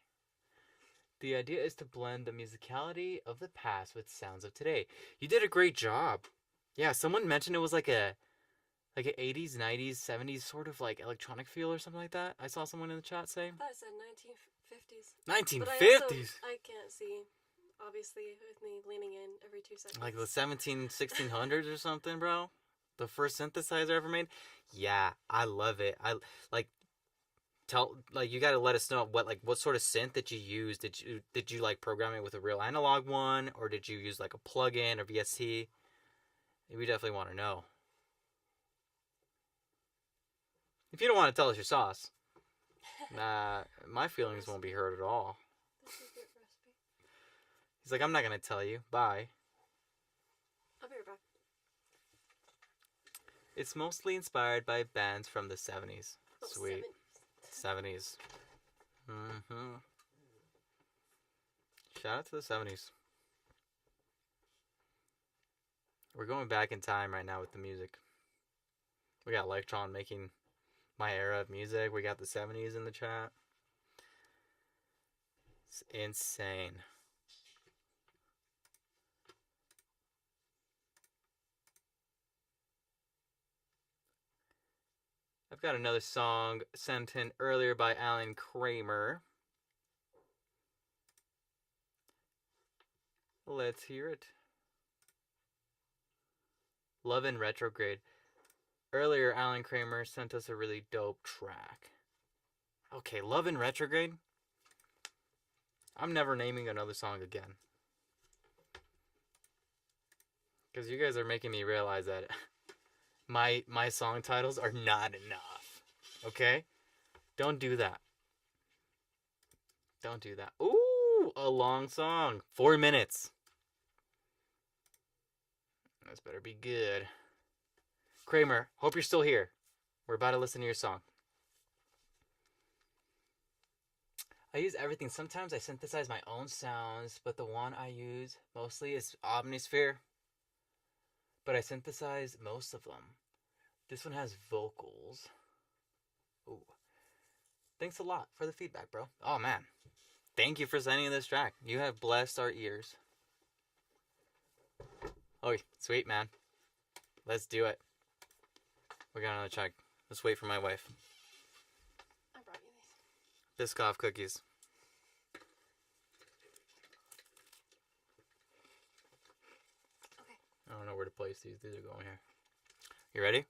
Speaker 1: The idea is to blend the musicality of the past with sounds of today. You did a great job. Yeah, someone mentioned it was like an 80s, 90s, 70s sort of like electronic feel or something like that. I saw someone in the chat say.
Speaker 2: I thought it said 1950s.
Speaker 1: 1950s?
Speaker 2: But I can't see, obviously, with me leaning in every 2 seconds.
Speaker 1: Like the 1600s or something, bro? The first synthesizer ever made? Yeah, I love it. I like you got to let us know what sort of synth that you use. Did you like program it with a real analog one, or did you use like a plug-in or VST? We definitely want to know. If you don't want to tell us your sauce, my feelings won't be hurt at all.
Speaker 2: The secret recipe.
Speaker 1: He's like, I'm not gonna tell you. Bye.
Speaker 2: I'll be right back.
Speaker 1: It's mostly inspired by bands from the 70s.
Speaker 2: Oh,
Speaker 1: Sweet. 70s. Mm-hmm. Shout out to the 70s. We're going back in time right now with the music. We got Electron making my era of music. We got the 70s in the chat. It's insane. I've got another song sent in earlier by Alan Kramer. Let's hear it. Love in Retrograde. Earlier, Alan Kramer sent us a really dope track. Okay, Love in Retrograde. I'm never naming another song again. Because you guys are making me realize that my song titles are not enough. Okay? Don't do that. Don't do that. Ooh, a long song. 4 minutes. This better be good. Kramer, hope you're still here. We're about to listen to your song. I use everything. Sometimes I synthesize my own sounds, but the one I use mostly is Omnisphere. But I synthesize most of them. This one has vocals. Ooh. Thanks a lot for the feedback, bro. Oh, man. Thank you for sending this track. You have blessed our ears. Oh, sweet, man. Let's do it. We got another track. Let's wait for my wife.
Speaker 2: I brought you these.
Speaker 1: Biscoff cookies.
Speaker 2: Okay.
Speaker 1: I don't know where to place these. These are going here. You ready?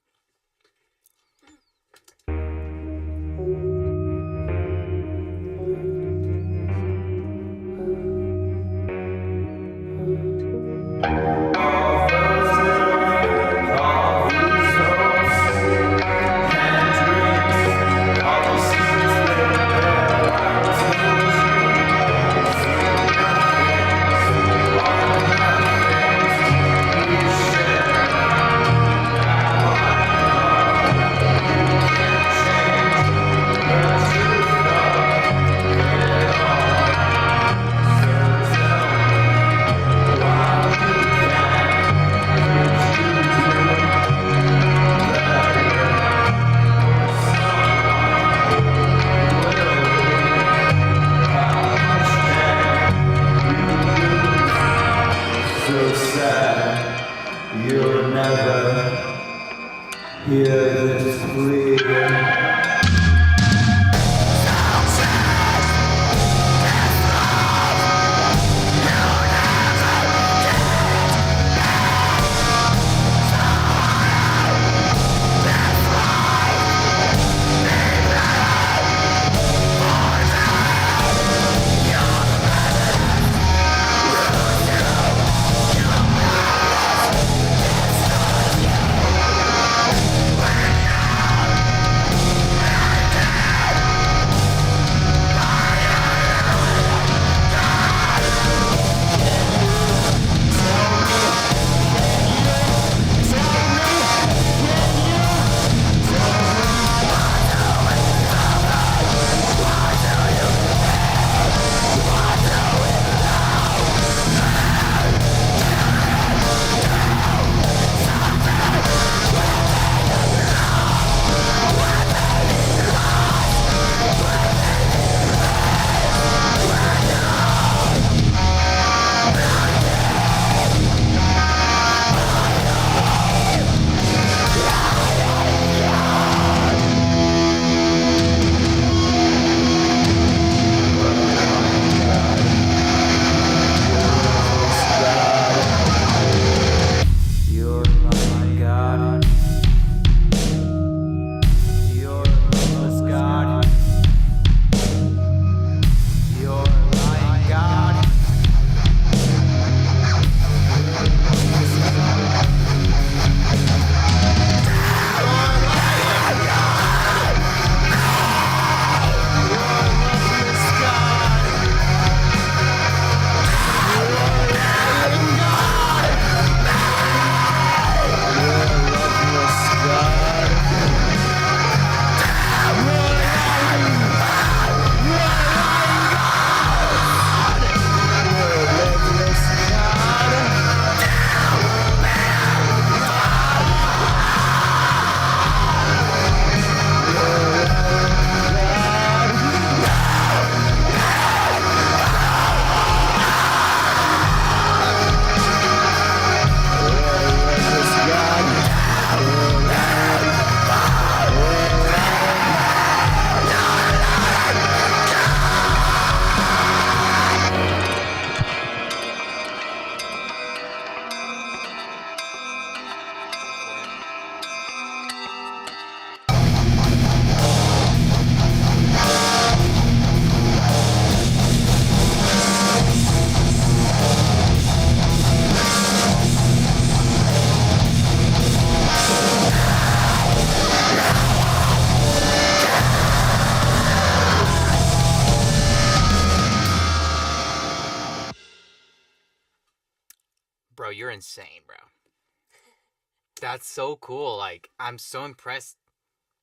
Speaker 1: That's so cool. Like, I'm so impressed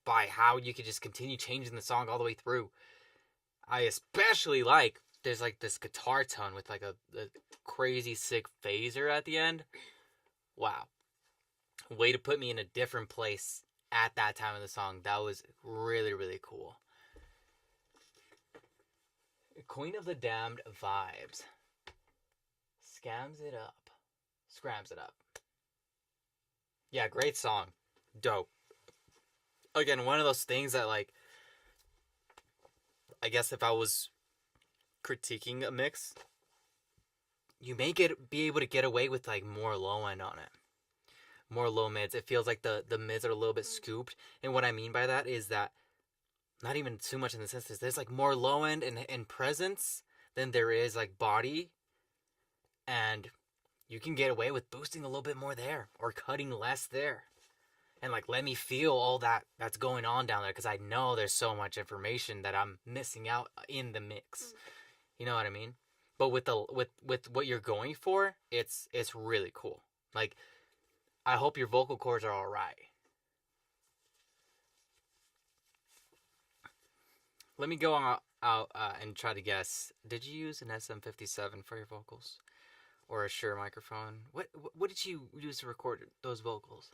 Speaker 1: by how you could just continue changing the song all the way through. I especially like there's like this guitar tone with like a crazy sick phaser at the end. Wow. Way to put me in a different place at that time of the song. That was really, really cool. Queen of the Damned vibes. Scams it up. Scrams it up. Yeah, great song. Dope. Again, one of those things that, like, I guess if I was critiquing a mix, you may be able to get away with, like, more low end on it. More low mids. It feels like the mids are a little bit scooped. And what I mean by that is that, not even too much in the sense that there's, like, more low end and presence than there is, like, body. And you can get away with boosting a little bit more there or cutting less there. And, like, let me feel all that's going on down there, because I know there's so much information that I'm missing out in the mix. You know what I mean? But with what you're going for, it's really cool. Like, I hope your vocal cords are all right. Let me go out and try to guess. Did you use an SM57 for your vocals, or a Shure microphone? What did you use to record those vocals?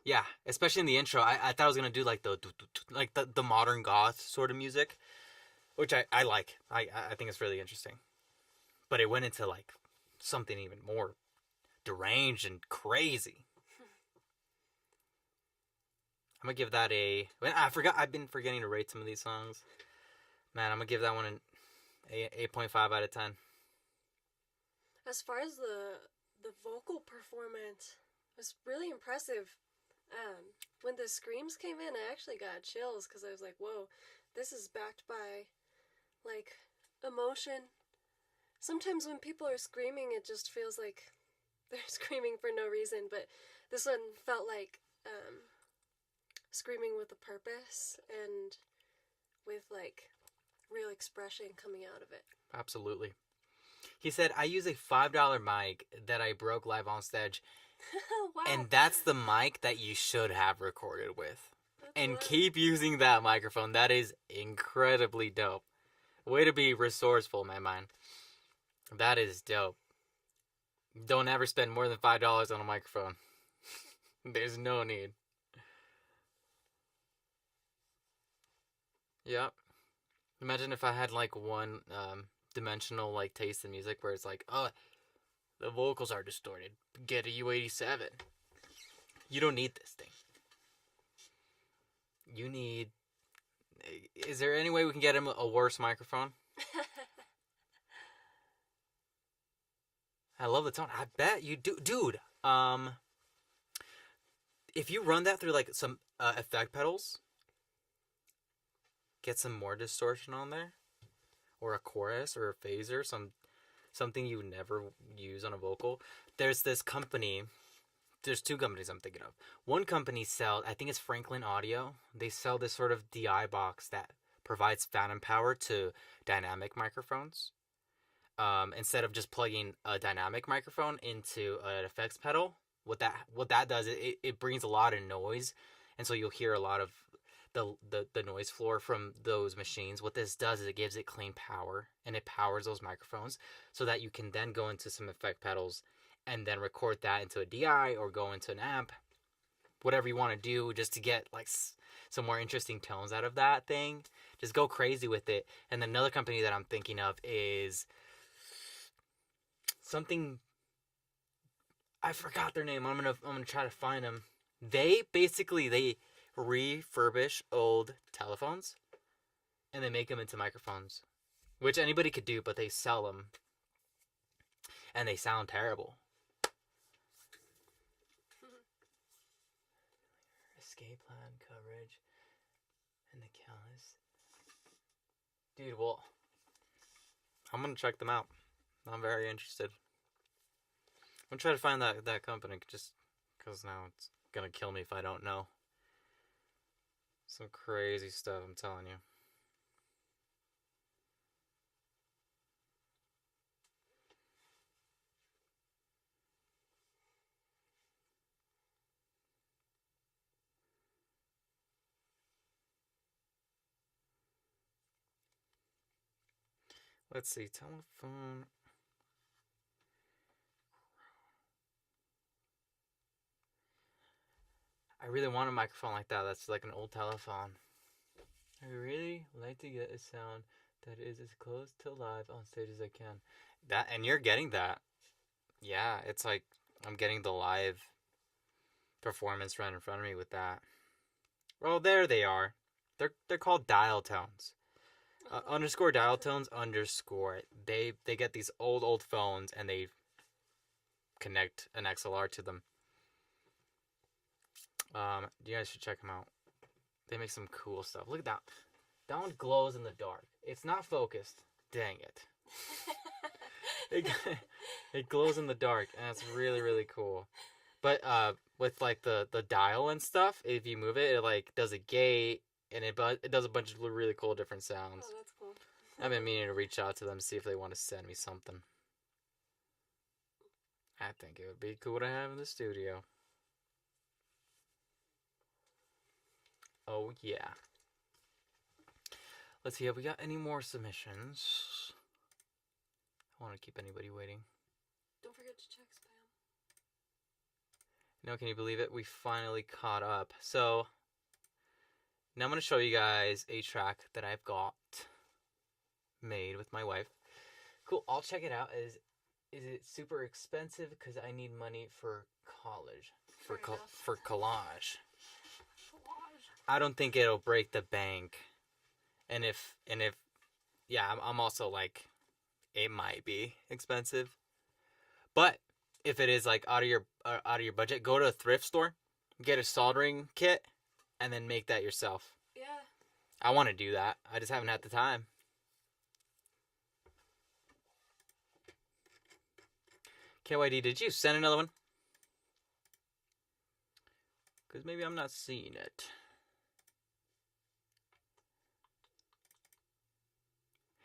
Speaker 1: Yeah, especially in the intro, I thought I was gonna do like the modern goth sort of music, which I like. I think it's really interesting, but it went into like something even more deranged and crazy. I'm gonna give that I've been forgetting to rate some of these songs. Man, I'm gonna give that one an 8.5 out of 10.
Speaker 2: As far as the vocal performance, it was really impressive. When the screams came in, I actually got chills because I was like, whoa, this is backed by, like, emotion. Sometimes when people are screaming, it just feels like they're screaming for no reason, but this one felt like screaming with a purpose and with, like, real expression coming out of it.
Speaker 1: Absolutely. He said, I use a $5 mic that I broke live on stage.
Speaker 2: Wow.
Speaker 1: And that's the mic that you should have recorded with. And
Speaker 2: wild.
Speaker 1: keep using that microphone. That is incredibly dope. Way to be resourceful, my man. That is dope. Don't ever spend more than $5 on a microphone. There's no need. Yep. Imagine if I had like one dimensional like taste in music where it's like, oh, the vocals are distorted. Get a U87. You don't need this thing. You need... Is there any way we can get him a worse microphone? I love the tone. I bet you do. Dude, if you run that through like some effect pedals, get some more distortion on there, or a chorus or a phaser, something you would never use on a vocal. There's this company. There's two companies I'm thinking of. One company sells, I think it's Franklin Audio. They sell this sort of DI box that provides phantom power to dynamic microphones. Instead of just plugging a dynamic microphone into an effects pedal, what that does, it brings a lot of noise, and so you'll hear a lot of the noise floor from those machines. What this does is it gives it clean power, and it powers those microphones so that you can then go into some effect pedals and then record that into a DI or go into an amp, whatever you want to do, just to get like some more interesting tones out of that thing. Just go crazy with it. And then another company that I'm thinking of is something, I forgot their name. I'm gonna try to find them. They refurbish old telephones and they make them into microphones, which anybody could do, but they sell them and they sound terrible. Escape plan coverage and the callus. Dude, well, I'm gonna check them out. I'm very interested. I'm gonna try to find that company, just because now it's gonna kill me if I don't know. Some crazy stuff, I'm telling you. Let's see, telephone. I really want a microphone like that. That's like an old telephone. I really like to get a sound that is as close to live on stage as I can. That, and you're getting that. Yeah, it's like I'm getting the live performance right in front of me with that. Well, there they are. They're called dial tones. Underscore dial tones underscore. They get these old phones and they connect an XLR to them. You guys should check them out. They make some cool stuff. Look at that. That one glows in the dark. It's not focused. Dang it. It glows in the dark, and it's really, really cool. But with like the dial and stuff, if you move it, it like does a gate, and it does a bunch of really cool different sounds.
Speaker 2: Oh, that's cool.
Speaker 1: I've been meaning to reach out to them, see if they want to send me something. I think it would be cool to have in the studio. Oh, yeah. Let's see, have we got any more submissions? I don't want to keep anybody waiting.
Speaker 2: Don't forget to check spam.
Speaker 1: Now, can you believe it? We finally caught up. So, now I'm going to show you guys a track that I've got made with my wife. Cool, I'll check it out. Is it super expensive? Because I need money for college. For collage. I don't think it'll break the bank. And if yeah, I'm also like, it might be expensive. But if it is like out of your budget, go to a thrift store, get a soldering kit, and then make that yourself.
Speaker 2: Yeah.
Speaker 1: I want to do that. I just haven't had the time. KYD, did you send another one? Because maybe I'm not seeing it.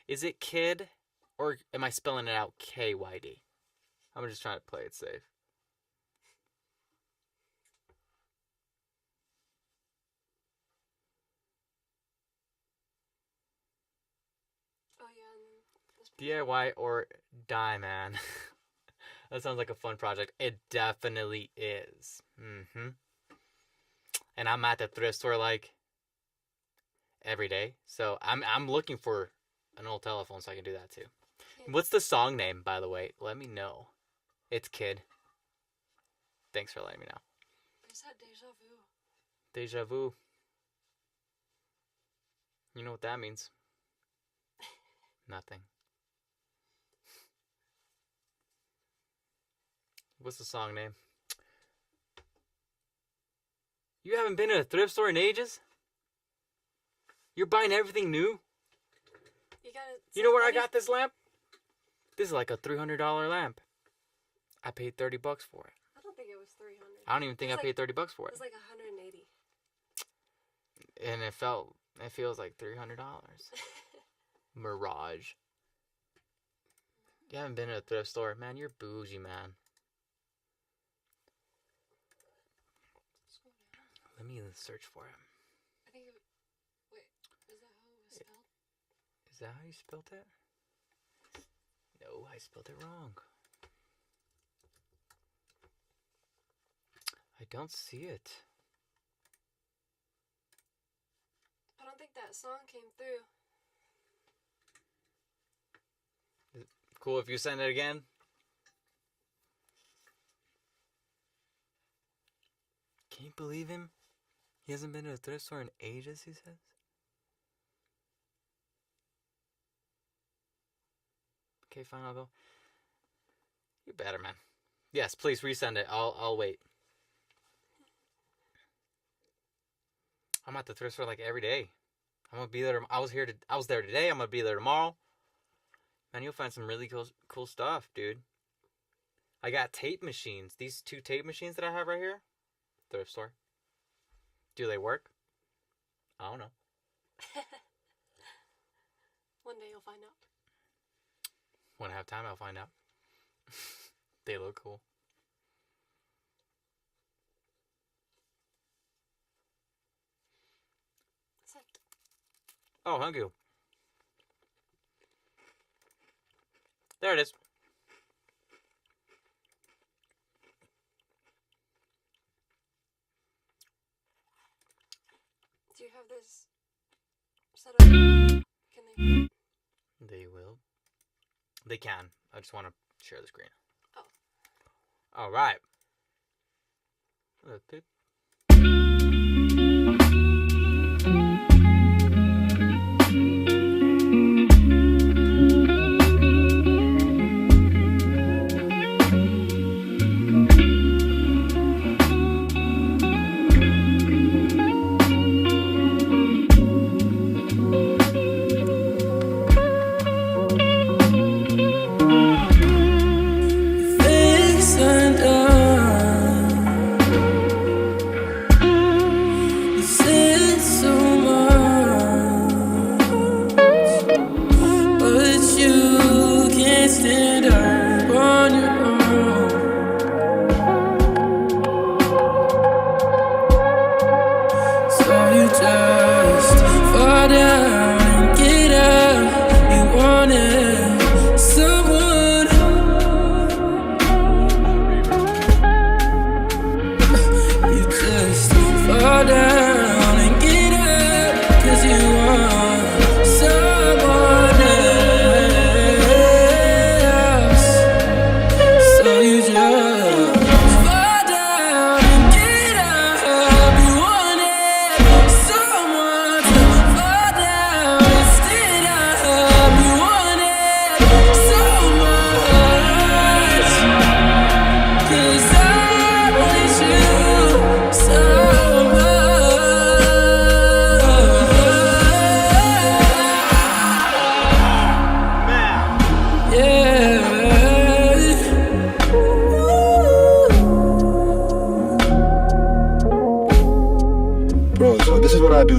Speaker 1: Is it kid, or am I spelling it out KYD? I'm just trying to play it safe.
Speaker 2: Oh yeah.
Speaker 1: DIY or die, man. That sounds like a fun project. It definitely is. And I'm at the thrift store like every day, so I'm looking for an old telephone so I can do that too. Yeah. What's the song name, by the way? Let me know. It's Kid. Thanks for letting me know.
Speaker 2: I said deja vu.
Speaker 1: Deja vu. You know what that means? Nothing. What's the song name? You haven't been to a thrift store in ages? You're buying everything new? You know where I got this lamp? This is like a $300 lamp. I paid $30 for it.
Speaker 2: I don't think it was $300.
Speaker 1: I don't even think I paid $30 for it.
Speaker 2: It was like $180.
Speaker 1: And it feels like $300. Mirage. You haven't been to a thrift store? Man, you're bougie, man. Let me search for it.
Speaker 2: I think it... Wait, is that how it was spelled?
Speaker 1: Is that how you spelled it? No, I spelled it wrong. I don't see it.
Speaker 2: I don't think that song came through.
Speaker 1: Cool if you send it again. Can you believe him? He hasn't been to a thrift store in ages, he says. Okay, fine, I'll go. You better, man. Yes, please resend it. I'll wait. I'm at the thrift store like every day. I'm gonna be there. I was there today. I'm gonna be there tomorrow. Man, you'll find some really cool stuff, dude. I got tape machines. These 2 tape machines that I have right here. Thrift store. Do they work? I don't know.
Speaker 2: One day you'll find out.
Speaker 1: When I have time, I'll find out. They look cool. Oh, thank you. There it is.
Speaker 2: Do you have this set up? Can they?
Speaker 1: They will. They can. I just want to share the screen.
Speaker 2: Oh.
Speaker 1: All right. Okay.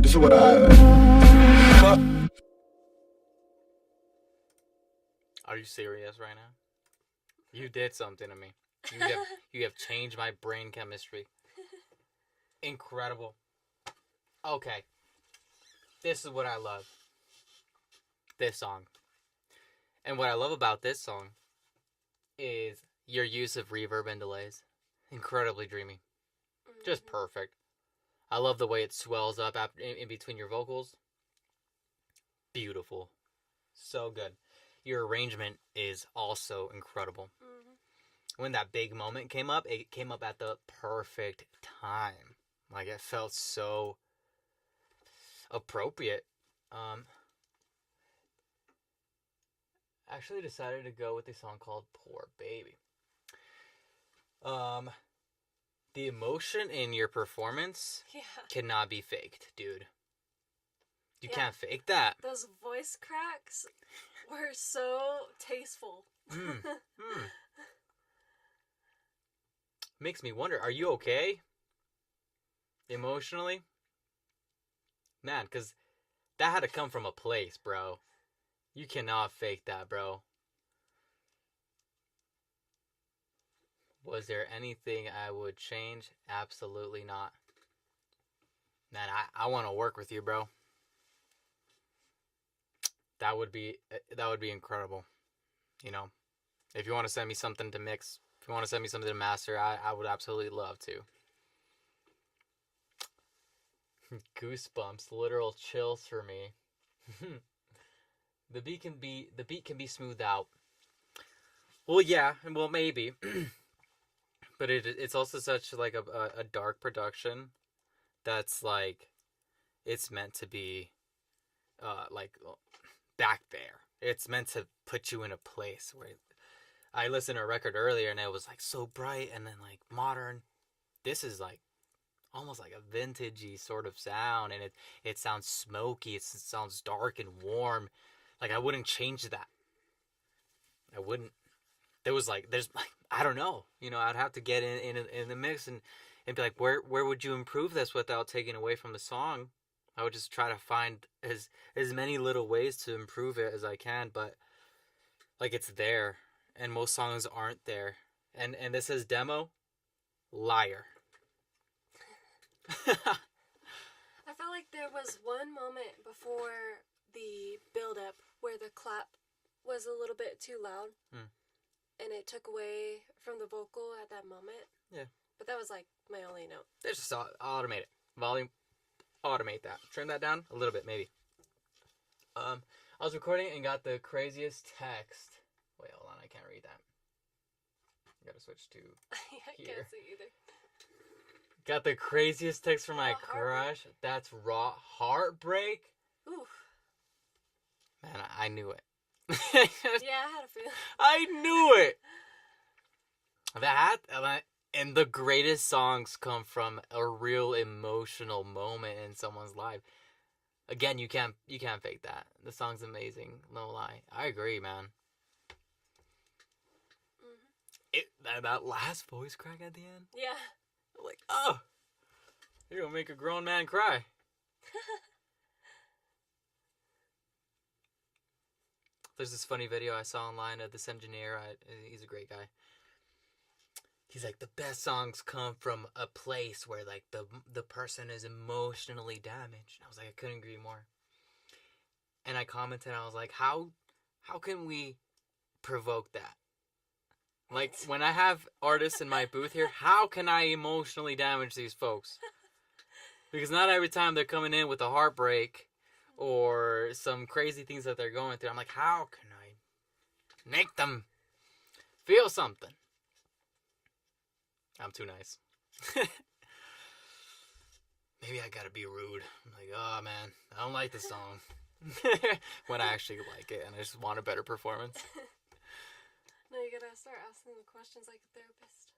Speaker 6: This is what I.
Speaker 1: Are you serious right now? You did something to me. You have changed my brain chemistry. Incredible. Okay. This is what I love. This song. And what I love about this song is your use of reverb and delays. Incredibly dreamy. Just perfect. I love the way it swells up in between your vocals. Beautiful. So good. Your arrangement is also incredible. When that big moment came up, it came up at the perfect time. Like, it felt so appropriate. I actually decided to go with a song called Poor Baby. The emotion in your performance cannot be faked, dude. You can't fake that.
Speaker 2: Those voice cracks were so tasteful.
Speaker 1: Makes me wonder, are you okay? Emotionally? Man, because that had to come from a place, bro. You cannot fake that, bro. Was there anything I would change? Absolutely not. Man, I want to work with you, bro. That would be incredible. You know, if you want to send me something to mix, if you want to send me something to master, I would absolutely love to. Goosebumps, literal chills for me. The beat can be smoothed out. Well, yeah, well maybe. But it's also such like a dark production that's like it's meant to be like back there. It's meant to put you in a place where I listened to a record earlier and it was like so bright and then like modern. This is like almost like a vintagey sort of sound, and it sounds smoky, it sounds dark and warm. Like, I wouldn't change that. I wouldn't. There's like I don't know, you know, I'd have to get in the mix and be like, where would you improve this without taking away from the song? I would just try to find as many little ways to improve it as I can, but like, it's there, and most songs aren't there. And this is demo, liar.
Speaker 2: I felt like there was one moment before the build-up where the clap was a little bit too loud.
Speaker 10: Hmm.
Speaker 2: And it took away from the vocal at that moment.
Speaker 10: Yeah.
Speaker 2: But that was like my only note.
Speaker 10: There's just automate it. Volume, automate that. Trim that down a little bit, maybe. I was recording and got the craziest text. Wait, hold on, I can't read that. Gotta switch to
Speaker 2: I
Speaker 10: here.
Speaker 2: can't see either.
Speaker 10: Got the craziest text from my
Speaker 2: Raw
Speaker 10: crush. That's raw heartbreak.
Speaker 2: Ooh.
Speaker 10: Man, I knew it.
Speaker 2: Yeah, I had a feeling.
Speaker 10: I knew it. That and the greatest songs come from a real emotional moment in someone's life. Again, you can't fake that. The song's amazing, no lie. I agree, man. That last voice crack at the end.
Speaker 2: Yeah.
Speaker 10: Like, oh, you're gonna make a grown man cry. There's this funny video I saw online of this engineer. He's a great guy. He's like, the best songs come from a place where like the person is emotionally damaged. And I was like, I couldn't agree more. And I commented, I was like, how can we provoke that? Like, when I have artists in my booth here, how can I emotionally damage these folks? Because not every time they're coming in with a heartbreak or some crazy things that they're going through, I'm like, how can I make them feel something? I'm too nice. Maybe I gotta be rude. I'm like, oh man, I don't like this song. When I actually like it and I just want a better performance.
Speaker 2: No, you gotta start asking the questions like a therapist.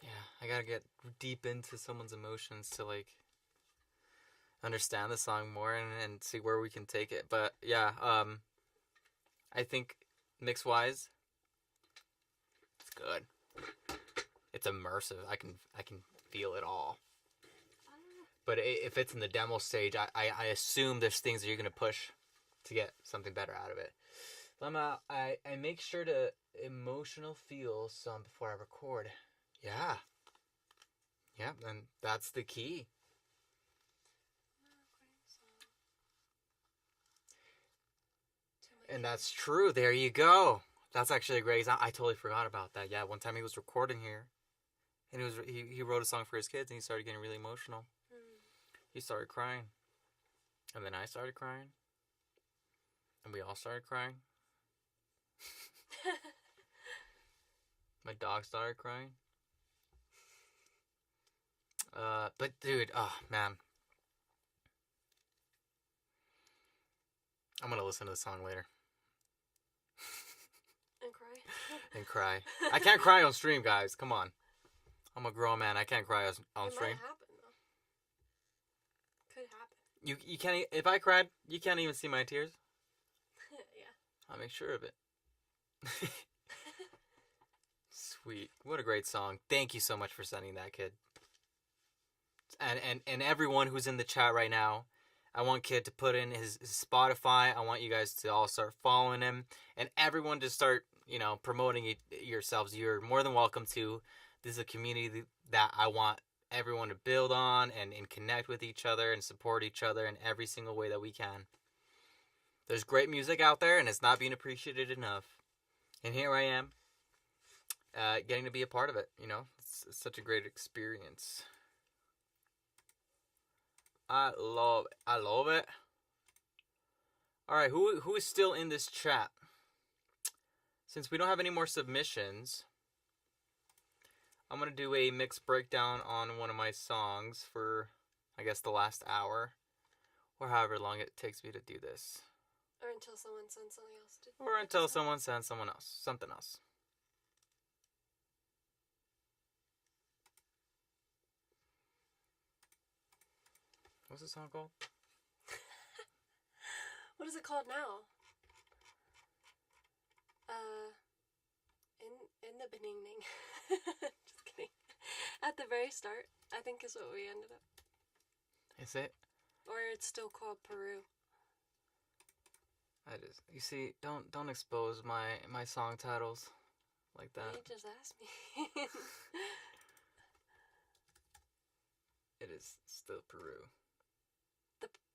Speaker 10: Yeah, I gotta get deep into someone's emotions to like understand the song more and see where we can take it. But yeah, I think mix wise, it's good. It's immersive. I can feel it all. But if it's in the demo stage, I assume there's things that you're gonna push to get something better out of it. I make sure to emotional feel some before I record. Yeah. Yeah, and that's the key. And that's true. There you go. That's actually a great example. I totally forgot about that. Yeah, one time he was recording here, and he wrote a song for his kids, and he started getting really emotional. He started crying, and then I started crying, and we all started crying. My dog started crying. But dude, oh man, I'm gonna listen to the song later.
Speaker 2: And cry.
Speaker 10: And cry. I can't cry on stream, guys. Come on. I'm a grown man. I can't cry on stream.
Speaker 2: It might happen though. Could happen.
Speaker 10: You can't. If I cried, you can't even see my tears.
Speaker 2: Yeah.
Speaker 10: I'll make sure of it. Sweet. What a great song. Thank you so much for sending that, kid. And everyone who's in the chat right now, I want Kid to put in his Spotify. I want you guys to all start following him. And everyone to start, promoting yourselves. You're more than welcome to. This is a community that I want everyone to build on and connect with each other and support each other in every single way that we can. There's great music out there, and it's not being appreciated enough. And here I am, getting to be a part of it. It's such a great experience. I love it. All right, who is still in this chat? Since we don't have any more submissions, I'm gonna do a mixed breakdown on one of my songs for, I guess, the last hour, or however long it takes me to do this.
Speaker 2: Or until someone sends something else to.
Speaker 10: Or until someone sends something else. What's the song called?
Speaker 2: What is it called now? In the beginning. Just kidding. At the very start, I think is what we ended up.
Speaker 10: Is it?
Speaker 2: Or it's still called Peru.
Speaker 10: You see, don't expose my song titles like that.
Speaker 2: You just asked me.
Speaker 10: It is still Peru.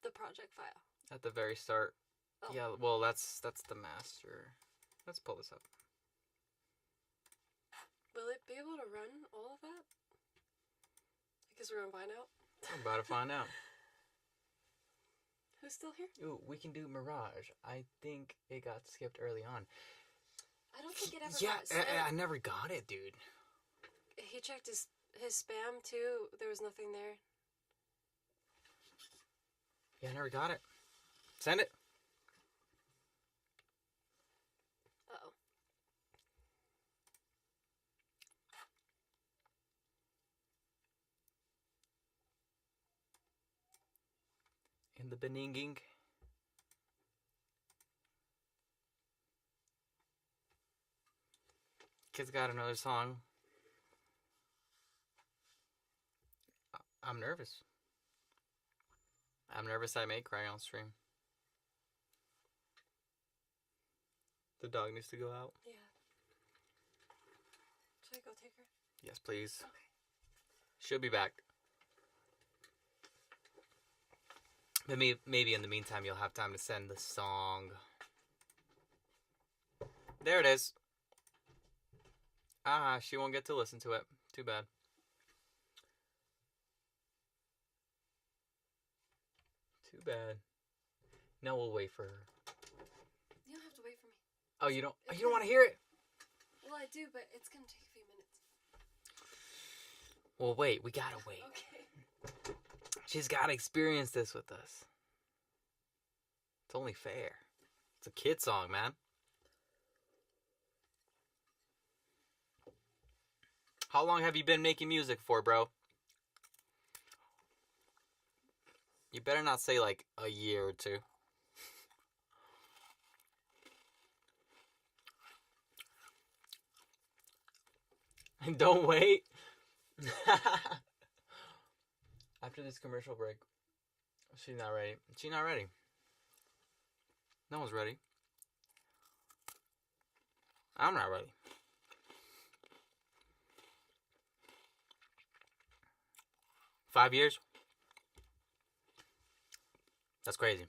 Speaker 2: The project file.
Speaker 10: At the very start,
Speaker 2: Oh.
Speaker 10: Yeah, well, that's the master. Let's pull this up.
Speaker 2: Will it be able to run all of that? I guess we're gonna find out.
Speaker 10: I'm about to find out.
Speaker 2: Who's still here?
Speaker 10: Ooh, we can do Mirage. I think it got skipped early on.
Speaker 2: I don't think it ever
Speaker 10: Yeah,
Speaker 2: got sent.
Speaker 10: I never got it, dude.
Speaker 2: He checked his spam too. There was nothing there.
Speaker 10: Yeah, I never got it. Send it.
Speaker 2: Uh-oh.
Speaker 10: In the beninging. Kid's got another song. I'm nervous. I'm nervous I may cry on stream. The dog needs to go out.
Speaker 2: Yeah. Should I go take her?
Speaker 10: Yes, please.
Speaker 2: Okay.
Speaker 10: She'll be back. But maybe in the meantime you'll have time to send the song. There it is. Ah, she won't get to listen to it. Too bad. Too bad. Now we'll wait for her.
Speaker 2: You don't have to wait for me.
Speaker 10: Oh, you don't want to hear it?
Speaker 2: Well, I do, but it's gonna take a few minutes.
Speaker 10: Well, wait. We gotta wait.
Speaker 2: Okay.
Speaker 10: She's gotta experience this with us. It's only fair. It's a kid song, man. How long have you been making music for, bro? You better not say like a year or two. And don't wait. After this commercial break. She's not ready. She's not ready. No one's ready. I'm not ready. $5 years? That's crazy.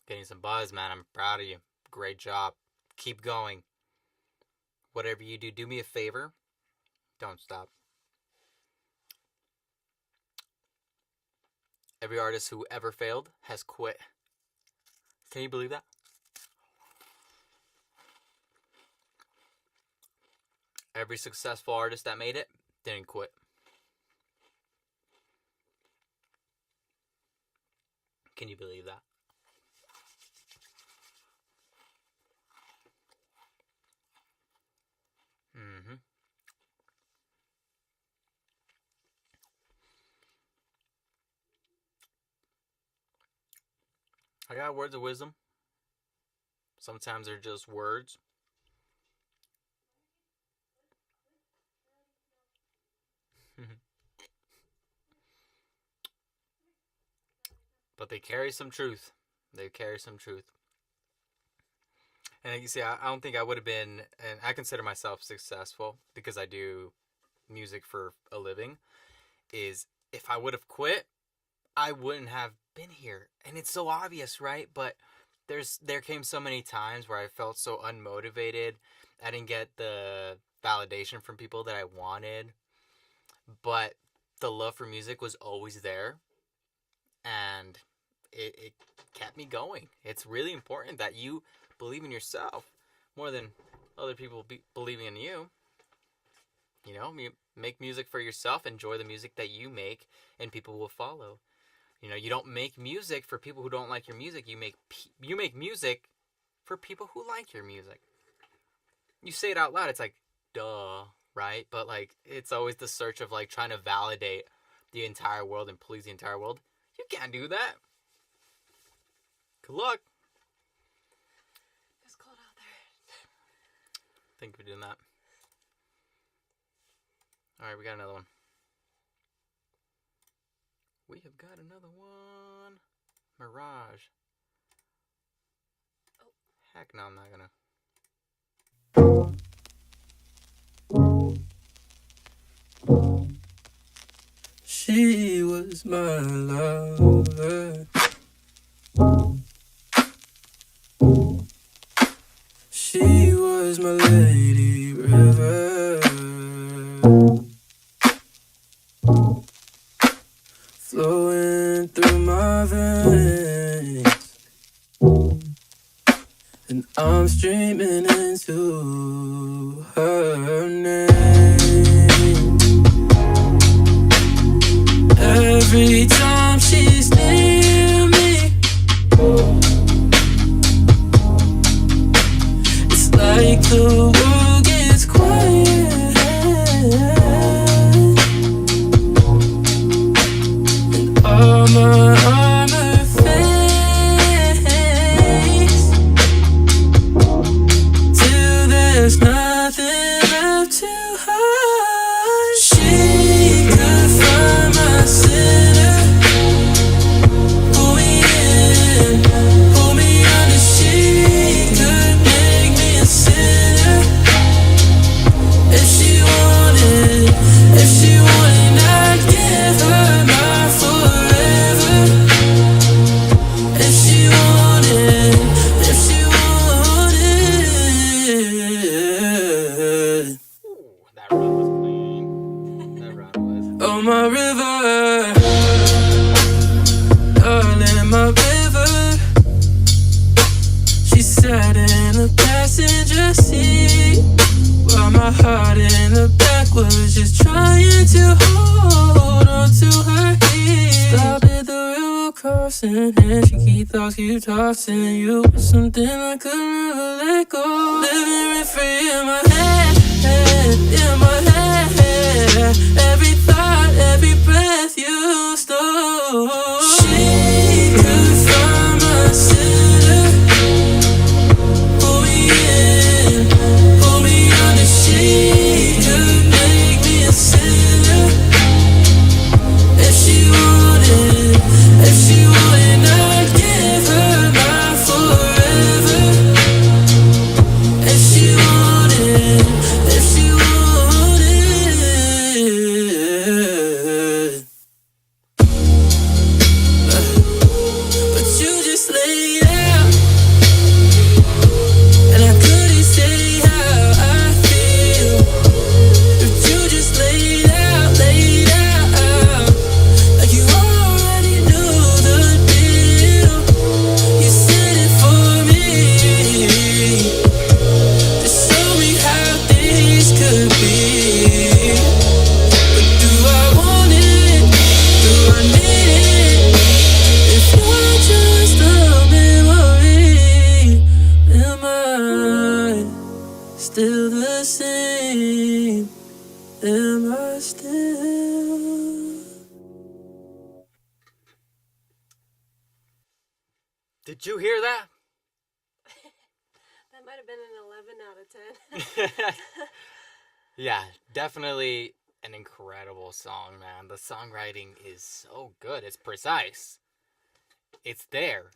Speaker 10: Getting some buzz, man. I'm proud of you. Great job. Keep going. Whatever you do, do me a favor. Don't stop. Every artist who ever failed has quit. Can you believe that? Every successful artist that made it didn't quit. Can you believe that? Mm-hmm. I got words of wisdom. Sometimes they're just words. But they carry some truth. They carry some truth. And you see, I don't think I would have been, and I consider myself successful because I do music for a living, is if I would have quit, I wouldn't have been here. And it's so obvious, right? But there came so many times where I felt so unmotivated. I didn't get the validation from people that I wanted. But the love for music was always there. And it kept me going. It's really important that you believe in yourself more than other people believing in you. You know, you make music for yourself, enjoy the music that you make, and people will follow. You know, you don't make music for people who don't like your music. You make music for people who like your music. You say it out loud, it's like, duh, right? But like, it's always the search of like trying to validate the entire world and please the entire world. You can't do that. Good luck.
Speaker 2: It's cold out there.
Speaker 10: Thank you for doing that. Alright, we got another one. We have got another one. Mirage.
Speaker 2: Oh.
Speaker 10: Heck no, I'm not gonna.
Speaker 4: She was my lover. was my lady river, flowing through my veins, and I'm streaming into her name. Every time she's near me, it's like the world gets quiet, and all my armor fades till there's nothing left to hide. She could find my center, pull me in, pull me under. She could make me a sinner if she wanted, if she wanted. I'd give her my forever if she wanted, if she wanted.
Speaker 10: Ooh, that run was clean. That run was.
Speaker 4: Oh, my river, darling, my river. She sat in the passenger seat while my heart in the back was just trying to hold on to her heat. Stop at the river crossing and she keep tossing you with something I could never let go. Living rent free in my head, in my head. Every thought, every breath you stole. She could find my center, pull me in, pull me under. She could make me a sinner if she wanted, if she wanted. I'd give her my forever if she wanted, if she wanted. But you just laid out, and I couldn't say how I feel. But you just laid out, like you already knew the deal. You said it for me, to show me how things could be. But do I want it? Do I need it? If you're just a memory, am I still the same? Am I still?
Speaker 10: Did you hear that?
Speaker 2: That might have been an 11 out of 10.
Speaker 10: Yeah, definitely an incredible song, man. The songwriting is so good. It's precise. It's there.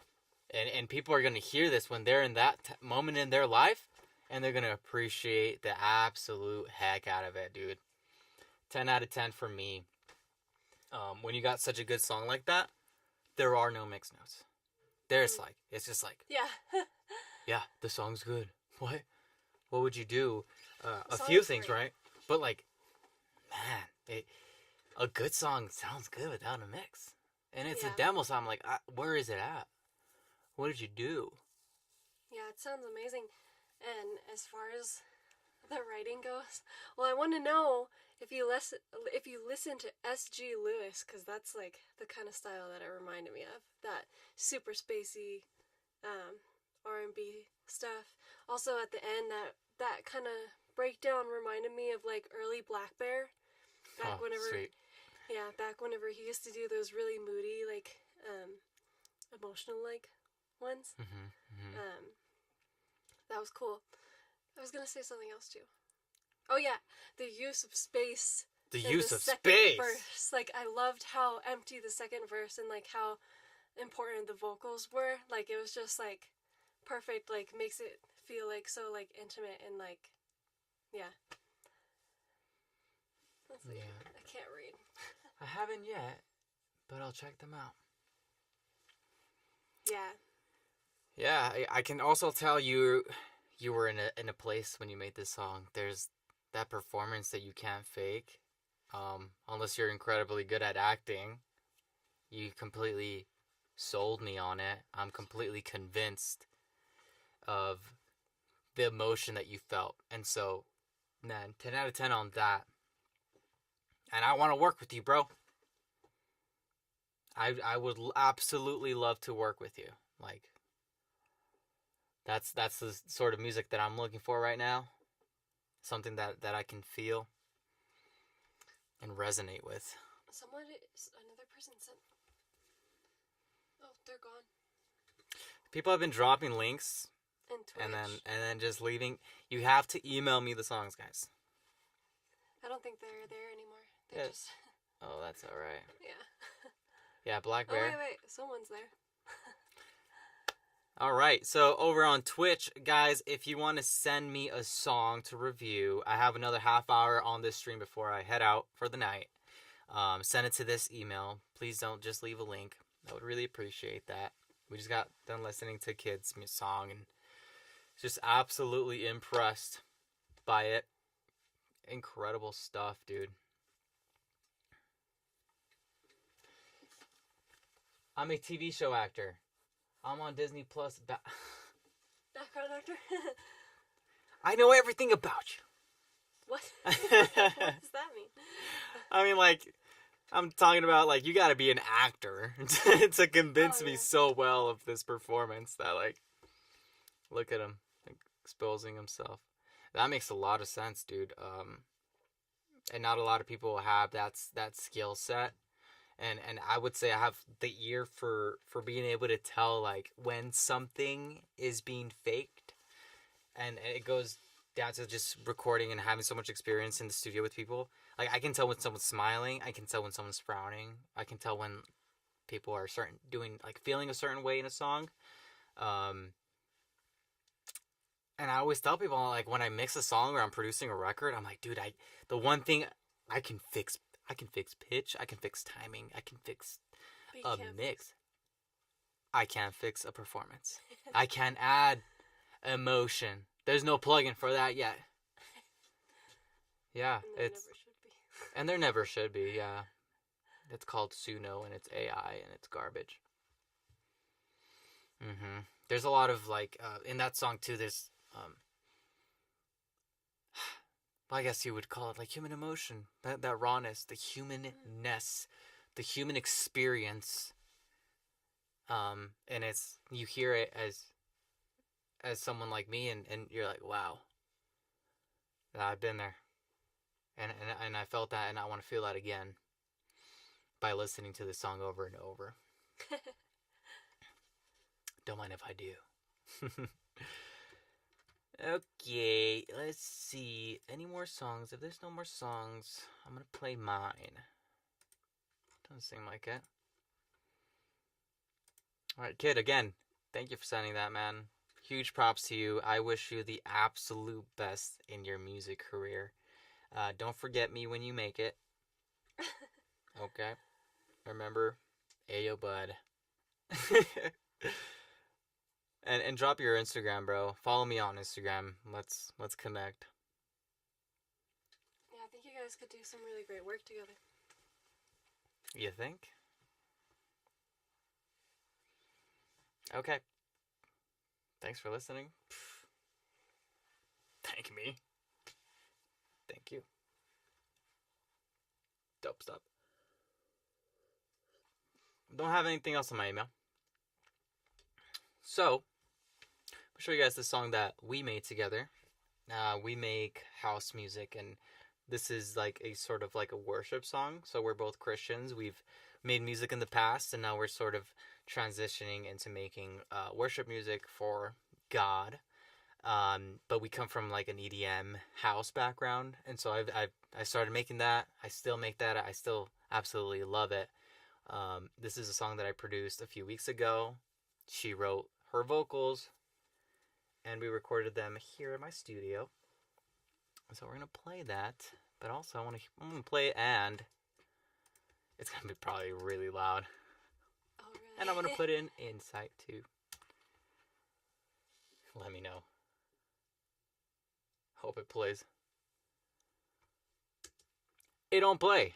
Speaker 10: And people are going to hear this when they're in that moment in their life, and they're going to appreciate the absolute heck out of it, dude. 10 out of 10 for me. When you got such a good song like that, there are no mixed notes. There's like, it's just like,
Speaker 2: Yeah.
Speaker 10: yeah, the song's good. What would you do? A
Speaker 2: song
Speaker 10: few
Speaker 2: is
Speaker 10: things,
Speaker 2: great.
Speaker 10: right? But like, man, a good song sounds good without a mix. And it's
Speaker 2: Yeah.
Speaker 10: a demo, so I'm like, where is it at? What did you do?
Speaker 2: Yeah, it sounds amazing. And as far as the writing goes, well, I want to know if you listen to S.G. Lewis, because that's like the kind of style that it reminded me of. That super spacey R&B stuff. Also at the end, that kind of breakdown reminded me of like early Black Bear. Back
Speaker 10: Sweet.
Speaker 2: Back whenever he used to do those really moody, like emotional like ones. That was cool. I was gonna say something else too. Oh yeah, the use of space.
Speaker 10: The
Speaker 2: in
Speaker 10: use
Speaker 2: the
Speaker 10: of
Speaker 2: second
Speaker 10: space.
Speaker 2: Verse. Like I loved how empty the second verse and like how important the vocals were. Like it was just like perfect. Like makes it feel like so like intimate and like yeah. Let's see.
Speaker 10: Yeah.
Speaker 2: I can't read.
Speaker 10: I haven't yet, but I'll check them out.
Speaker 2: Yeah.
Speaker 10: Yeah, I can also tell you you were in a place when you made this song. There's that performance that you can't fake, unless you're incredibly good at acting. You completely sold me on it. I'm completely convinced of the emotion that you felt. And so, man, 10 out of 10 on that. And I want to work with you, bro. I would absolutely love to work with you. Like, that's the sort of music that I'm looking for right now. Something that I can feel and resonate with.
Speaker 2: Another person sent. Oh, they're gone.
Speaker 10: People have been dropping links
Speaker 2: And
Speaker 10: then just leaving. You have to email me the songs, guys.
Speaker 2: I don't think they're there anymore. They
Speaker 10: Yeah.
Speaker 2: just.
Speaker 10: Oh, that's all right.
Speaker 2: Yeah.
Speaker 10: Yeah, Black
Speaker 2: Oh,
Speaker 10: Bear.
Speaker 2: wait. Someone's there.
Speaker 10: All right, so over on Twitch, guys, if you want to send me a song to review, I have another half hour on this stream before I head out for the night. Send it to this email. Please don't just leave a link. I would really appreciate that. We just got done listening to Kid's song and just absolutely impressed by it. Incredible stuff, dude. I'm a TV show actor. I'm on Disney Plus.
Speaker 2: Background actor?
Speaker 10: I know everything about you.
Speaker 2: What? What does that mean?
Speaker 10: I mean, like, I'm talking about, like, you gotta be an actor to convince me so well of this performance that, like, look at him, like, exposing himself. That makes a lot of sense, dude. And not a lot of people have that skill set. And I would say I have the ear for being able to tell, like, when something is being faked. And it goes down to just recording and having so much experience in the studio with people. Like, I can tell when someone's smiling. I can tell when someone's frowning. I can tell when people are feeling a certain way in a song. And I always tell people, like, when I mix a song or I'm producing a record, I'm like, dude, the one thing I can fix pitch, I can fix timing, I can fix a mix. I can't fix a performance. I can add emotion. There's no plugin for that yet. Yeah, and there never should be. Yeah, it's called Suno and it's AI and it's garbage. There's a lot of, like, in that song too. There's well, I guess you would call it, like, human emotion, that rawness, the humanness, the human experience. And it's, you hear it as someone like me, and you're like, wow, I've been there, and I felt that, and I want to feel that again by listening to this song over and over. Don't mind if I do. Okay, let's see. Any more songs? If there's no more songs, I'm gonna play mine. Doesn't seem like it. Alright, Kid, again, thank you for sending that, man. Huge props to you. I wish you the absolute best in your music career. Don't forget me when you make it. Okay? Remember, ayobuddreviews. And drop your Instagram, bro. Follow me on Instagram. Let's connect.
Speaker 2: Yeah, I think you guys could do some really great work together.
Speaker 10: You think? Okay. Thanks for listening. Thank me. Thank you. Dope stuff. Don't have anything else on my email. So, I'll show you guys the song that we made together. We make house music, and this is like a sort of like a worship song. So we're both Christians. We've made music in the past, and now we're sort of transitioning into making worship music for God. But we come from like an EDM house background, and so I started making that. I still make that. I still absolutely love it. This is a song that I produced a few weeks ago. She wrote her vocals, and we recorded them here in my studio. So we're gonna play that, but also I'm gonna play it, and it's gonna be probably really loud.
Speaker 2: Oh, really?
Speaker 10: And I'm gonna put in Insight too. Let me know. Hope it plays. It don't play.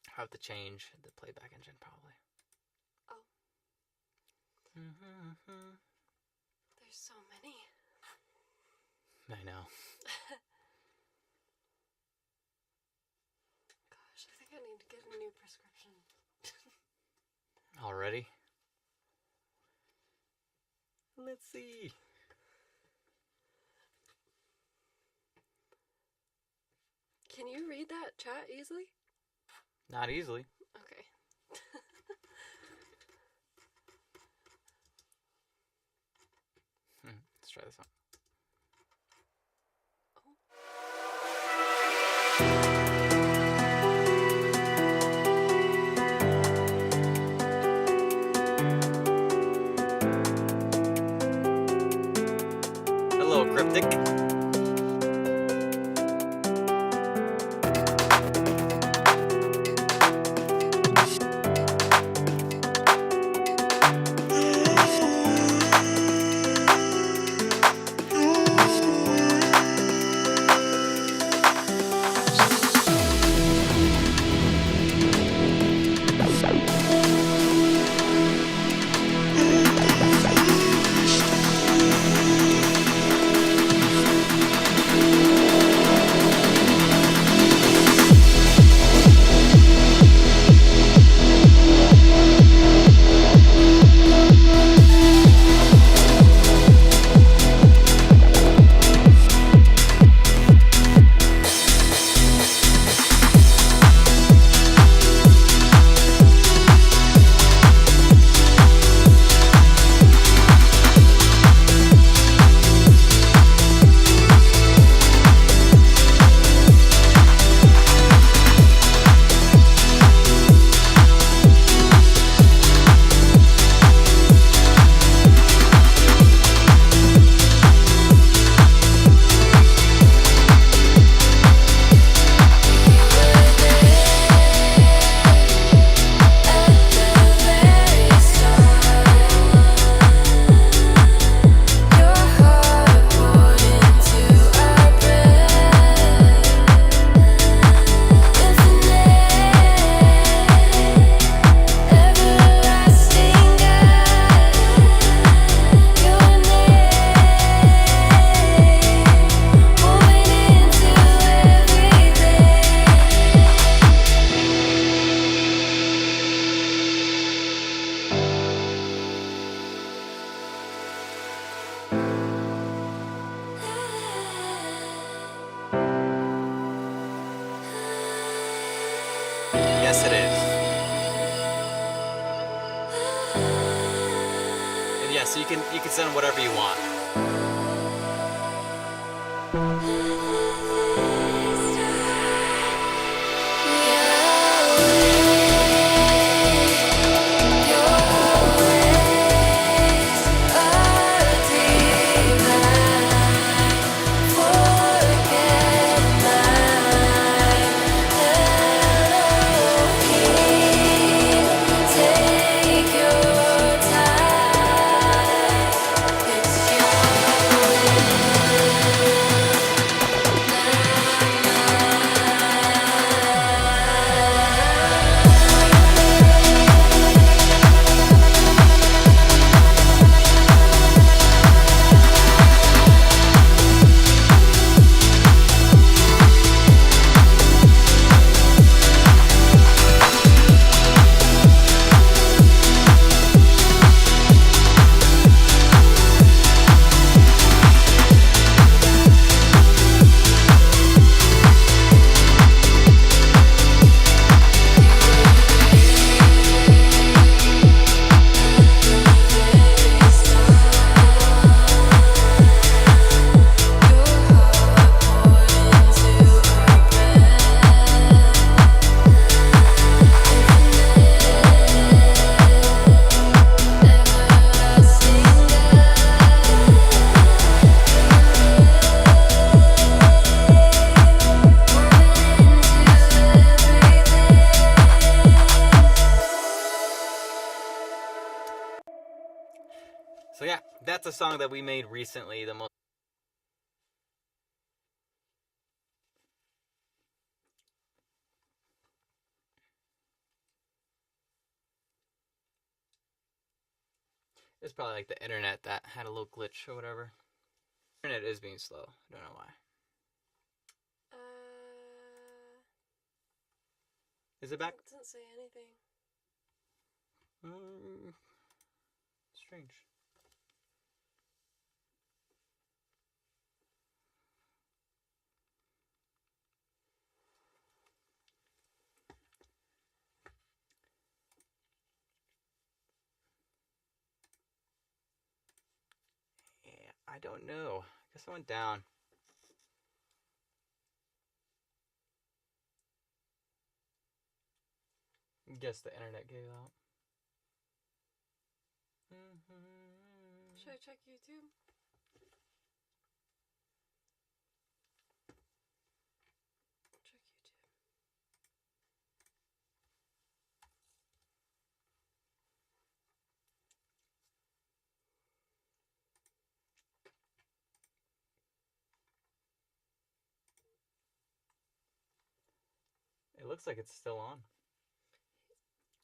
Speaker 10: I have to change the playback engine probably.
Speaker 2: Oh. There's so many.
Speaker 10: I know.
Speaker 2: Gosh, I think I need to get a new prescription.
Speaker 10: Already? Let's see.
Speaker 2: Can you read that chat easily?
Speaker 10: Not easily.
Speaker 2: Okay.
Speaker 10: Let's try this out.
Speaker 1: Hello, cryptic. Yes, it is. And yeah, so you can send whatever you want. So yeah, that's a song that we made recently. The most
Speaker 10: It's probably like the internet that had a little glitch or whatever. Internet is being slow. I don't know why. Is it back?
Speaker 2: It doesn't say anything.
Speaker 10: Strange. Yeah, I don't know. I guess I went down. Guess the internet gave out.
Speaker 2: Should I check YouTube? Check YouTube.
Speaker 10: It looks like it's still on.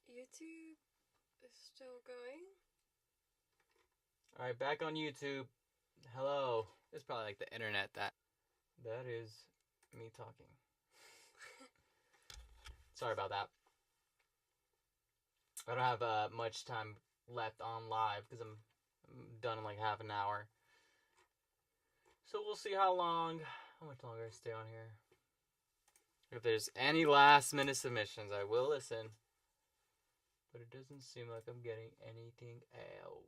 Speaker 2: YouTube is still going.
Speaker 10: Alright, back on YouTube. Hello. It's probably like the internet that is me talking. Sorry about that. I don't have much time left on live because I'm done in like half an hour. So we'll see how much longer I stay on here. If there's any last minute submissions, I will listen. But it doesn't seem like I'm getting anything else.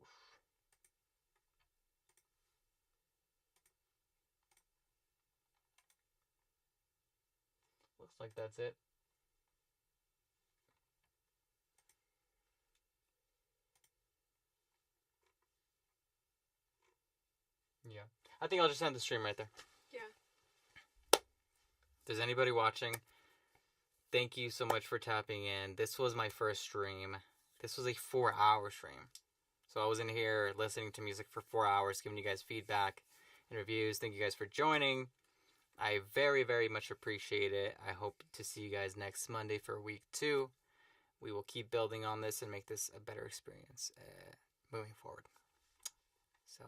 Speaker 10: Looks like that's it. Yeah. I think I'll just end the stream right there.
Speaker 2: Yeah.
Speaker 10: If there's anybody watching, thank you so much for tapping in. This was my first stream. This was a 4-hour stream. So I was in here listening to music for 4 hours, giving you guys feedback and reviews. Thank you guys for joining. I very, very much appreciate it. I hope to see you guys next Monday for week 2. We will keep building on this and make this a better experience moving forward. So